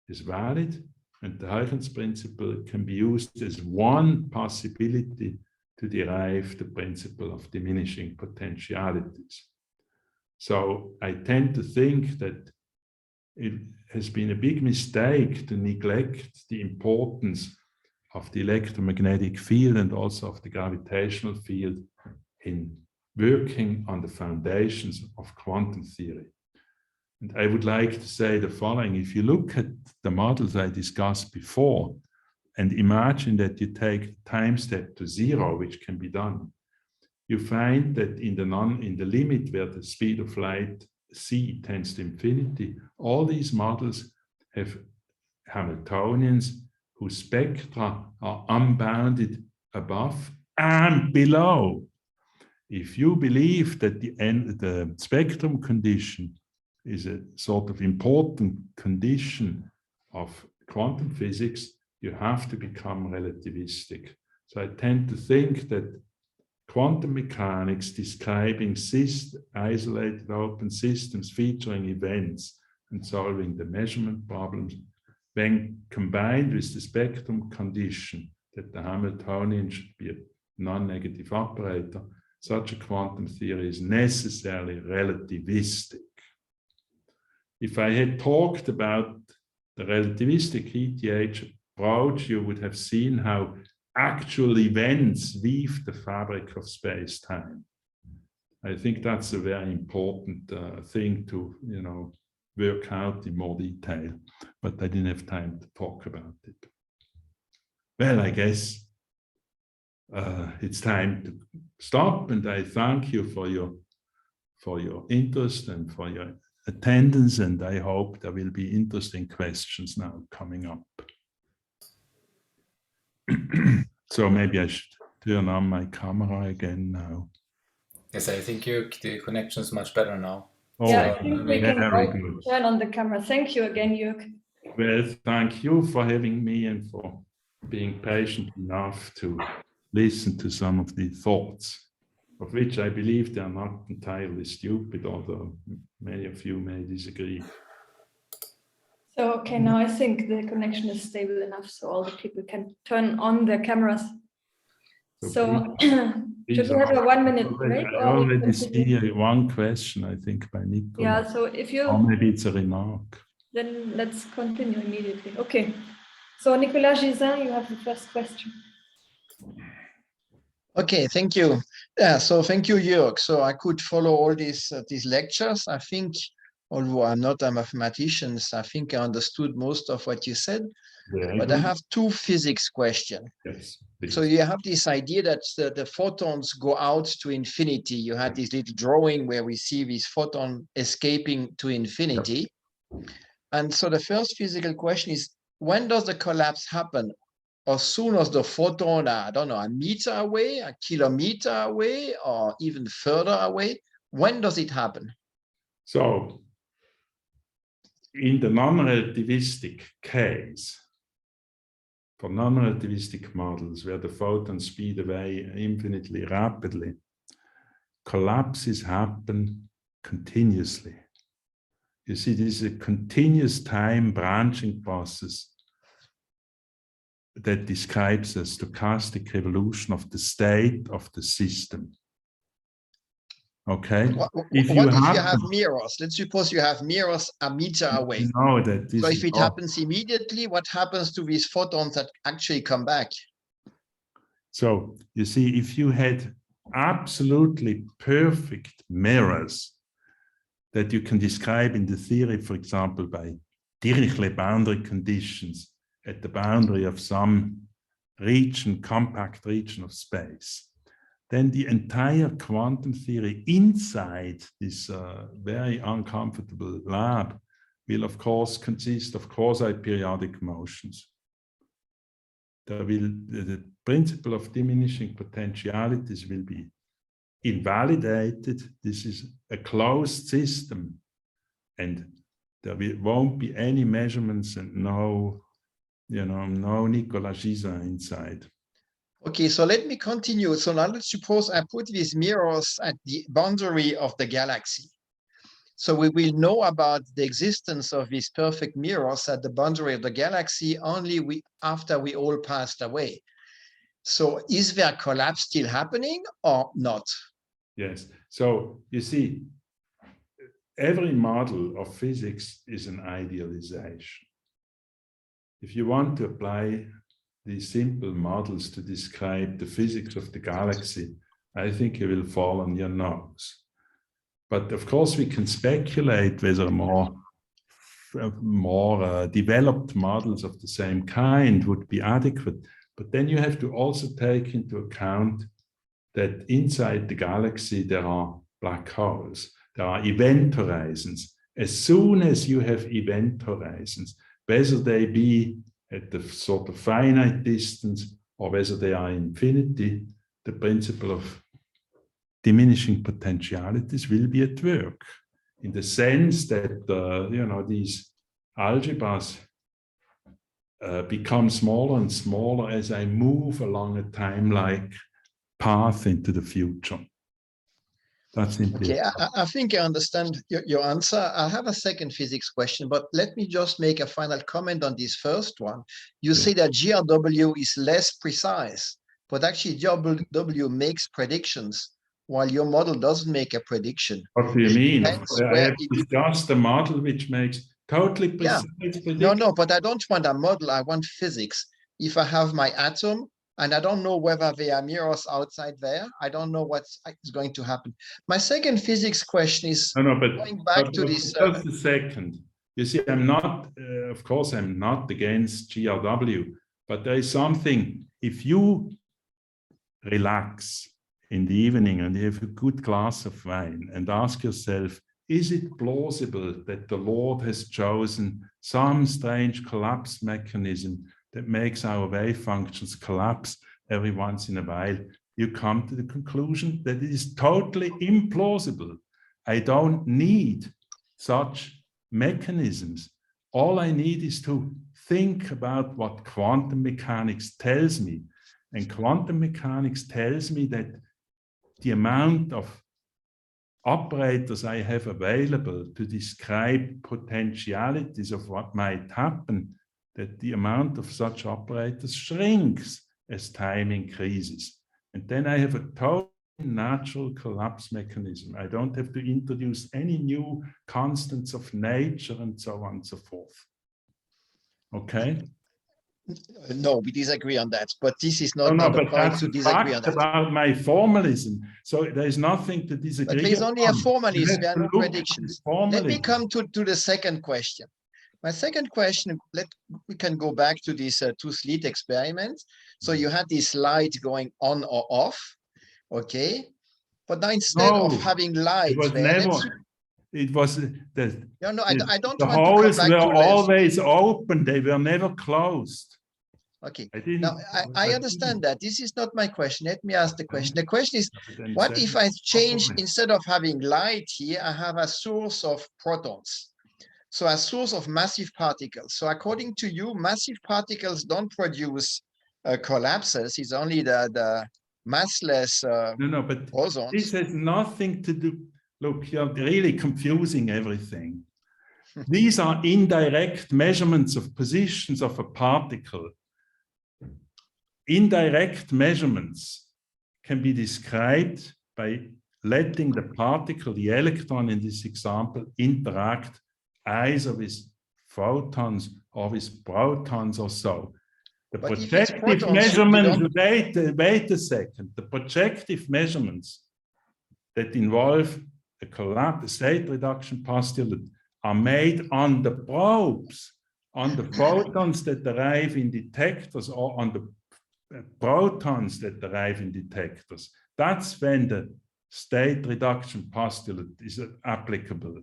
is valid, and the Huygens principle can be used as one possibility to derive the principle of diminishing potentialities. So I tend to think that it has been a big mistake to neglect the importance of the electromagnetic field and also of the gravitational field in working on the foundations of quantum theory. And I would like to say the following: if you look at the models I discussed before and imagine that you take the time step to 0, which can be done, you find that in the limit where the speed of light c tends to infinity, all these models have Hamiltonians whose spectra are unbounded above and below. If you believe that the spectrum condition is a sort of important condition of quantum physics, you have to become relativistic. So I tend to think that quantum mechanics describing isolated open systems featuring events and solving the measurement problems, when combined with the spectrum condition that the Hamiltonian should be a non-negative operator, such a quantum theory is necessarily relativistic. If I had talked about the relativistic ETH approach, you would have seen how actual events weave the fabric of space-time. I think that's a very important thing to, work out in more detail, but I didn't have time to talk about it. Well, I guess it's time to stop, and I thank you for your interest and for your attendance, and I hope there will be interesting questions now coming up. So maybe I should turn on my camera again now. Yes, I think the connection is much better now. Oh, Yeah, I think we can very all good. turn on the camera. Thank you again, Jürg. Well, thank you for having me and for being patient enough to listen to some of the thoughts, of which I believe they are not entirely stupid, although many of you may disagree. So, okay, now I think the connection is stable enough so all the people can turn on their cameras. So, should we have a 1 minute break? I already see one question, I think, by Nicola. Yeah, so if you... Or maybe it's a remark. Then let's continue immediately. Okay. So, Nicolas Gisin, you have the first question. Okay, thank you. Yeah, so thank you, Jürg. So I could follow all these lectures. I think, although I'm not a mathematician, I think I understood most of what you said. But I have two physics questions. Yes. So you have this idea that the photons go out to infinity. You had this little drawing where we see this photon escaping to infinity. Yep. And so the first physical question is, when does the collapse happen? As soon as the photon, I don't know, a meter away, a kilometer away, or even further away? When does it happen? So in the non-relativistic case, for non-relativistic models where the photons speed away infinitely rapidly, collapses happen continuously. You see, this is a continuous time branching process that describes a stochastic evolution of the state of the system. Okay. If you have mirrors? Let's suppose you have mirrors a meter away. You know that this so if it happens immediately, what happens to these photons that actually come back? So you see, if you had absolutely perfect mirrors that you can describe in the theory, for example, by Dirichlet boundary conditions at the boundary of some region, compact region of space, then the entire quantum theory inside this very uncomfortable lab will, of course, consist of quasi-periodic motions. The principle of diminishing potentialities will be invalidated. This is a closed system, and there won't be any measurements and no Nicolas Gisin inside. Okay, so let me continue. So now let's suppose I put these mirrors at the boundary of the galaxy. So we will know about the existence of these perfect mirrors at the boundary of the galaxy only after we all passed away. So is there collapse still happening or not? Yes. So you see, every model of physics is an idealization. If you want to apply these simple models to describe the physics of the galaxy, I think you will fall on your nose. But of course, we can speculate whether more developed models of the same kind would be adequate. But then you have to also take into account that inside the galaxy, there are black holes, there are event horizons. As soon as you have event horizons, whether they be at the sort of finite distance or whether they are infinity, the principle of diminishing potentialities will be at work, in the sense that these algebras become smaller and smaller as I move along a time-like path into the future. That's simply okay. I think I understand your answer. I have a second physics question, but let me just make a final comment on this first one. You say that GRW is less precise, but actually GRW makes predictions, while your model doesn't make a prediction. What do you mean? I where have discussed a model which makes totally precise predictions. No, but I don't want a model. I want physics. If I have my atom, and I don't know whether there are mirrors outside there, I don't know what's going to happen. My second physics question is going back to this. Just a second. You see, I'm not, of course, I'm not against GRW, but there is something, if you relax in the evening and you have a good glass of wine and ask yourself, is it plausible that the Lord has chosen some strange collapse mechanism that makes our wave functions collapse every once in a while? You come to the conclusion that it is totally implausible. I don't need such mechanisms. All I need is to think about what quantum mechanics tells me. And quantum mechanics tells me that the amount of operators I have available to describe potentialities of what might happen, that the amount of such operators shrinks as time increases. And then I have a totally natural collapse mechanism. I don't have to introduce any new constants of nature and so on and so forth. Okay? No, we disagree on that, but this is not the point to disagree on that. About my formalism, so there is nothing to disagree. But there's only a formalism, there are no predictions. Let me come to the second question. My second question, we can go back to these two slit experiments. So you had this light going on or off, okay? But now instead of having light, it was the the holes were always open, they were never closed. Okay, now I understand that. This is not my question. Let me ask the question. The question is, what if I change, instead of having light here, I have a source of protons? So a source of massive particles. So according to you, massive particles don't produce collapses. It's only the massless but bosons. This has nothing to do. Look, you're really confusing everything. These are indirect measurements of positions of a particle. Indirect measurements can be described by letting the particle, the electron in this example, interact either with photons or with protons or so. The projective measurements, wait a second, the projective measurements that involve a collapse, state reduction postulate are made on the probes on the photons that arrive in detectors or on the protons that arrive in detectors. That's when the state reduction postulate is applicable.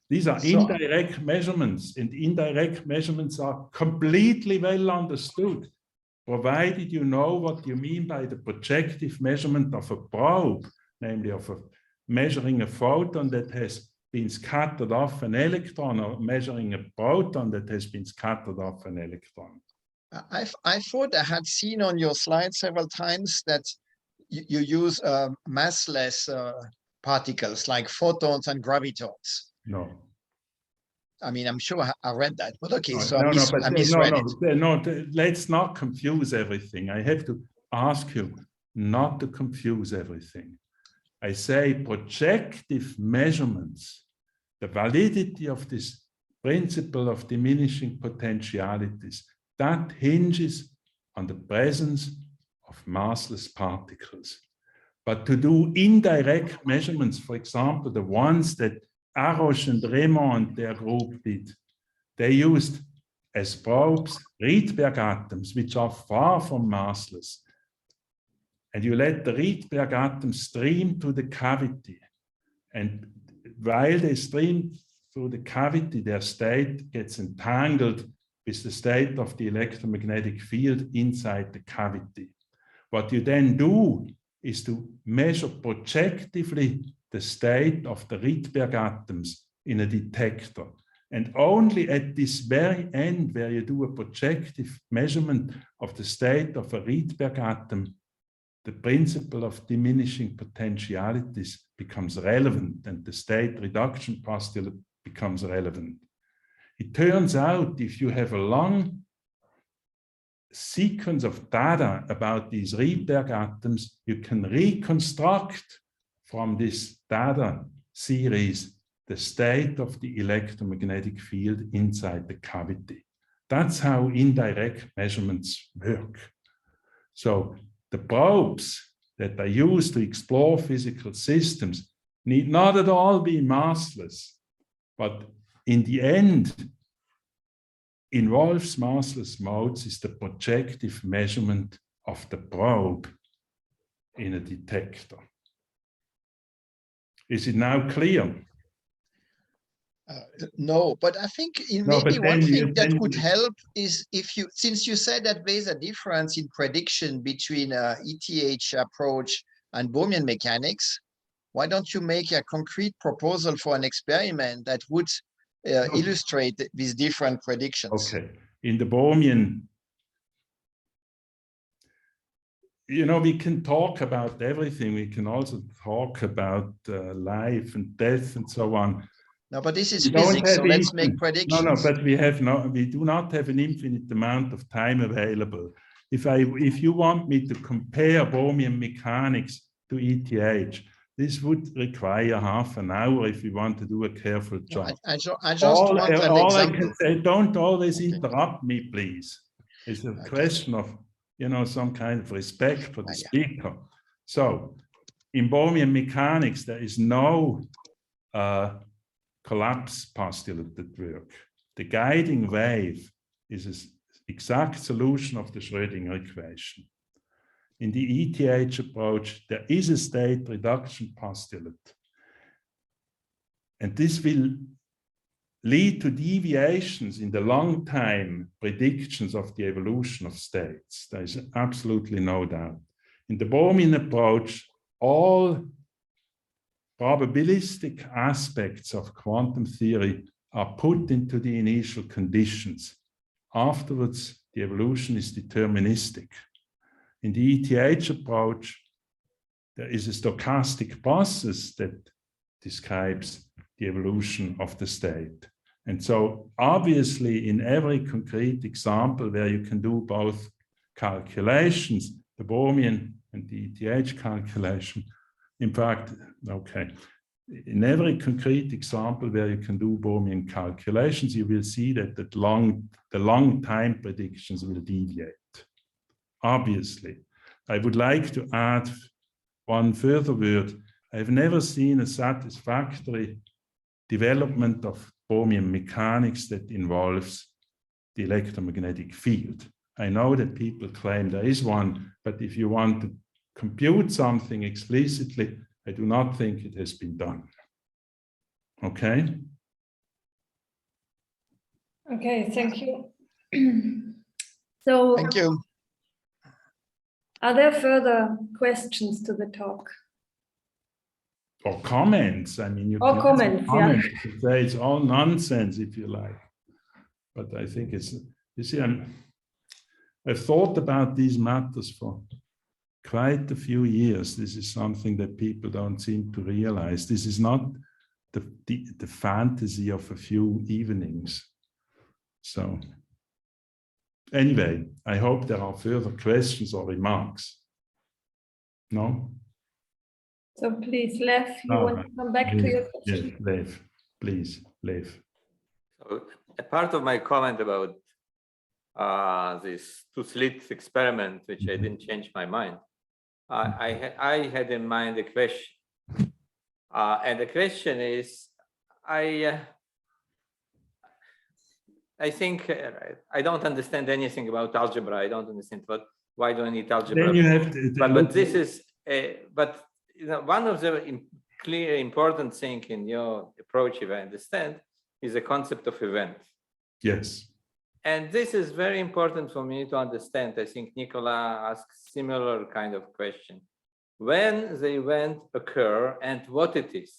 These are indirect measurements, and indirect measurements are completely well understood, provided you know what you mean by the projective measurement of a probe, namely of measuring a photon that has been scattered off an electron, or measuring a proton that has been scattered off an electron. I thought I had seen on your slide several times that you use massless particles like photons and gravitons. No. I mean, I'm sure I read that, but okay, so I misread it. Let's not confuse everything. I have to ask you not to confuse everything. I say projective measurements, the validity of this principle of diminishing potentialities, that hinges on the presence of massless particles. But to do indirect measurements, for example, the ones that Arroch and Raymond and their group did, they used as probes Rydberg atoms, which are far from massless. And you let the Rydberg atoms stream to the cavity. And while they stream through the cavity, their state gets entangled with the state of the electromagnetic field inside the cavity. What you then do is to measure projectively the state of the Rydberg atoms in a detector. And only at this very end, where you do a projective measurement of the state of a Rydberg atom, the principle of diminishing potentialities becomes relevant, and the state reduction postulate becomes relevant. It turns out, if you have a long sequence of data about these Rydberg atoms, you can reconstruct from this data series the state of the electromagnetic field inside the cavity. That's how indirect measurements work. So the probes that are used to explore physical systems need not at all be massless, but in the end, involves massless modes is the projective measurement of the probe in a detector. Is it now clear? No, but I think maybe one thing that could help is if you, since you said that there's a difference in prediction between ETH approach and Bohmian mechanics, why don't you make a concrete proposal for an experiment that would illustrate these different predictions? Okay, in the Bohmian, you know, we can talk about everything. We can also talk about life and death and so on. No, but this is physics, so let's make predictions. No, but we do not have an infinite amount of time available. If you want me to compare Bohmian mechanics to ETH, this would require half an hour if you want to do a careful job. I just want an example. I can say, don't always interrupt me, please. It's a question of, you know, some kind of respect for the speaker. So in Bohmian mechanics, there is no collapse postulate that work. The guiding wave is an exact solution of the Schrödinger equation. In the ETH approach, there is a state reduction postulate. And this will lead to deviations in the long time predictions of the evolution of states. There is absolutely no doubt. In the Bohmian approach, all probabilistic aspects of quantum theory are put into the initial conditions. Afterwards, the evolution is deterministic. In the ETH approach, there is a stochastic process that describes the evolution of the state. And so obviously in every concrete example where you can do both calculations, the Bohmian and the ETH calculation, in fact, okay, in every concrete example where you can do Bohmian calculations, you will see that the long time predictions will deviate. Obviously, I would like to add one further word. I've never seen a satisfactory development of Bohmian mechanics that involves the electromagnetic field. I know that people claim there is one, but if you want to compute something explicitly, I do not think it has been done. Okay? Okay, thank you. So, Thank you. are there further questions to the talk? Or comments. I mean, you Or can comments, comment. You can say it's all nonsense if you like. But I think it's, you see, I've thought about these matters for quite a few years. This is something that people don't seem to realize. This is not the fantasy of a few evenings. So anyway, I hope there are further questions or remarks. No? So please, Lev, you want to come back to your question? Yes, Lev, please, Lev. So a part of my comment about this two-slit experiment, which I didn't change my mind, I had in mind a question. And the question is, I think I don't understand anything about algebra. I don't understand why do I need algebra? Then you have to, but this is, but you know, one of the clear important thing in your approach, if I understand, is the concept of event. Yes. And this is very important for me to understand. I think Nicola asked similar kind of question. When the event occur and what it is.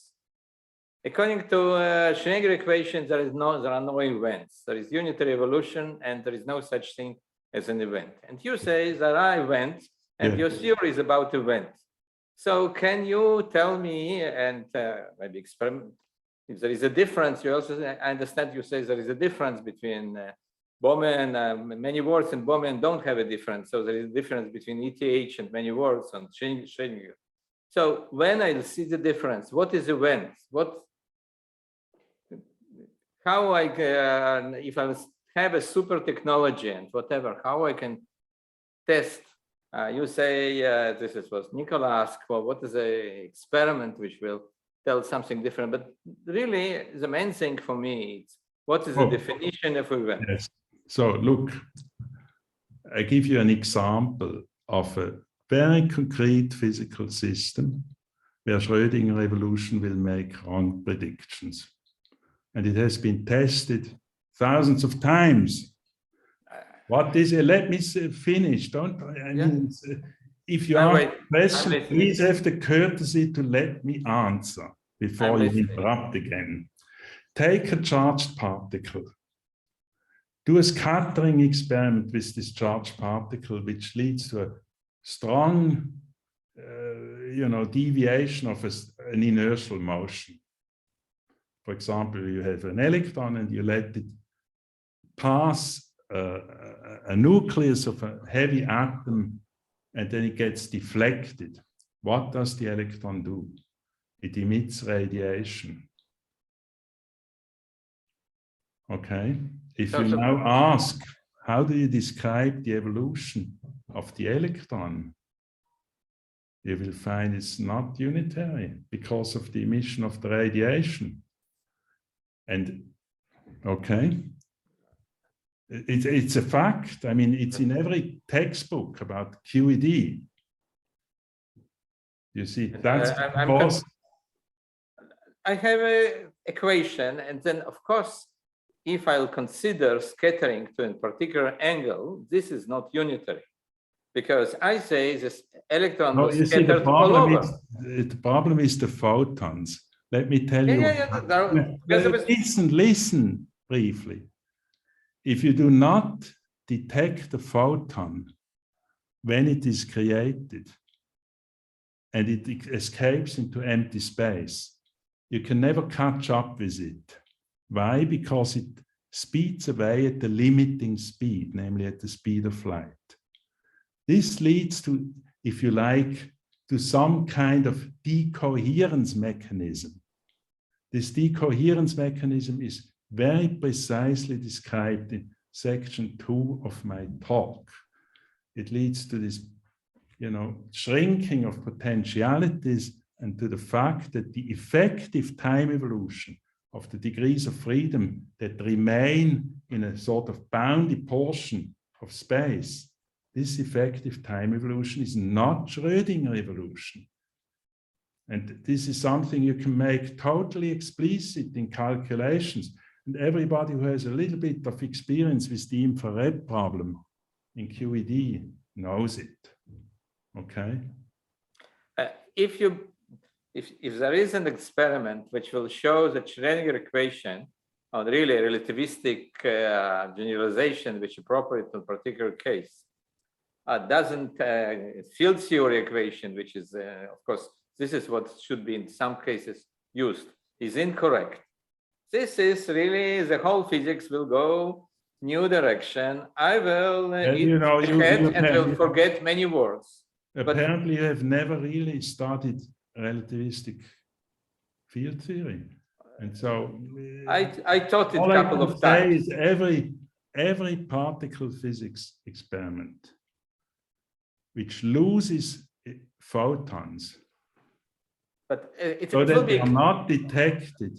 According to Schrödinger equation, there are no events. There is unitary evolution and there is no such thing as an event. And you say there are events and your theory is about events. So can you tell me, and maybe experiment, if there is a difference, you also, I understand you say there is a difference between Bohmian, many words and Bohmian don't have a difference. So there is a difference between ETH and many words on Schrödinger. So when I see the difference, what is event? How I can, if I have a super technology and whatever, how I can test? You say this is what Nicola asked for. What is a experiment which will tell something different? But really, the main thing for me is what is the definition of event? Yes. So look, I give you an example of a very concrete physical system where Schrödinger evolution will make wrong predictions. And it has been tested thousands of times. What is it? Let me finish. Don't I mean, if you ask a question, please have the courtesy to let me answer before you interrupt again. Take a charged particle. Do a scattering experiment with this charged particle, which leads to a strong, deviation of an inertial motion. For example, you have an electron and you let it pass a nucleus of a heavy atom, and then it gets deflected. What does the electron do? It emits radiation. Okay. If you now ask, how do you describe the evolution of the electron? You will find it's not unitary because of the emission of the radiation. And okay, it's a fact. I mean, it's in every textbook about QED. You see, that's because I have an equation, and then of course, if I'll consider scattering to a particular angle, this is not unitary, because I say this electron was scattered all over. The problem is the photons. Let me tell you. Listen briefly. If you do not detect the photon when it is created and it escapes into empty space, you can never catch up with it. Why? Because it speeds away at the limiting speed, namely at the speed of light. This leads to, if you like, to some kind of decoherence mechanism. This decoherence mechanism is very precisely described in section 2 of my talk. It leads to this, shrinking of potentialities and to the fact that the effective time evolution of the degrees of freedom that remain in a sort of bounded portion of space, this effective time evolution is not Schrödinger evolution. And this is something you can make totally explicit in calculations. And everybody who has a little bit of experience with the infrared problem in QED knows it. Okay? If there is an experiment which will show the Schrödinger equation on really a relativistic generalization which is appropriate to a particular case, doesn't field theory equation, which is, of course, this is what should be in some cases used, is incorrect. This is really, the whole physics will go new direction. I will eat ahead and will forget many words. Apparently, you have never really studied relativistic field theory. And so I taught it a couple of times. Every particle physics experiment which loses photons, but so that they are not detected,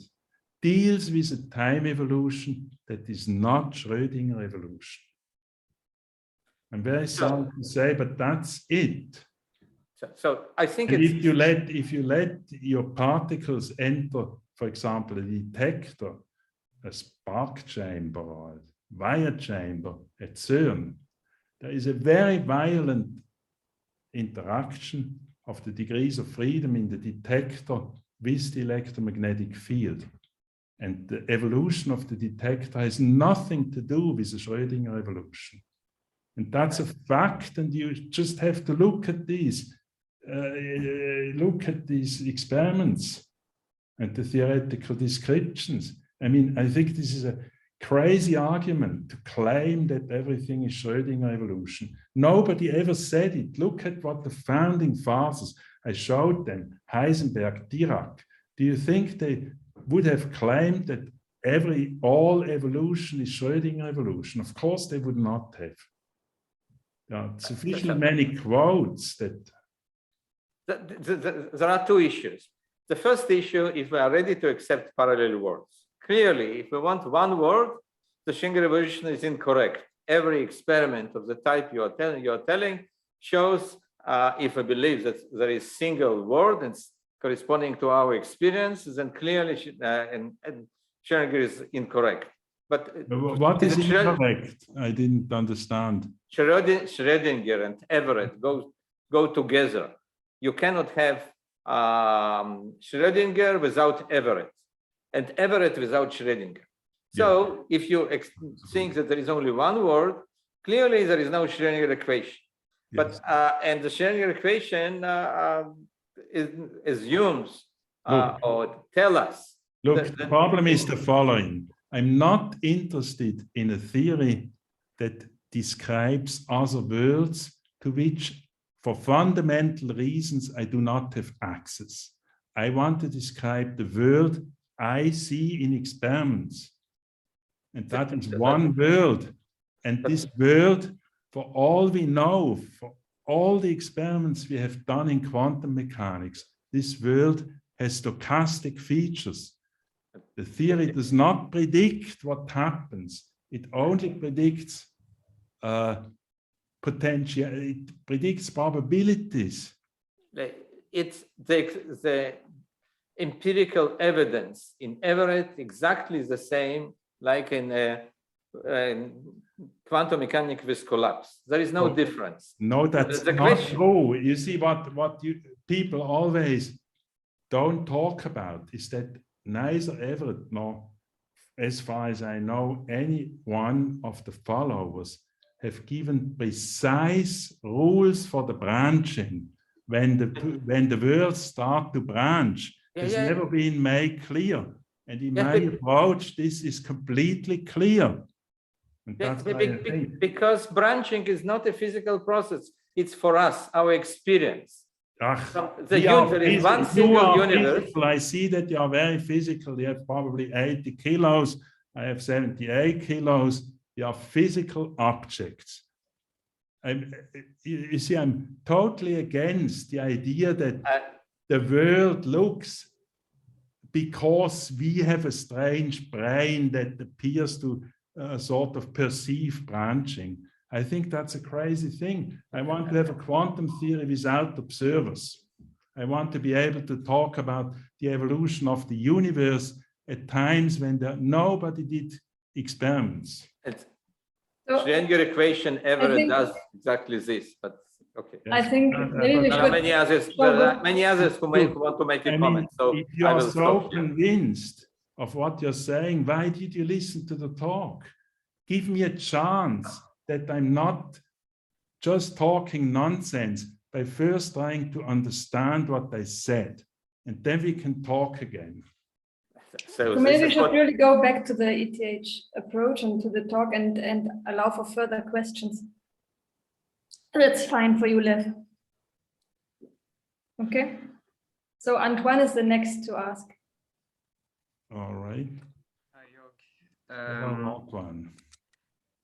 deals with a time evolution that is not Schrödinger evolution. I'm very sorry to say, but that's it. So I think if you let your particles enter, for example, a detector, a spark chamber or a wire chamber at CERN, there is a very violent interaction of the degrees of freedom in the detector with the electromagnetic field. And the evolution of the detector has nothing to do with the Schrödinger evolution. And that's a fact, and you just have to look at these experiments and the theoretical descriptions. I mean, I think this is a crazy argument to claim that everything is Schrödinger evolution. Nobody ever said it. Look at what the founding fathers, I showed them, Heisenberg, Dirac. Do you think they would have claimed that all evolution is Schrödinger evolution? Of course they would not have. There are sufficiently many quotes that... There are two issues. The first issue, if we are ready to accept parallel worlds. Clearly, if we want one world, the Schrödinger evolution is incorrect. Every experiment of the type you are telling shows, if we believe that there is single world and corresponding to our experience, then clearly Schrödinger is incorrect. But what is incorrect? I didn't understand. Schrödinger and Everett go together. You cannot have Schrödinger without Everett, and Everett without Schrödinger. So if you think that there is only one world, clearly there is no Schrödinger equation. Yes. But and the Schrödinger equation assumes or tell us. Look, the problem is the following. I'm not interested in a theory that describes other worlds to which, for fundamental reasons, I do not have access. I want to describe the world I see in experiments. And that is one world. And this world, for all we know, for all the experiments we have done in quantum mechanics, this world has stochastic features. The theory does not predict what happens. It only predicts potential, it predicts probabilities. It's the empirical evidence in Everett exactly the same like in quantum mechanics with collapse. There is no difference. No, that's not true. You see, what people always don't talk about is that neither Everett nor, as far as I know, any one of the followers have given precise rules for the branching. When the worlds start to branch, has never been made clear. And in my approach, this is completely clear. And that's because branching is not a physical process. It's for us, our experience. The universe is one single universe. Physical. I see that you are very physical. You have probably 80 kilos. I have 78 kilos. You are physical objects. You see, I'm totally against the idea that the world looks because we have a strange brain that appears to sort of perceive branching. I think that's a crazy thing. I want to have a quantum theory without observers. I want to be able to talk about the evolution of the universe at times when nobody did experiments. Schrödinger equation ever does exactly this, but okay. I think maybe we There are many others. There are many others who want to make a comment. So if you are so convinced of what you're saying, why did you listen to the talk? Give me a chance that I'm not just talking nonsense by first trying to understand what I said, and then we can talk again. So maybe we should really go back to the ETH approach and to the talk and allow for further questions. That's fine for you, Lev. Okay. So Antoine is the next to ask. All right. Hi, Jürg. Antoine.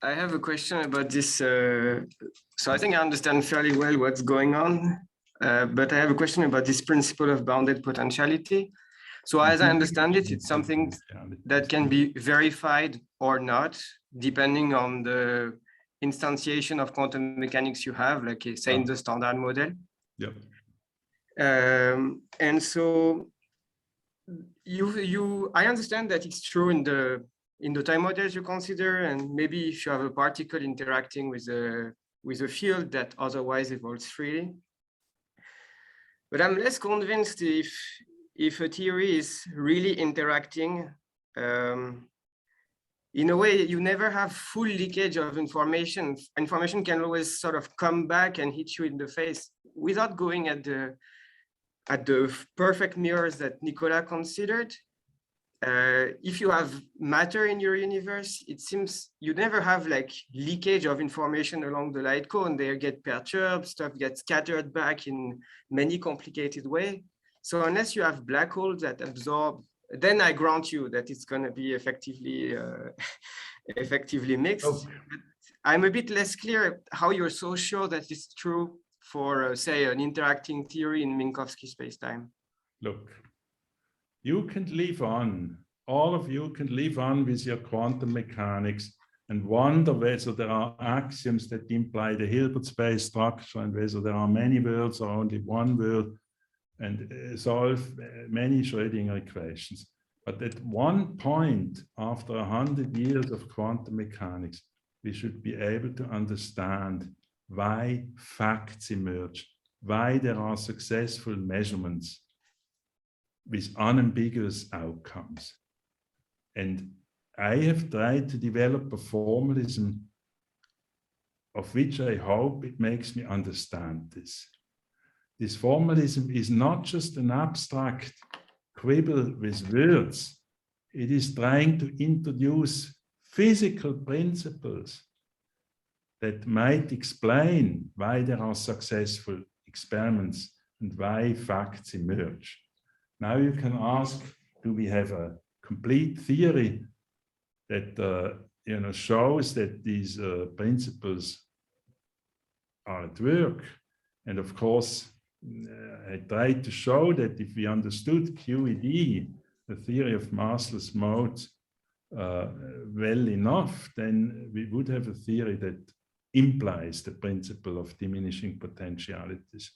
I have a question about this. So I think I understand fairly well what's going on, but I have a question about this principle of bounded potentiality. So as I understand it, it's something that can be verified or not, depending on the instantiation of quantum mechanics you have, like say in the standard model. Yep. And so I understand that it's true in the time models you consider, and maybe if you have a particle interacting with a field that otherwise evolves freely. But I'm less convinced if a theory is really interacting. In a way, you never have full leakage of information. Information can always sort of come back and hit you in the face without going at the perfect mirrors that Nicolas considered. If you have matter in your universe, it seems you never have like leakage of information along the light cone. They get perturbed, stuff gets scattered back in many complicated ways. So unless you have black holes that absorb, then I grant you that it's going to be effectively mixed. Okay. But I'm a bit less clear how you're so sure that it's true for, say, an interacting theory in Minkowski spacetime. Look, you can live on, all of you can live on with your quantum mechanics and wonder whether there are axioms that imply the Hilbert space structure and whether there are many worlds or only one world, and solve many Schrödinger equations. But at one point, after 100 years of quantum mechanics, we should be able to understand why facts emerge, why there are successful measurements with unambiguous outcomes. And I have tried to develop a formalism of which I hope it makes me understand this. This formalism is not just an abstract quibble with words. It is trying to introduce physical principles that might explain why there are successful experiments and why facts emerge. Now you can ask, do we have a complete theory that shows that these principles are at work? And of course, I tried to show that if we understood QED, the theory of massless modes, well enough, then we would have a theory that implies the principle of diminishing potentialities.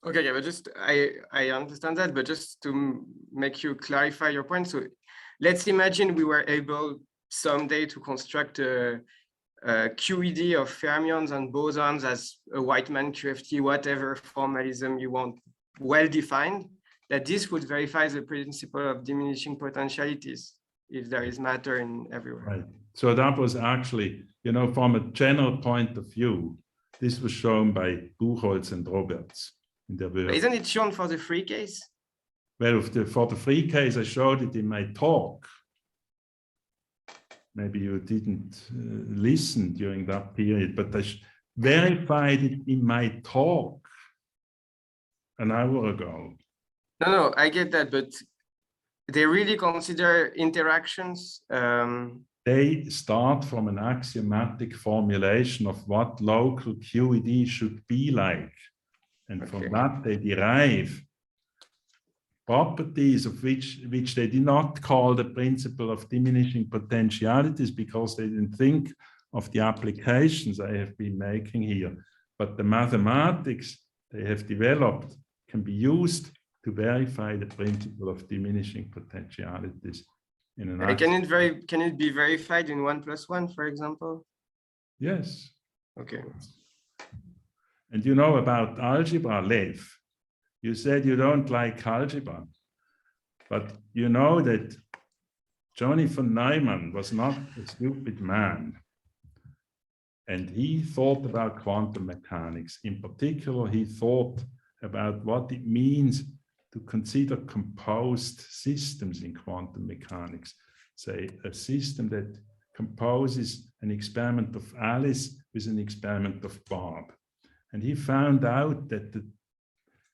Okay, yeah, but just I understand that, but just to make you clarify your point. So let's imagine we were able someday to construct a QED of fermions and bosons as a Whiteman QFT, whatever formalism you want, well defined, that this would verify the principle of diminishing potentialities if there is matter in everywhere. Right. So that was actually, from a general point of view, this was shown by Buchholz and Roberts in their work. Isn't it shown for the free case? Well, for the free case, I showed it in my talk. Maybe you didn't listen during that period, but I verified it in my talk an hour ago. No, I get that, but they really consider interactions. They start from an axiomatic formulation of what local QED should be like. And from that, they derive properties of which they did not call the principle of diminishing potentialities because they didn't think of the applications I have been making here. But the mathematics they have developed can be used to verify the principle of diminishing potentialities in an can it be verified in 1+1, for example? Yes. Okay. And you know about algebra, Lev. You said you don't like algebra, but you know that Johnny von Neumann was not a stupid man. And he thought about quantum mechanics. In particular, he thought about what it means to consider composed systems in quantum mechanics. Say a system that composes an experiment of Alice with an experiment of Bob. And he found out that the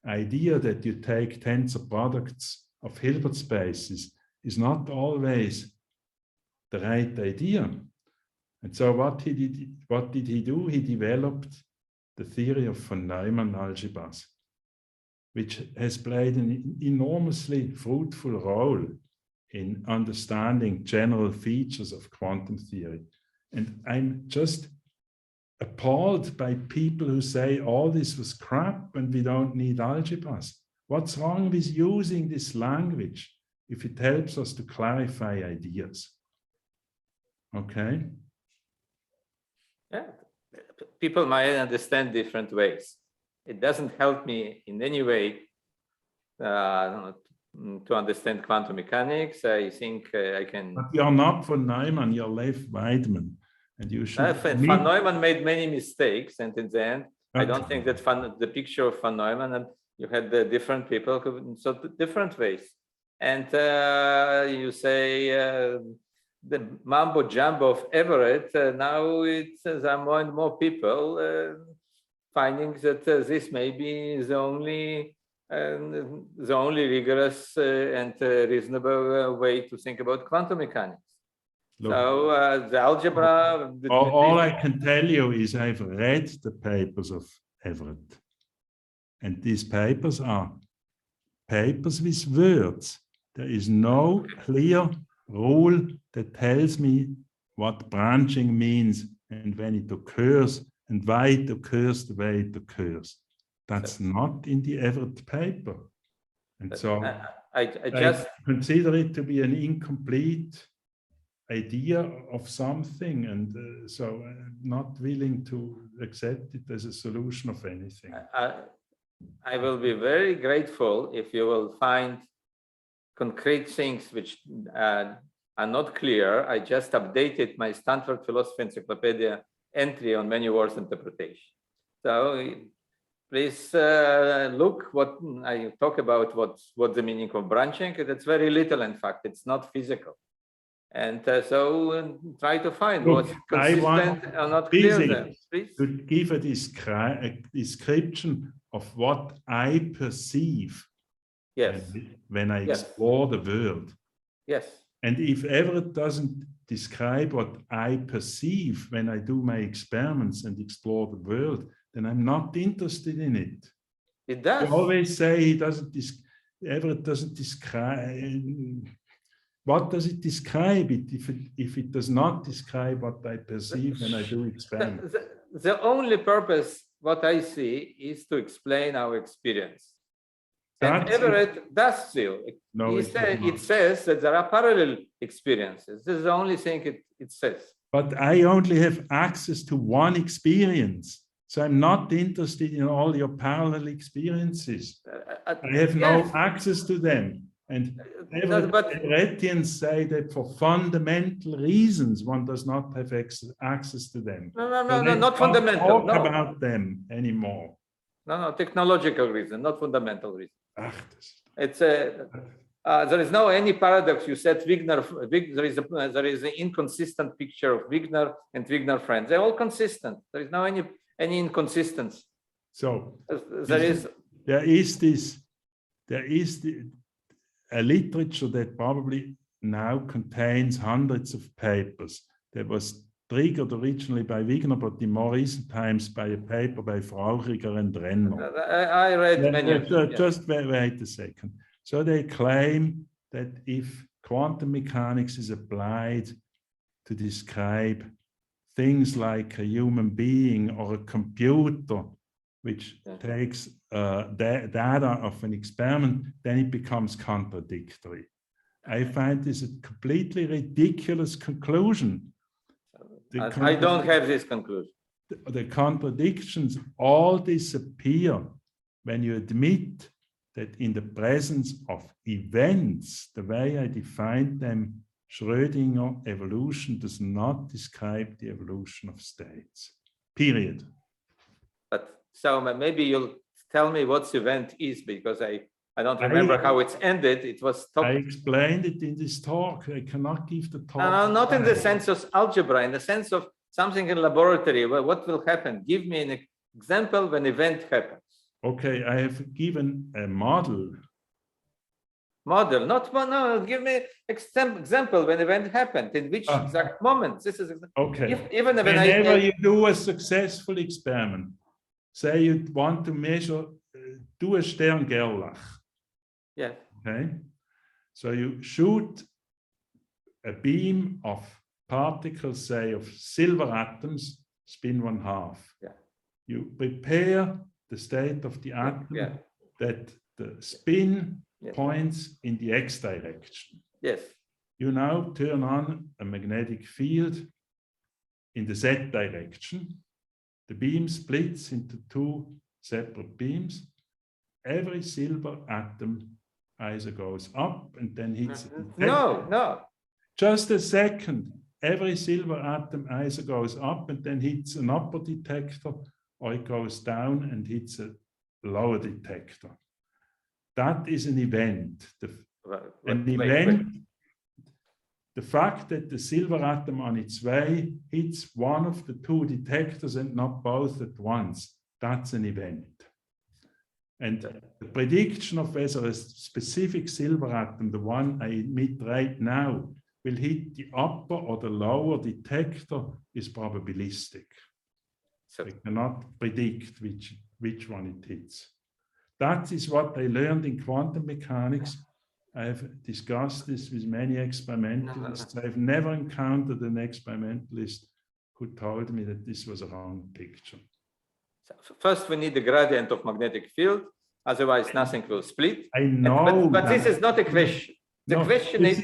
idea that you take tensor products of Hilbert spaces is not always the right idea. And so what did he do? He developed the theory of von Neumann algebras, which has played an enormously fruitful role in understanding general features of quantum theory. And I'm just appalled by people who say all this was crap and we don't need algebras. What's wrong with using this language if it helps us to clarify ideas? Okay. Yeah, people might understand different ways. It doesn't help me in any way to understand quantum mechanics. I think I can. But you're not von Neumann, you're Lev Weidmann. And you should. Von Neumann made many mistakes, and in the end, okay. I don't think that the picture of von Neumann, and you had the different people who so different ways. And you say the mambo jumbo of Everett. Now there are more and more people finding that this may be the only rigorous and reasonable way to think about quantum mechanics. Look, so the algebra. All I can tell you is I've read the papers of Everett, and these papers are papers with words. There is no clear rule that tells me what branching means and when it occurs and why it occurs the way it occurs. That's not in the Everett paper. And so I just consider it to be an incomplete idea of something, and so I'm not willing to accept it as a solution of anything. I will be very grateful if you will find concrete things which are not clear. I just updated my Stanford Philosophy Encyclopedia entry on many words interpretation. So please look what I talk about, what's the meaning of branching. It's very little, in fact, it's not physical. And so try to find what's consistent or not clear there, please. To give a description of what I perceive when I explore the world. Yes. And if Everett doesn't describe what I perceive when I do my experiments and explore the world, then I'm not interested in it. It does. I always say Everett doesn't describe. What does it describe if it does not describe what I perceive when I do experiments? The only purpose what I see is to explain our experience. And Everett does so. No, it says that there are parallel experiences. This is the only thing it says. But I only have access to one experience. So I'm not interested in all your parallel experiences. I have no access to them. And Everettians say that for fundamental reasons, one does not have access to them. No, not fundamental. Talk about them anymore. No, technological reason, not fundamental reason. It's there is no any paradox. You said Wigner. There is an inconsistent picture of Wigner and Wigner friends. They're all consistent. There is no any inconsistency. So there is a literature that probably now contains hundreds of papers that was triggered originally by Wigner, but in more recent times by a paper by Fröhlich and Renner. I read many of them. Just wait a second. So they claim that if quantum mechanics is applied to describe things like a human being or a computer, which takes data of an experiment, then it becomes contradictory. I find this a completely ridiculous conclusion. I don't have this conclusion. The contradictions all disappear when you admit that in the presence of events, the way I defined them, Schrödinger evolution does not describe the evolution of states, period. But so maybe you'll tell me what the event is, because I don't remember how it's ended. It was stopped. I explained it in this talk. I cannot give the talk. No, not in the sense of algebra, in the sense of something in laboratory. Well, what will happen? Give me an example when event happens. Okay, I have given a model. Model, not one. No, give me example when event happened. In which exact moment? This is okay. Even when whenever you do a successful experiment, say you want to measure, do a Stern-Gerlach. Yeah. Okay. So you shoot a beam of particles, say of silver atoms, spin 1/2. Yeah. You prepare the state of the atom that the spin points in the x direction. Yes. You now turn on a magnetic field in the z direction. The beam splits into 2 separate beams. Every silver atom either goes up and then hits it. No. Just a second. Every silver atom either goes up and then hits an upper detector, or it goes down and hits a lower detector. That is an event. The fact that the silver atom on its way hits one of the 2 detectors and not both at once, that's an event. And the prediction of whether a specific silver atom, the one I emit right now, will hit the upper or the lower detector is probabilistic. So I cannot predict which one it hits. That is what I learned in quantum mechanics. I have discussed this with many experimentalists. I've never encountered an experimentalist who told me that this was a wrong picture. So first, we need the gradient of magnetic field. Otherwise, nothing will split. I know. But this is not a question. The question is,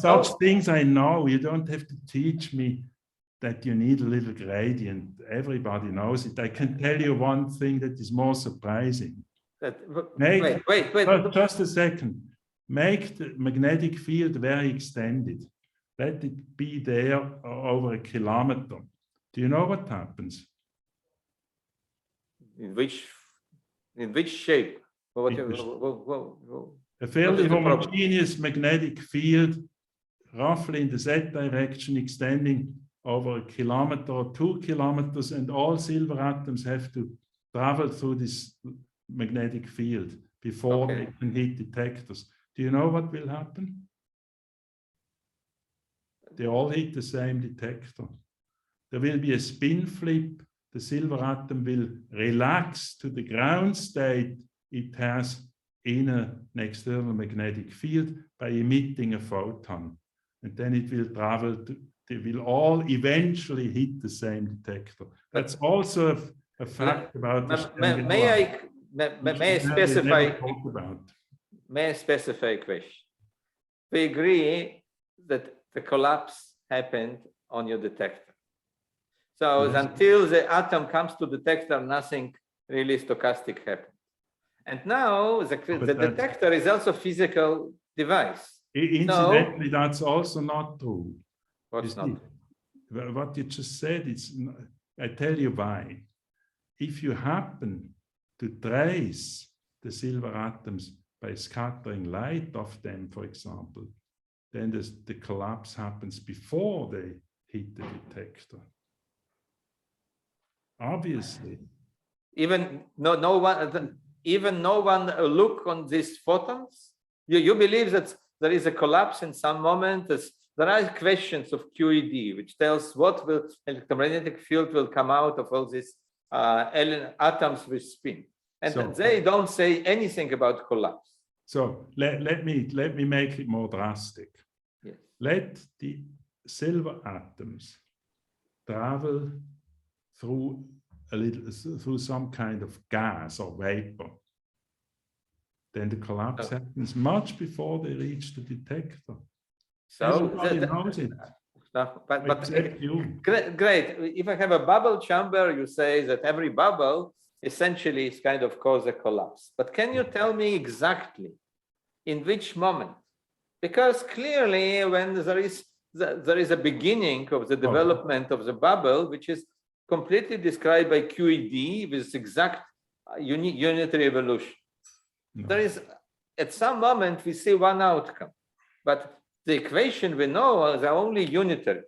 such things I know. You don't have to teach me that you need a little gradient. Everybody knows it. I can tell you one thing that is more surprising. Wait. Just a second. Make the magnetic field very extended. Let it be there over a kilometer. Do you know what happens? In which shape? A fairly homogeneous magnetic field, roughly in the z direction, extending over a kilometer or 2 kilometers, and all silver atoms have to travel through this magnetic field before they can hit detectors. Do you know what will happen? They all hit the same detector. There will be a spin flip. The silver atom will relax to the ground state it has in an external magnetic field by emitting a photon. And then it will travel to, they will all eventually hit the same detector. That's also a fact about the May I specify a question? We agree that the collapse happened on your detector. So until the atom comes to detector, nothing really stochastic happened. And now the detector is also a physical device. Incidentally, that's also not true. What's not? What you just said, I tell you why. If you happen to trace the silver atoms by scattering light off them, for example, then the collapse happens before they hit the detector. Obviously. Even no one look on these photons. You believe that there is a collapse in some moment. There are questions of QED, which tells what will electromagnetic field will come out of all these atoms with spin, and they don't say anything about collapse. So let me make it more drastic. Yes. Let the silver atoms travel through through some kind of gas or vapor. Then the collapse happens much before they reach the detector. So everybody knows it. But Except you. Great. If I have a bubble chamber, you say that every bubble essentially is kind of cause a collapse. But can you tell me exactly in which moment? Because clearly when there is a beginning of the development of the bubble, which is completely described by QED with exact unitary evolution. No. There is, at some moment, we see one outcome, but the equation we know are only unitary.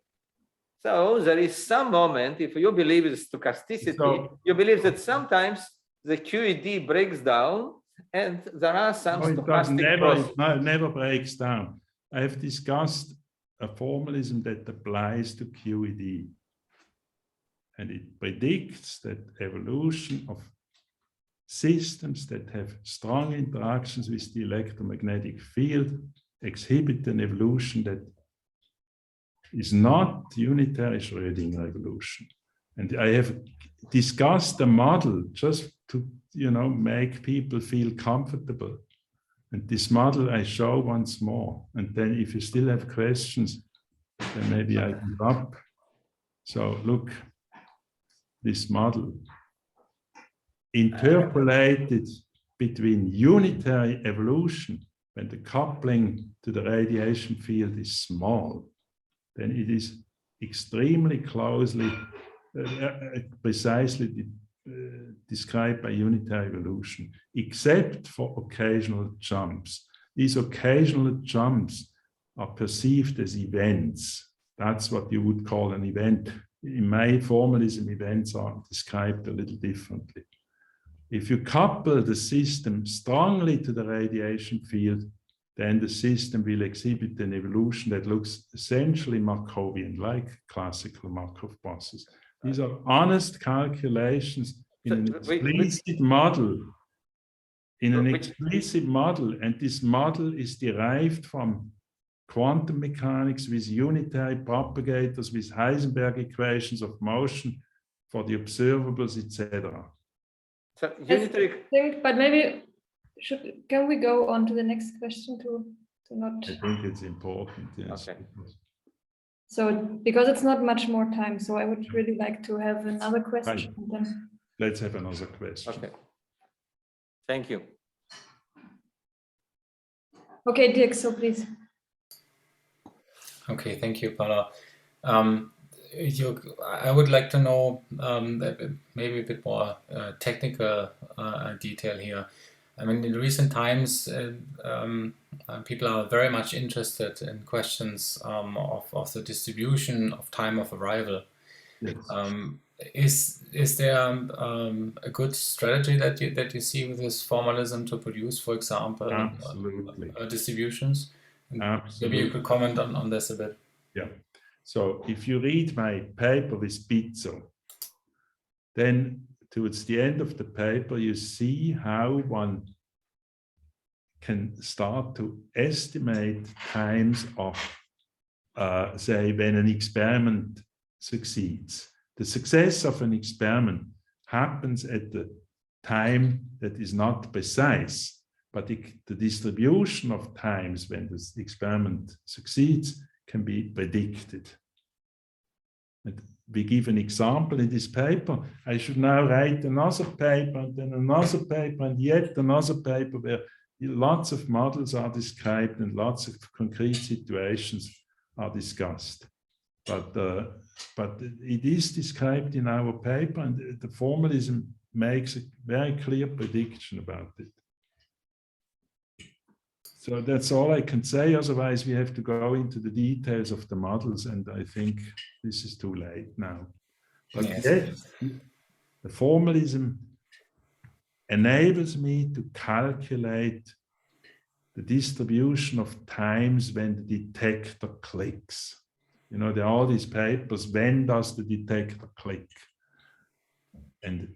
So there is some moment, if you believe in stochasticity, you believe that sometimes the QED breaks down and there are some stochastic processes. No, it never breaks down. I have discussed a formalism that applies to QED. And it predicts that evolution of systems that have strong interactions with the electromagnetic field exhibit an evolution that is not unitary Schrödinger evolution. And I have discussed the model just to, make people feel comfortable. And this model I show once more. And then if you still have questions, then maybe I give up. So look, this model interpolated between unitary evolution, when the coupling to the radiation field is small, then it is extremely closely, precisely described by unitary evolution, except for occasional jumps. These occasional jumps are perceived as events. That's what you would call an event. In my formalism, events are described a little differently. If you couple the system strongly to the radiation field, then the system will exhibit an evolution that looks essentially Markovian, like classical Markov processes. These are honest calculations in an explicit model. And this model is derived from quantum mechanics with unitary propagators, with Heisenberg equations of motion for the observables, etc. So unitary. I think, but maybe can we go on to the next question to not? I think it's important. Yes. Okay. So because it's not much more time, so I would really like to have another question. Right. Then. Let's have another question. Okay. Thank you. Okay, Dirk, so please. Okay, thank you, Paula. I would like to know maybe a bit more technical detail here. I mean, in recent times, people are very much interested in questions of the distribution of time of arrival. Yes. Is there a good strategy that you see with this formalism to produce, for example, distributions? Absolutely. Maybe you could comment on this a bit. Yeah. So if you read my paper with Pizzo, then towards the end of the paper, you see how one can start to estimate times of, say, when an experiment succeeds. The success of an experiment happens at the time that is not precise, but the distribution of times when this experiment succeeds can be predicted. And we give an example in this paper. I should now write another paper, and then another paper, and yet another paper where lots of models are described and lots of concrete situations are discussed. But it is described in our paper, and the formalism makes a very clear prediction about it. So that's all I can say. Otherwise, we have to go into the details of the models, and I think this is too late now. But yes, the formalism enables me to calculate the distribution of times when the detector clicks. There are all these papers, when does the detector click? And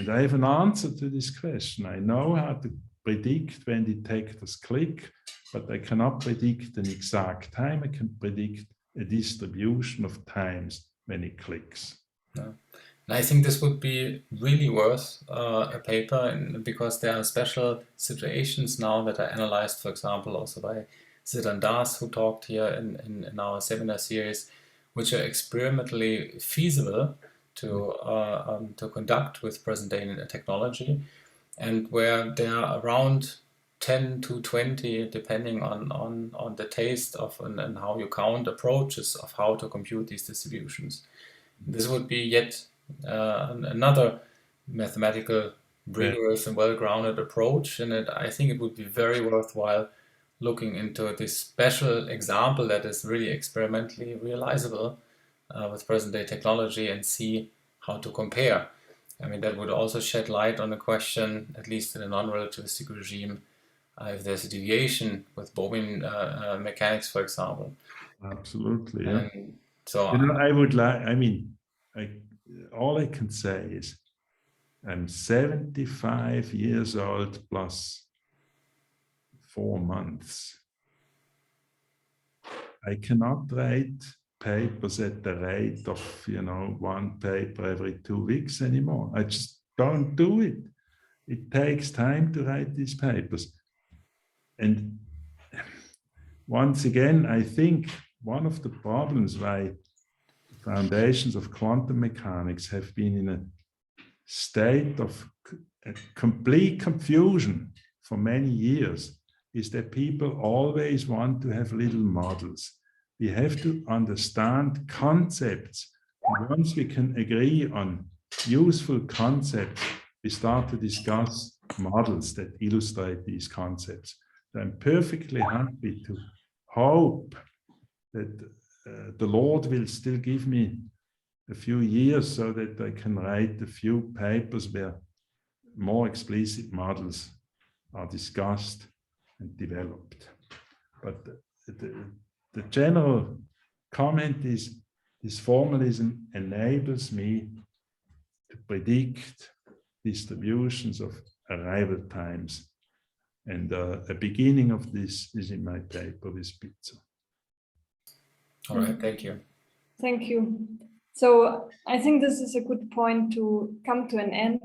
I have an answer to this question. I know how to predict when detectors click, but I cannot predict an exact time. I can predict a distribution of times when it clicks. Yeah. And I think this would be really worth a paper, because there are special situations now that are analyzed, for example, also by Sid and Das, who talked here in our seminar series, which are experimentally feasible to conduct with present-day technology, and where there are around 10 to 20, depending on the taste of and how you count, approaches of how to compute these distributions. This would be yet another mathematical, rigorous and well-grounded approach, and I think it would be very worthwhile looking into this special example that is really experimentally realizable with present-day technology, and see how to compare. I mean, that would also shed light on the question, at least in a non-relativistic regime, if there's a deviation with Bowman mechanics, for example. Absolutely, yeah. And so I would like, I mean, all I can say is I'm 75 years old plus 4 months. I cannot write papers at the rate of, 1 paper every 2 weeks anymore. I just don't do it. It takes time to write these papers. And once again, I think one of the problems why foundations of quantum mechanics have been in a state of complete confusion for many years is that people always want to have little models. We have to understand concepts. And once we can agree on useful concepts, we start to discuss models that illustrate these concepts. So I'm perfectly happy to hope that the Lord will still give me a few years so that I can write a few papers where more explicit models are discussed and developed. But the general comment is this formalism enables me to predict distributions of arrival times. And a beginning of this is in my paper with Spitzer. all right, thank you. Thank you. So I think this is a good point to come to an end.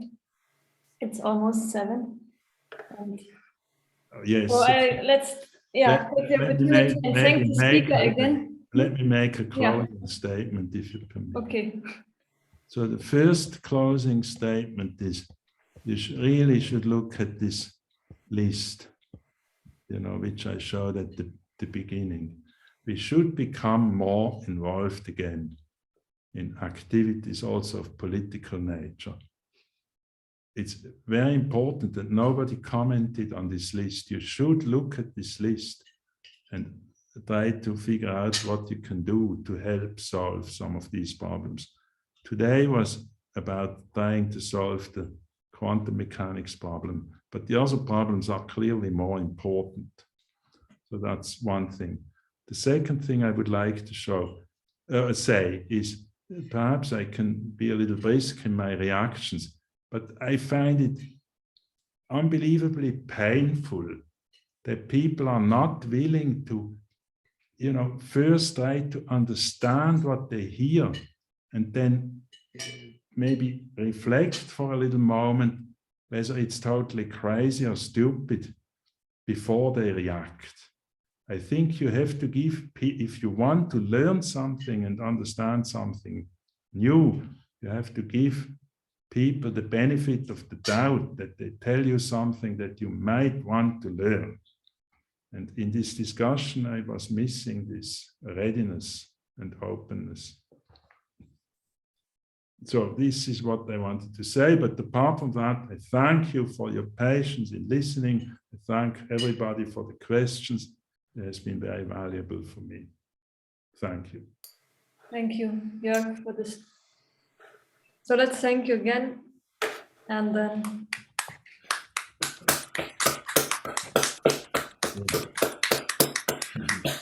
It's almost 7. And Yes. so let's take the opportunity and thank the speaker again. Let me make a closing statement, if you permit. Okay. So the first closing statement is you really should look at this list, which I showed at the beginning. We should become more involved again in activities also of political nature. It's very important that nobody commented on this list. You should look at this list and try to figure out what you can do to help solve some of these problems. Today was about trying to solve the quantum mechanics problem, but the other problems are clearly more important. So that's one thing. The second thing I would like to say is perhaps I can be a little brisk in my reactions, but I find it unbelievably painful that people are not willing to, first try to understand what they hear and then maybe reflect for a little moment whether it's totally crazy or stupid before they react. I think you have to give, if you want to learn something and understand something new, you have to give people the benefit of the doubt that they tell you something that you might want to learn. And in this discussion, I was missing this readiness and openness. So this is what I wanted to say, but apart from that, I thank you for your patience in listening. I thank everybody for the questions. It has been very valuable for me. Thank you. Thank you, Jürg, for this. So let's thank you again. And then.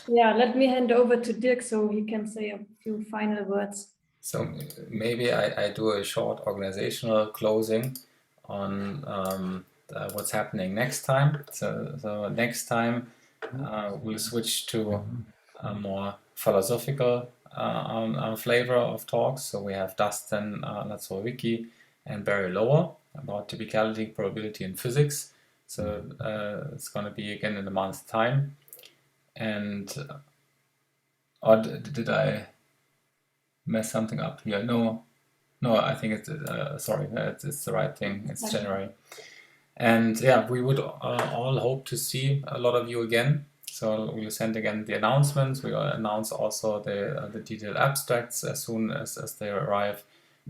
Yeah, let me hand over to Dirk so he can say a few final words. So maybe I do a short organizational closing on what's happening next time. So next time we'll switch to a more philosophical flavor of talks. So we have Dustin Lazzaro-Vicky and Barry Lower about typicality, probability, and physics. So it's going to be again in a month's time. And or did I mess something up here? No, I think it's sorry, it's the right thing. It's January. And yeah, we would all hope to see a lot of you again. So we'll send again the announcements. We'll announce also the detailed abstracts as soon as they arrive.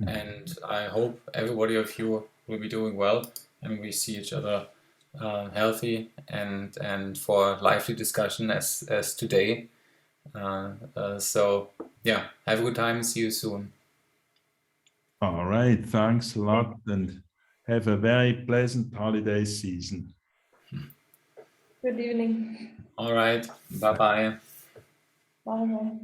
And I hope everybody of you will be doing well, and we see each other healthy and for lively discussion as today. So yeah, have a good time. See you soon. All right, thanks a lot, and have a very pleasant holiday season. Good evening. All right, bye-bye. Bye.